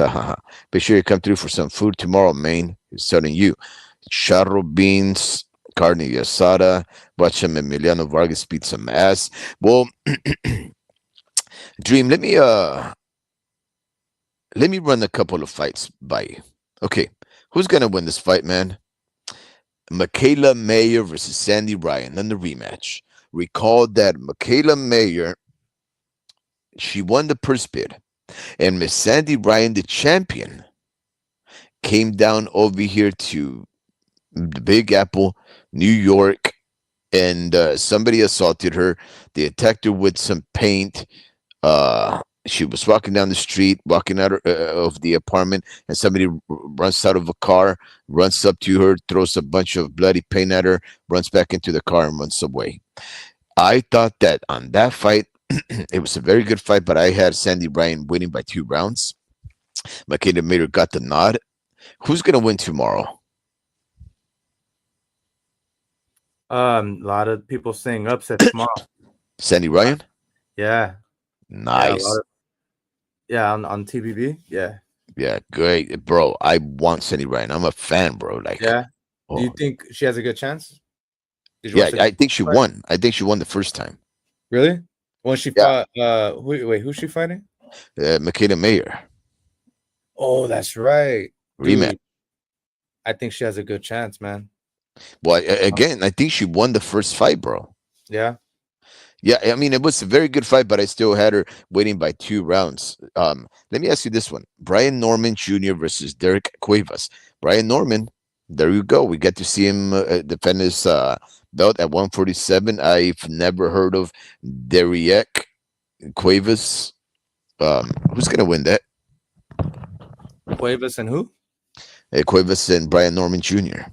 Be sure you come through for some food tomorrow, Maine. He's telling you. Charro beans, carne asada. Watch him Emiliano Vargas beat some ass. Well, Dream, let me run a couple of fights by you. Okay. Who's gonna win this fight, man? Michaela Mayer versus Sandy Ryan in the rematch. Recall that Michaela Mayer, she won the purse bid, and Miss Sandy Ryan, the champion, came down over here to the Big Apple, New York, and somebody assaulted her. They attacked her with some paint. She was walking down the street, walking out of the apartment, and somebody runs out of a car, runs up to her, throws a bunch of bloody paint at her, runs back into the car, and runs away. I thought that on that fight, it was a very good fight, but I had Sandy Ryan winning by 2 rounds. Makeda Mayer got the nod. Who's going to win tomorrow? A lot of people saying upset small. Sandy Ryan? Yeah. Nice. On TBB. Yeah. Yeah, great, bro. I want Sandy Ryan. I'm a fan, bro. Like, Yeah. Do you oh, think she has a good chance? Did you yeah, watch I think she fight? won. I think she won the first time. Really? When she Yeah, fought, who's she fighting? Makeda Mayer Oh, that's right, rematch. dude. I think she has a good chance, man. Well, again, I think she won the first fight, bro. Yeah. Yeah, I mean, it was a very good fight, but I still had her winning by 2 rounds. Let me ask you this one: Brian Norman Jr. versus Derek Cuevas. Brian Norman, there you go. We get to see him defend his belt at 147. I've never heard of Derek Cuevas. Who's gonna win that? Cuevas and who? Cuevas and Brian Norman Jr.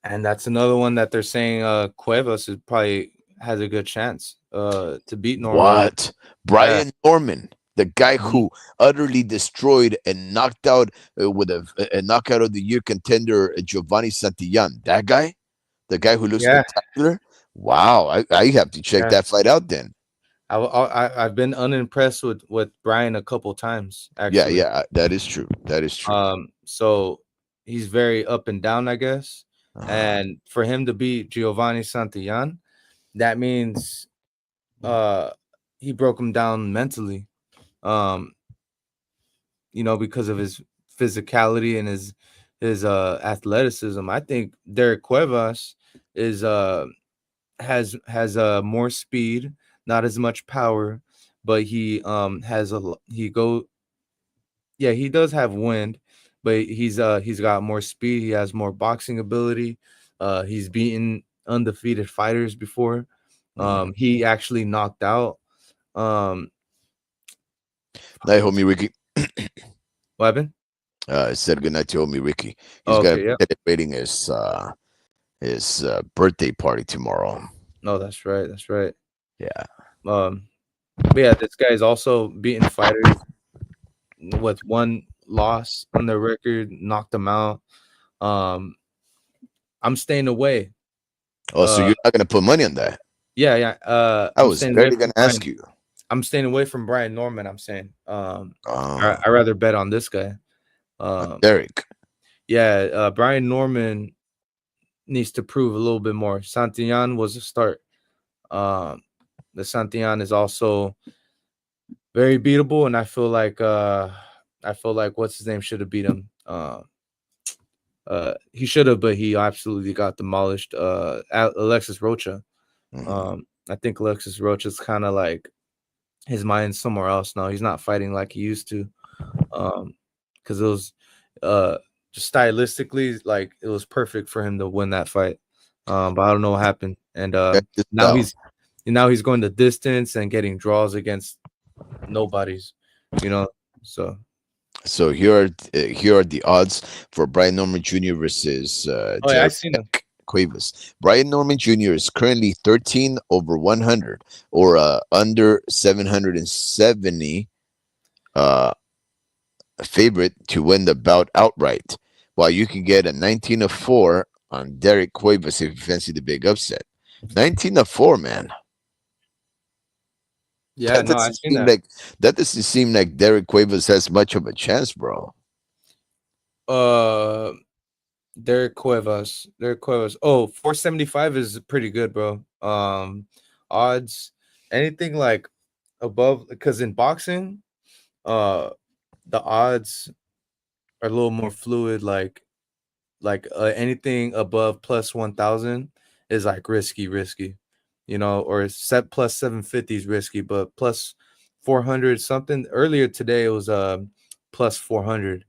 And that's another one that they're saying Cuevas is probably has a good chance to beat Norman. What? Yeah. Brian Norman, the guy Mhm. who utterly destroyed and knocked out with a knockout of the year contender, Giovanni Santillan. That guy? The guy who looks Yeah. spectacular? Wow. I have to check Yeah. that fight out then. I've been unimpressed with Brian a couple times Yeah, actually. yeah, that is true. That is true. So he's very up and down, I guess. Uh, And for him to beat Giovanni Santillan, that means uh he broke him down mentally. Um, because of his physicality and his athleticism. I think Derek Cuevas is has more speed, not as much power, but he has he go yeah, he does have wind, but he's got more speed, he has more boxing ability. He's beaten undefeated fighters before. mhm. He actually knocked out um Night, homie Ricky. weapon. Said good night to homie Ricky. He's Oh, got okay, yeah. celebrating his birthday party tomorrow. No, that's right, that's right. Yeah. Um, but yeah, this guy's also beaten fighters with one loss on their record, knocked them out. Um, I'm staying away. Oh, so Uh, you're not gonna put money on that? yeah, yeah. I I'm was staying away barely from gonna ask Brian. you. I'm staying away from Brian Norman. I'm saying. Oh, I rather bet on this guy. Um, Derek. yeah. Brian Norman needs to prove a little bit more. Santillan was a start. Um, the Santillan is also very beatable, and I feel like what's his name should have beat him. He should have, but he absolutely got demolished. Alexis Rocha. Mhm. I think Alexis Rocha's kind of like his mind's somewhere else now. He's not fighting like he used to. Because it was just stylistically like it was perfect for him to win that fight. But I don't know what happened. And Check this now out. he's going the distance and getting draws against nobodies, you know. So So here are the odds for Brian Norman Jr. versus oh yeah, I seen him. Derek Cuevas. Brian Norman Jr. is currently 13 over 100, or under 770, uh, favorite to win the bout outright, while you can get a 19 of 4 on Derek Cuevas if you fancy the big upset. 19 of 4, man. Yeah, That no, I doesn't seen seem that. like that doesn't seem like Derek Cuevas has much of a chance, bro. Uh Derek Cuevas. Oh, 475 is pretty good, bro. Odds anything like above because in boxing, uh the odds are a little more fluid. Anything above plus 1,000 is like risky, or set plus 750 is risky, but plus 400 something. Earlier today it was plus 400.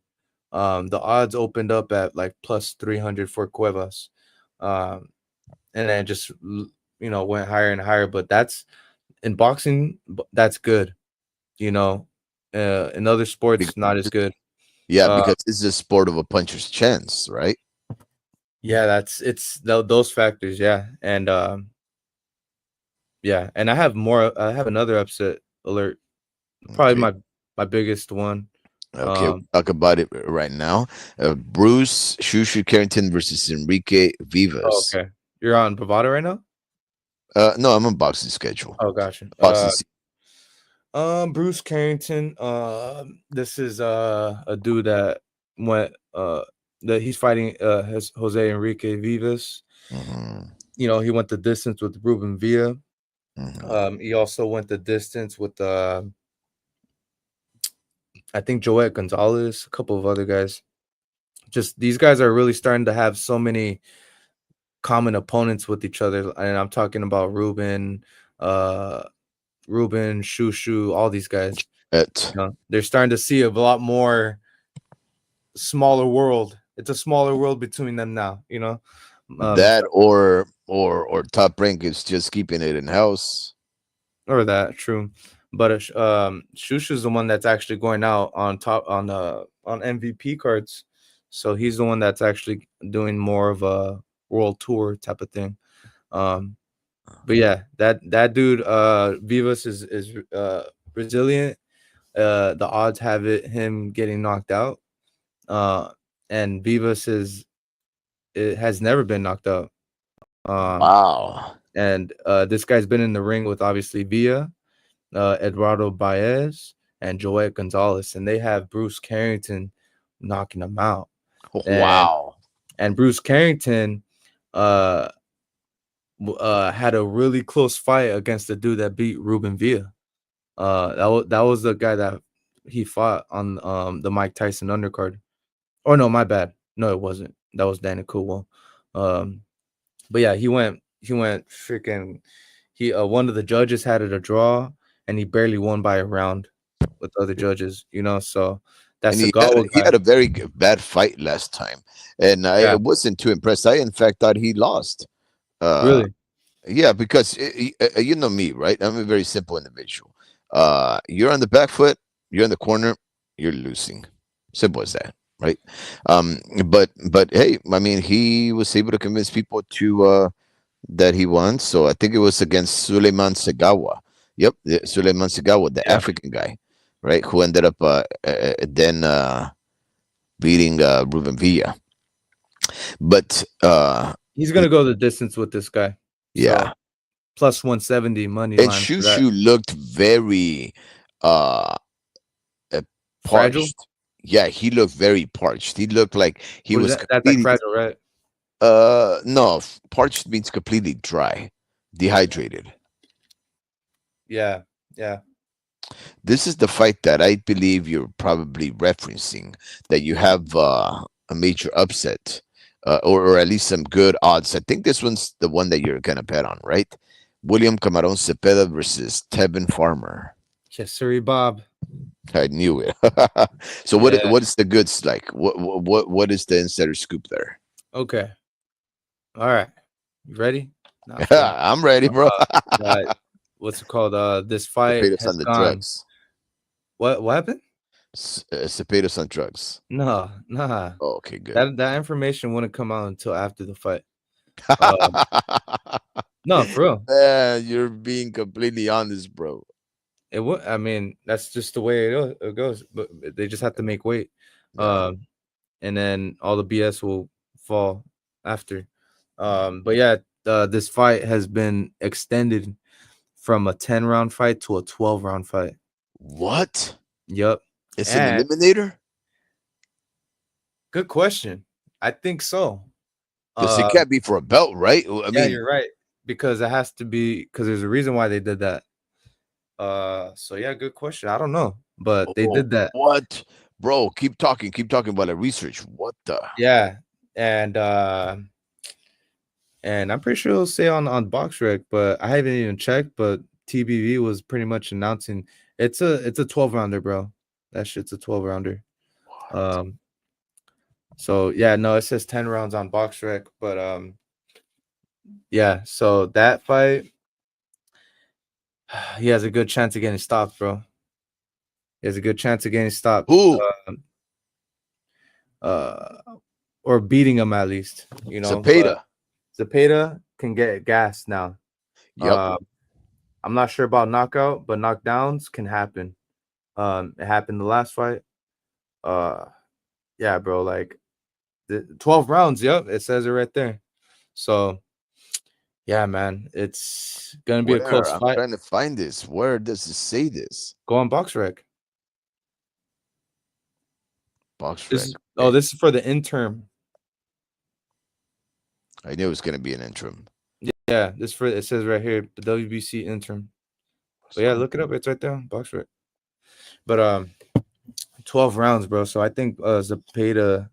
The odds opened up at like plus 300 for Cuevas, um, and then just went higher and higher. But that's in boxing, that's good. You know, in other sports, not as Because, good. yeah, Uh, because it's a sport of a puncher's chance, right? yeah, those factors. Yeah, and yeah, and I have more. I have another upset alert. Probably Okay. my biggest one. Okay, we'll Um, talk about it right now. Bruce Shushu Carrington versus Enrique oh, Vivas. okay, you're on Bravado right now. No, I'm on boxing schedule. Oh, gotcha. Boxing. Bruce Carrington. This is a dude that went that he's fighting has Jose Enrique Vivas. Hmm. He went the distance with Ruben Villa. Hmm. He also went the distance with I think Joet Gonzalez, a couple of other guys. Just these guys are really starting to have so many common opponents with each other, and I'm talking about uh, Shushu, all these guys. At They're starting to see a lot more smaller world. It's a smaller world between them now. It's that or Top Rank is just keeping it in house. or that true, but Shushu's the one that's actually going out on top on MVP cards, so he's the one that's actually doing more of a world tour type of thing. Um, but yeah, that dude, Vivas is resilient. The odds have it him getting knocked out. Uh, and Vivas it has never been knocked out. Um, Wow. and this guy's been in the ring with obviously Villa, Eduardo Baez, and Joet Gonzalez, and they have Bruce Carrington knocking them out. And Wow. Bruce Carrington uh had a really close fight against the dude that beat Ruben Villa. That was the guy that he fought on the Mike Tyson undercard. Oh no, my bad. No, it wasn't. That was Danny Coolwell. Um, but yeah, he went freaking he one of the judges had it a draw and he barely won by a round with other judges. So that And Sagawa he guy. had a very bad fight last time, and I Yeah, wasn't too impressed. I in fact thought he lost. Uh, really. Yeah, because you know me, right? I'm a very simple individual. You're on the back foot, you're in the corner, you're losing. Simple as that, right? But hey, I mean, he was able to convince people to that he won. So I think it was against Suleiman Segawa. Yep, Suleiman Segawa, the Yeah. African guy, right? Who ended up then beating Ruben Villa. But He's gonna go the distance with this guy. So yeah, plus 170 money and line for that. Shushu looked very uh uh, Fragile? parched. Yeah, he looked very parched. He looked like he What is was that? That's like completely fragile, right? no, parched means completely dry, dehydrated. Yeah. Yeah. This is the fight that I believe you're probably referencing, that you have a major upset, or at least some good odds. I think this one's the one that you're gonna bet on, right? William Camarón Cepeda versus Tevin Farmer. Yes, sir, Bob. I knew it. So Yeah. what is the goods like? What is the insider scoop there? Okay. All right. You ready? Not for real. I'm ready, bro. But what's it called? This fight Cepedos has on the gone. drugs. What happened? Cepedos on drugs. No, nah. Oh, okay, good. That information wouldn't come out until after the fight. Um, no, for real. Man, you're being completely honest, bro. It would. I mean, that's just the way it goes. But they just have to make weight, Yeah. um, and then all the BS will fall after. But yeah, this fight has been extended from a 10 round fight to a 12 round fight. What? Yep. It's an And eliminator? good question. I think so. Because it Uh, can't be for a belt, right? I yeah, mean, you're right. Because it has to be because there's a reason why they did that. So yeah, good question. I don't know, but they oh, did that. what? Bro, keep talking about the research. What the? Yeah, and I'm pretty sure it'll say on BoxRec, but I haven't even checked. But TBV was pretty much announcing it's a 12 rounder, bro. That shit's a 12 rounder. What? Um, so yeah, no, it says 10 rounds on BoxRec, but yeah. So that fight, he has a good chance of getting stopped, bro. He has a good chance of getting stopped. Who? Uh, or beating him at least, but Cepeda. Zepeda can get gas now. Yep. Uh, I'm not sure about knockout, but knockdowns can happen. It happened the last fight. Uh, yeah, bro, like the 12 rounds. Yep, it says it right there. So yeah, man, it's gonna be a Where? close I'm fight. trying to find this. Where does it say this? Go on BoxRec. Box This rec. is Okay. this is for the interim. I knew it was gonna be an interim. Yeah, this for it says right here the WBC interim. But yeah, look it up. It's right there, BoxRec. But 12 rounds, bro. So I think Zepeda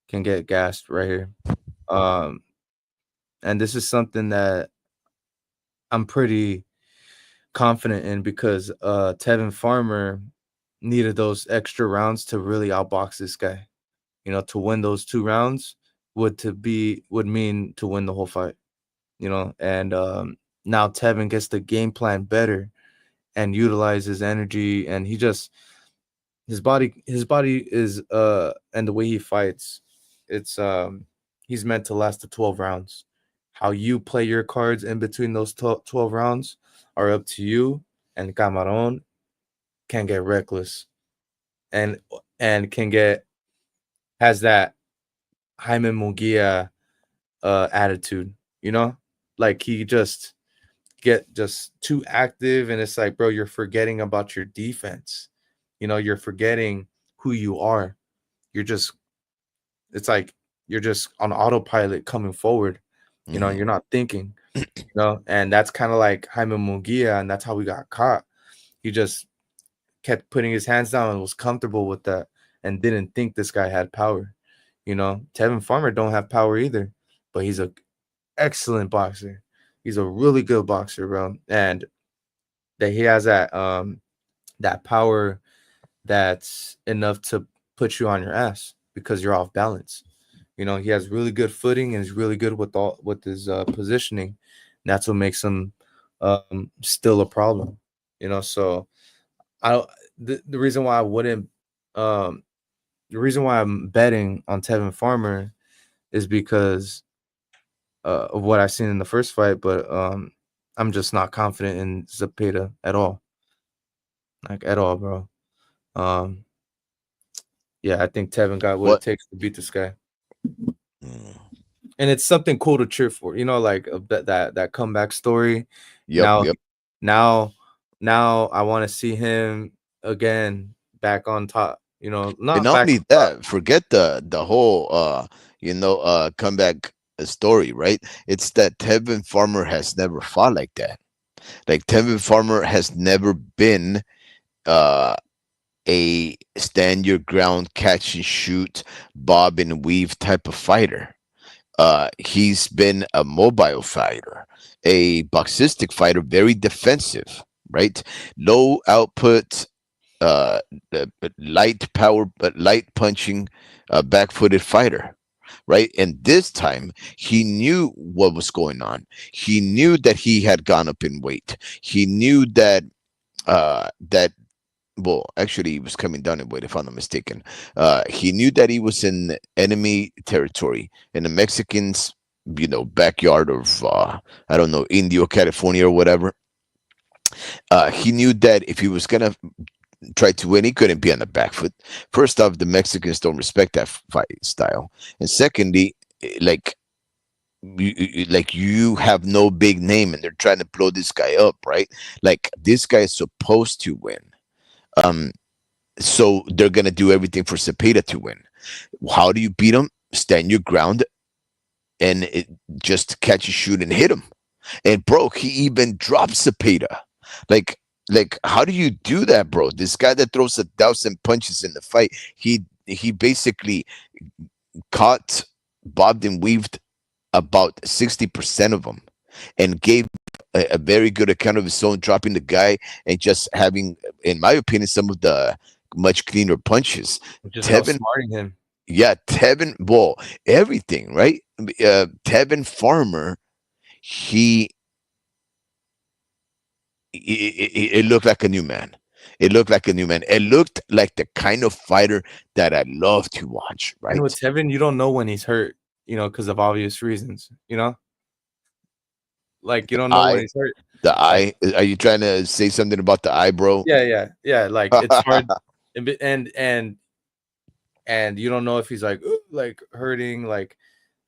can get gassed right here. Um, and this is something that I'm pretty confident in because Tevin Farmer needed those extra rounds to really outbox this guy. To win those 2 rounds would mean to win the whole fight. And now Tevin gets the game plan better and utilizes energy, and his body is and the way he fights, it's he's meant to last the 12 rounds. How you play your cards in between those 12 rounds are up to you, and Camaron can get reckless and can get has that Jaime Munguia attitude, you know? Like he just too active, and it's like, bro, you're forgetting about your defense. You're forgetting who you are. You're just it's like you're just on autopilot coming forward. Hmm. You're not thinking, and that's kind of like Jaime Munguia, and that's how we got caught. He just kept putting his hands down and was comfortable with that and didn't think this guy had power. Tevin Farmer don't have power either, but he's a excellent boxer. He's a really good boxer, bro. And that he has that power that's enough to put you on your ass because you're off balance. He has really good footing and he's really good with his positioning. And that's what makes him still a problem. So I don't the reason why I wouldn't um the reason why I'm betting on Tevin Farmer is because of what I've seen in the first fight, but I'm just not confident in Zepeda at all. Like at all, bro. Um yeah, I think Tevin got what it What? takes to beat this guy. Mm. And it's something cool to cheer for, like that comeback story. Yep, Now, yep. now, now I want to see him again back on top. And Not not back only on top. that, forget the whole comeback story, right? It's that Tevin Farmer has never fought like that. Like Tevin Farmer has never been a stand your ground, catch and shoot, bob and weave type of fighter. He's been a mobile fighter, a boxistic fighter, very defensive, right? Low output, uh, light power, but light punching, back-footed fighter, right? And this time he knew what was going on. He knew that he had gone up in weight. He knew that that well, actually, he was coming down in weight, if I'm not mistaken. He knew that he was in enemy territory in the Mexicans, backyard of I don't know, Indio, California, or whatever. He knew that if he was gonna try to win, he couldn't be on the back foot. First off, the Mexicans don't respect that fight style, and secondly, like you have no big name, and they're trying to blow this guy up, right? Like this guy is supposed to win. Um, So they're gonna do everything for Cepeda to win. How do you beat him? Stand your ground and just catch a shoot and hit him. And bro, he even dropped Cepeda. Like, how do you do that, bro? This guy that throws 1,000 punches in the fight, he basically caught, bobbed and weaved about 60% of them, and gave a very good account of his own, dropping the guy and just having, in my opinion, some of the much cleaner punches. Just Tevin, outsmarting him. yeah, Tevin, well, everything, right? Tevin Farmer, he, it looked like a new man. It looked like a new man. It looked like the kind of fighter that I love to watch, And with right? Tevin, you don't know when he's hurt, because of obvious reasons, like you don't know when I, he's hurt. the Like, eye. Are you trying to say something about the eye, bro? yeah, yeah, yeah. Like it's hard, and you don't know if he's like "Ooh," like hurting, like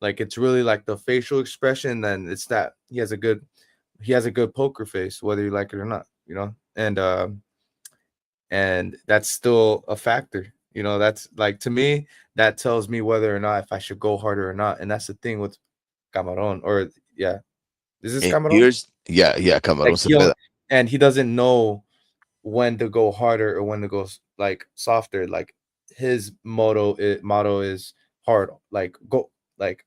it's really like the facial expression. Then it's that he has a good poker face, whether you like it or not, and that's still a factor. That's like, to me, that tells me whether or not if I should go harder or not. And that's the thing with Cameron, or yeah, is this And Cameron? here's, yeah, Camarón Like he'll Cepeda. and he doesn't know when to go harder or when to go like softer. Like his motto is hard, like go, like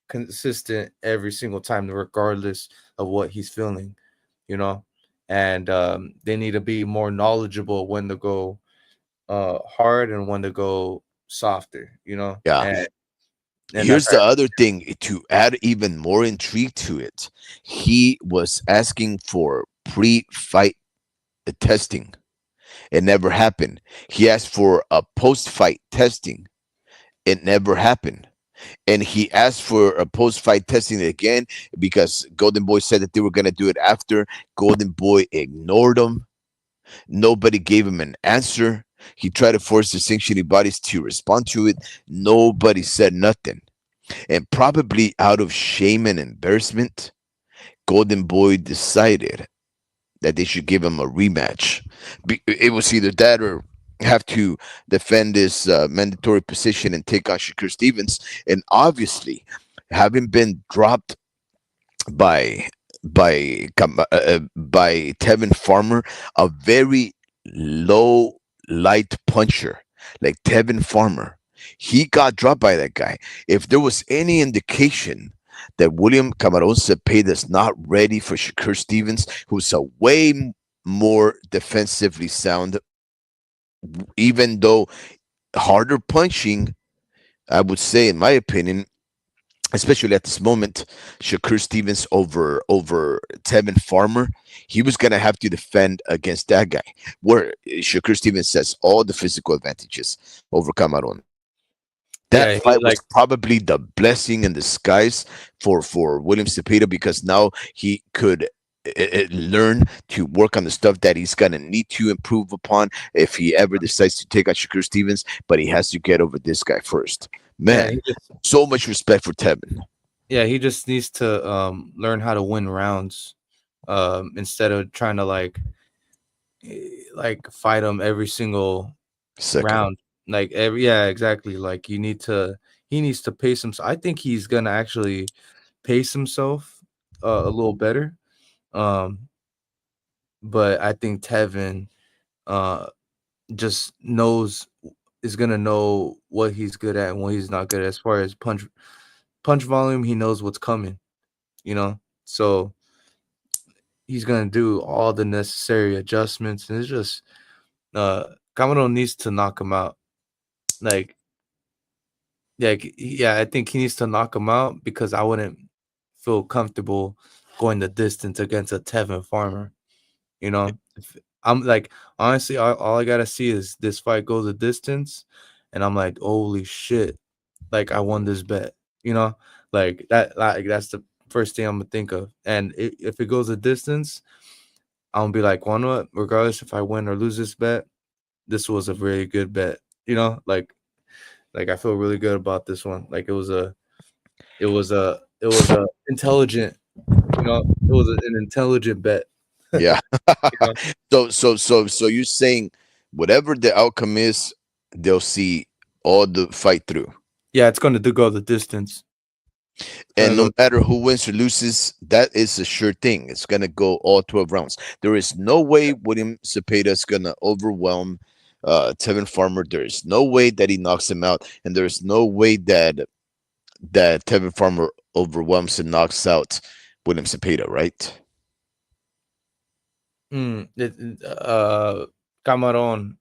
consistent every single time, regardless of what he's feeling, you know. And they need to be more knowledgeable when to go hard and when to go softer, Yeah. and that's Here's the other thing to add even more intrigue to it. He was asking for pre-fight testing. It never happened. He asked for a post-fight testing. It never happened. And he asked for a post-fight testing again because Golden Boy said that they were going to do it after. Golden Boy ignored him. Nobody gave him an answer. He tried to force the sanctioning bodies to respond to it. Nobody said nothing. And probably out of shame and embarrassment, Golden Boy decided that they should give him a rematch. It was either that or have to defend his mandatory position and take on Shakur Stevens. And obviously, having been dropped by by Tevin Farmer, a very low light puncher like Tevin Farmer. He got dropped by that guy. If there was any indication that William Camarón Cepeda is not ready for Shakur Stevens, who's a way more defensively sound, even though harder punching, I would say, in my opinion, especially at this moment, Shakur Stevens over Tevin Farmer, he was gonna have to defend against that guy. Where Shakur Stevens has all the physical advantages over Camarón. That yeah, he fight was like probably the blessing in disguise for William Cepeda because now he could learn to work on the stuff that he's gonna need to improve upon if he ever decides to take out Shakur Stevens. But he has to get over this guy first. yeah, Man, so much respect for Tevin. he just needs to learn how to win rounds, instead of trying to like fight him every single Second, round. Like every Yeah, exactly. Like he needs to pace himself. I think he's gonna actually pace himself a little better. Um, but I think Tevin uh just knows is gonna know what he's good at and what he's not good at. As far as punch volume, he knows what's coming, you know. So he's gonna do all the necessary adjustments, and it's just uh Kamado needs to knock him out. Like, yeah, I think he needs to knock him out because I wouldn't feel comfortable going the distance against a Tevin Farmer. You know, if I'm like, honestly, all I gotta see is this fight go the distance, and I'm like, holy shit, like I won this bet. You know, like that, like that's the first thing I'm gonna think of. And if it goes a distance, I'm gonna be like, well, you know what? Regardless if I win or lose this bet, this was a very good bet. You know, like I feel really good about this one. Like it was a intelligent. You know, it was an intelligent bet. Yeah. You know, So you're saying whatever the outcome is, they'll see all the fight through. yeah, it's gonna go the distance. It's And gonna no go. matter who wins or loses, that is a sure thing. It's gonna go all 12 rounds. There is no way William Cepeda is gonna overwhelm Tevin Farmer. There is no way that he knocks him out, and there is no way that Tevin Farmer overwhelms and knocks out William Cepeda, right? Cameron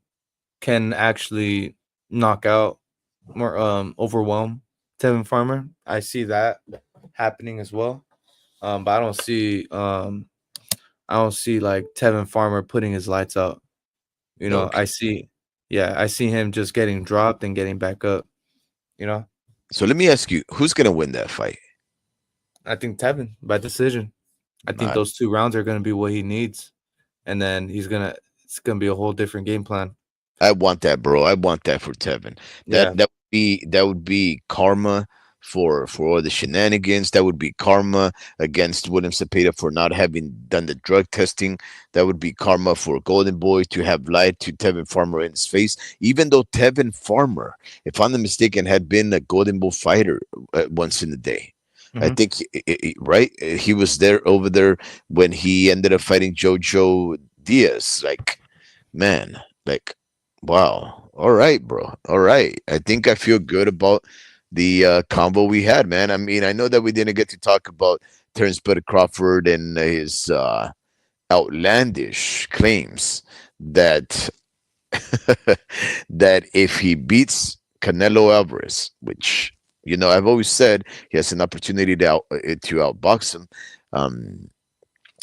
can actually knock out more overwhelm Tevin Farmer. I see that happening as well. But I don't see like Tevin Farmer putting his lights out. You know, Okay. I see him just getting dropped and getting back up. You know, So let me ask you, who's gonna win that fight? I think Tevin by decision. I think Not. those 2 rounds are gonna be what he needs, and then it's gonna be a whole different game plan. I want that, bro. I want that for Tevin. Yeah. That would be karma for all the shenanigans. That would be karma against William Cepeda for not having done the drug testing. That would be karma for Golden Boy to have lied to Tevin Farmer in his face. Even though Tevin Farmer, if I'm not mistaken, had been a Golden Boy fighter once in a day. I Hmm. think right. He was there over there when he ended up fighting Jojo Diaz. Like, man, like, wow. All right, bro. All right. I think I feel good about the combo we had, man. I mean, I know that we didn't get to talk about Terence Crawford and his outlandish claims that that if he beats Canelo Alvarez, which I've always said he has an opportunity to outbox him. Um,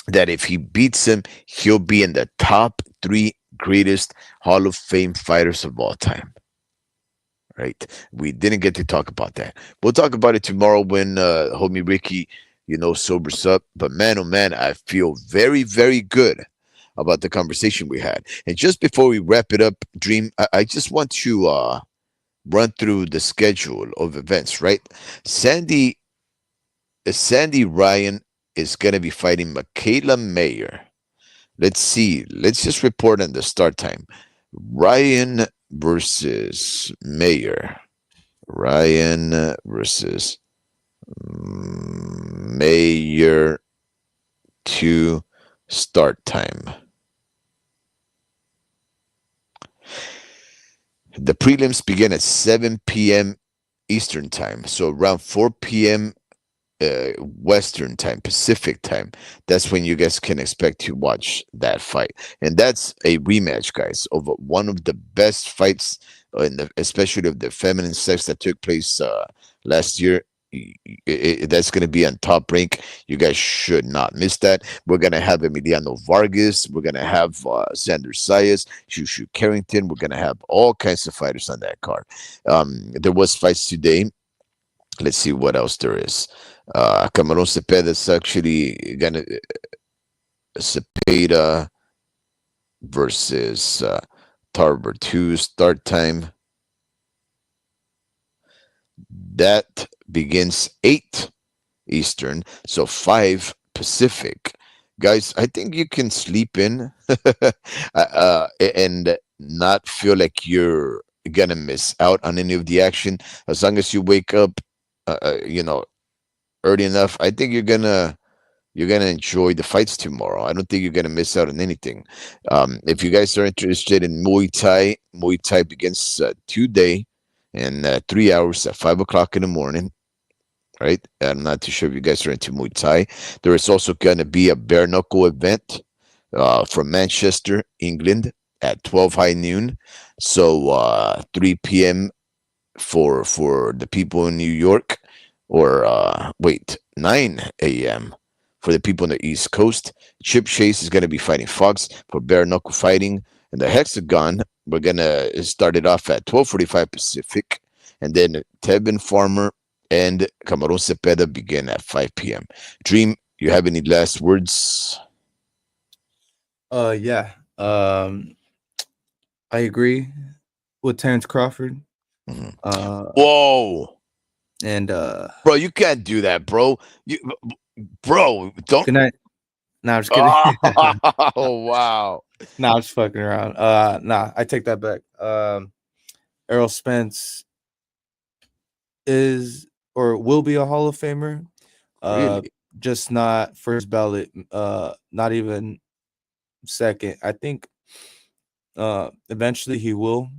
that if he beats him, he'll be in the top three greatest Hall of Fame fighters of all time. Right? We didn't get to talk about that. We'll talk about it tomorrow when homie Ricky, sobers up. But man, oh man, I feel very, very good about the conversation we had. And just before we wrap it up, Dream, I just want to run through the schedule of events. Right? Sandy Sandy Ryan is going to be fighting Michaela Mayer. Let's see. Let's just report on the start time. Ryan versus Mayer. Ryan versus Mayer to start time. The prelims begin at 7 p.m. Eastern time. So around 4 p.m. Western time, Pacific time. That's when you guys can expect to watch that fight, and that's a rematch, guys, of one of the best fights especially of the feminine sex that took place last year. That's going to be on Top Rank. You guys should not miss that. We're going to have Emiliano Vargas. We're going to have Sanders Sayas, Shushu Carrington. We're going to have all kinds of fighters on that card. There was fights today. Let's see what else there is. Cameron Cepeda is actually gonna Cepeda versus Tarver 2 start time. That begins 8 Eastern, so 5 Pacific. Guys, I think you can sleep in and not feel like you're gonna miss out on any of the action as long as you wake up, uh, uh, you know, early enough. I think you're gonna You're gonna enjoy the fights tomorrow. I don't think you're gonna miss out on anything. If you guys are interested in Muay Thai begins today in 3 hours at 5 o'clock in the morning. Right? I'm not too sure if you guys are into Muay Thai. There is also gonna be a bare knuckle event from Manchester, England, at 12 high noon. So 3 p.m. for the people in New York, or wait, 9 a.m. for the people on the East Coast. Chip Chase is going to be fighting Fox for bare knuckle fighting. And the Hexagon, we're going to start it off at 12:45 Pacific. And then Tevin Farmer and Cameron Cepeda begin at 5 p.m. Dream, you have any last words? Yeah. I agree with Terence Crawford. Mhm. Uh, Whoa, and bro, you can't do that, bro. Bro, don't. good night. Nah, I'm just kidding. Oh, wow. Nah, I'm just fucking around. Nah, I take that back. Errol Spence is or will be a Hall of Famer. Uh, Really? just not first ballot. Not even second. I think eventually he will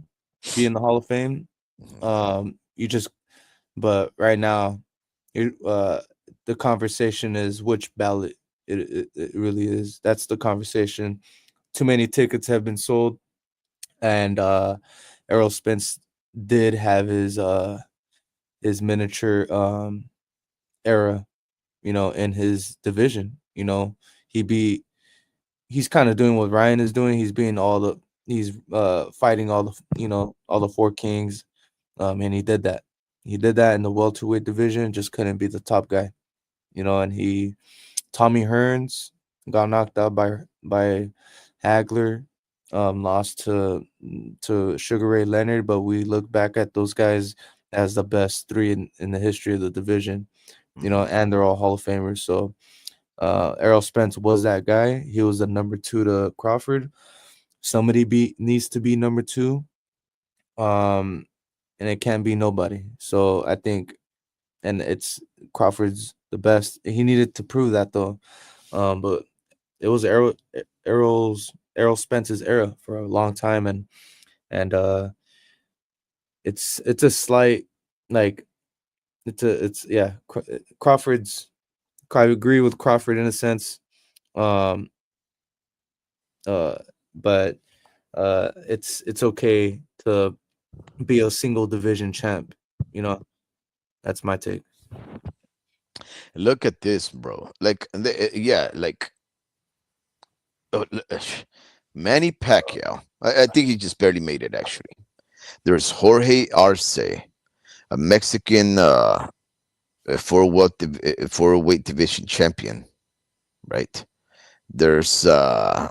be in the Hall of Fame. Mhm. You just but right now, it, the conversation is which ballot it really is. That's the conversation. Too many tickets have been sold, and Errol Spence did have his miniature era, in his division. He beat he's kind of doing what Ryan is doing. He's fighting all the four kings. And he did that. He did that in the welterweight division, just couldn't be the top guy. And Tommy Hearns got knocked out by Hagler, lost to Sugar Ray Leonard, but we look back at those guys as the best three in the history of the division, Mhm. and they're all Hall of Famers. So Errol Spence was that guy. He was the number two to Crawford. Somebody needs to be number two. Um, and it can't be nobody. So I think, and it's Crawford's the best. He needed to prove that though. But it was Errol Spence's era for a long time, and it's a slight like it's yeah Crawford's. I agree with Crawford in a sense. Um, uh, but it's okay to be a single division champ. You know, that's my take. Look at this, bro. Like, yeah, like Manny Pacquiao. I think he just barely made it, actually. There's Jorge Arce, a Mexican four weight division champion, right? There's, I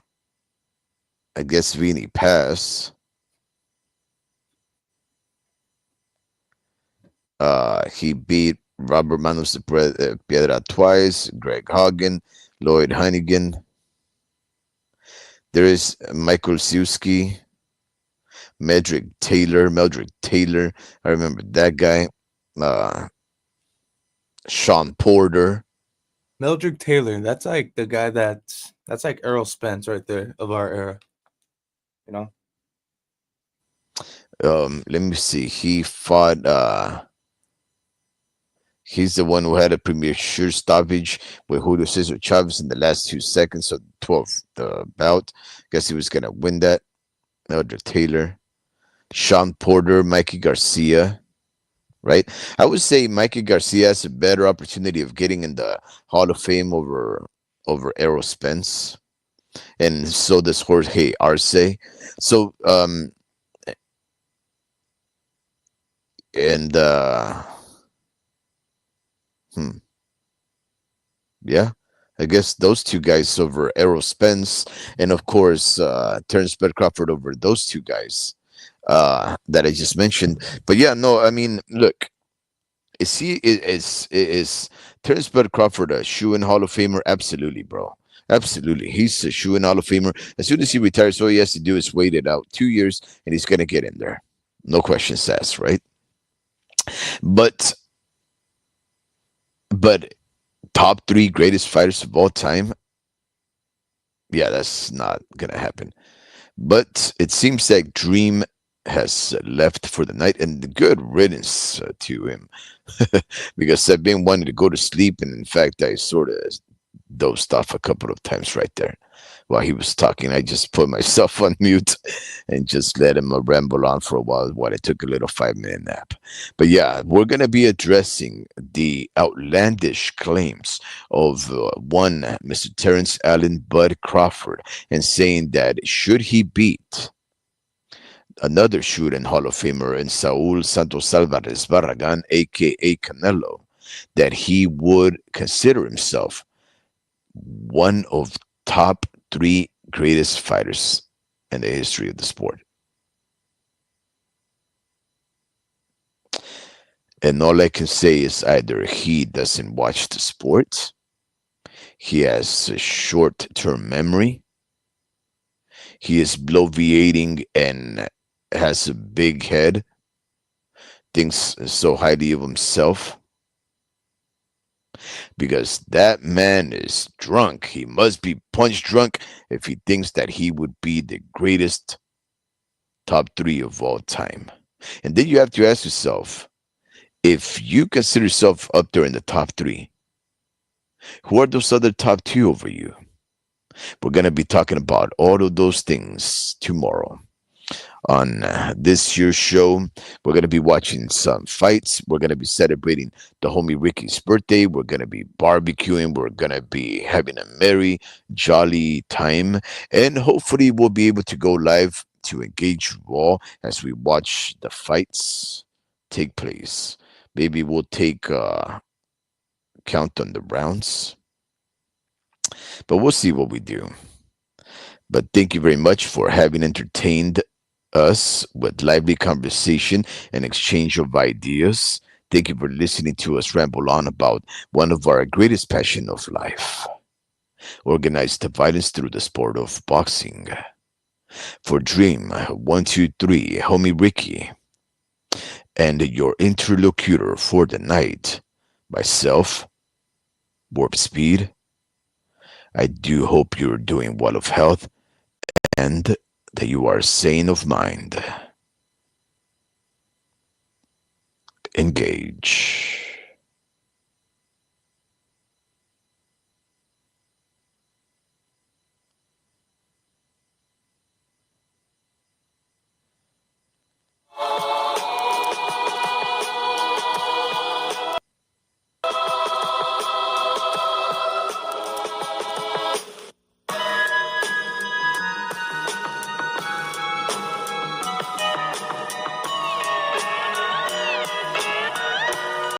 guess, Vini Pass. He beat Robert Manos de Piedra twice, Greg Hagen, Lloyd Hannigan. There is Michael Siewski, Meldrick Taylor. I remember that guy. Uh, Sean Porter. Mildred Taylor, that's like the guy that's like Errol Spence right there of our era. You know, Let me see. He fought. He's the one who had a premature stoppage with Julio Cesar Chavez in the last 2 seconds of the 12th bout. Guess he was gonna win that. Meldrick Taylor, Sean Porter, Mikey Garcia. Right? I would say Mikey Garcia has a better opportunity of getting in the Hall of Fame over Errol Spence, and so does Jorge Arce. So and hmm, yeah, I guess those two guys over Errol Spence, and of course Terence Bud Crawford over those two guys that I just mentioned. But yeah, no, I mean, look, is Terence Bud Crawford a shoe in Hall of Famer? Absolutely, bro. Absolutely, he's a shoe in Hall of Famer. As soon as he retires, all he has to do is wait it out 2 years, and he's gonna get in there. No questions asked, right? But but top three greatest fighters of all time, yeah, that's not gonna happen. But it seems like Dream has left for the night, and good riddance to him, because I've been wanting to go to sleep, and in fact, I sort of dozed off a couple of times right there while he was talking. I just put myself on mute and just let him ramble on for a while I took a little 5 minute nap. But yeah, we're going to be addressing the outlandish claims of one Mr. Terence Allen Bud Crawford, and saying that should he beat another shooting Hall of Famer in Saul Santos Alvarez Barragan, aka Canelo, that he would consider himself one of top three greatest fighters in the history of the sport. And all I can say is either he doesn't watch the sport, he has a short term memory, he is bloviating and has a big head, thinks so highly of himself, because that man is drunk. He must be punch drunk if he thinks that he would be the greatest top three of all time. And then you have to ask yourself, if you consider yourself up there in the top three, who are those other top two over you? We're going to be talking about all of those things tomorrow on this year's show. We're going to be watching some fights. We're going to be celebrating the homie Ricky's birthday. We're going to be barbecuing. We're going to be having a merry, jolly time. And hopefully, we'll be able to go live to engage you all as we watch the fights take place. Maybe we'll take count on the rounds, but we'll see what we do. But thank you very much for having entertained us with lively conversation and exchange of ideas. Thank you for listening to us ramble on about one of our greatest passion of life, organized violence through the sport of boxing. For Dream 123, homie Ricky, and your interlocutor for the night, myself, Warp Speed, I do hope you're doing well of health and that you are sane of mind. Engage.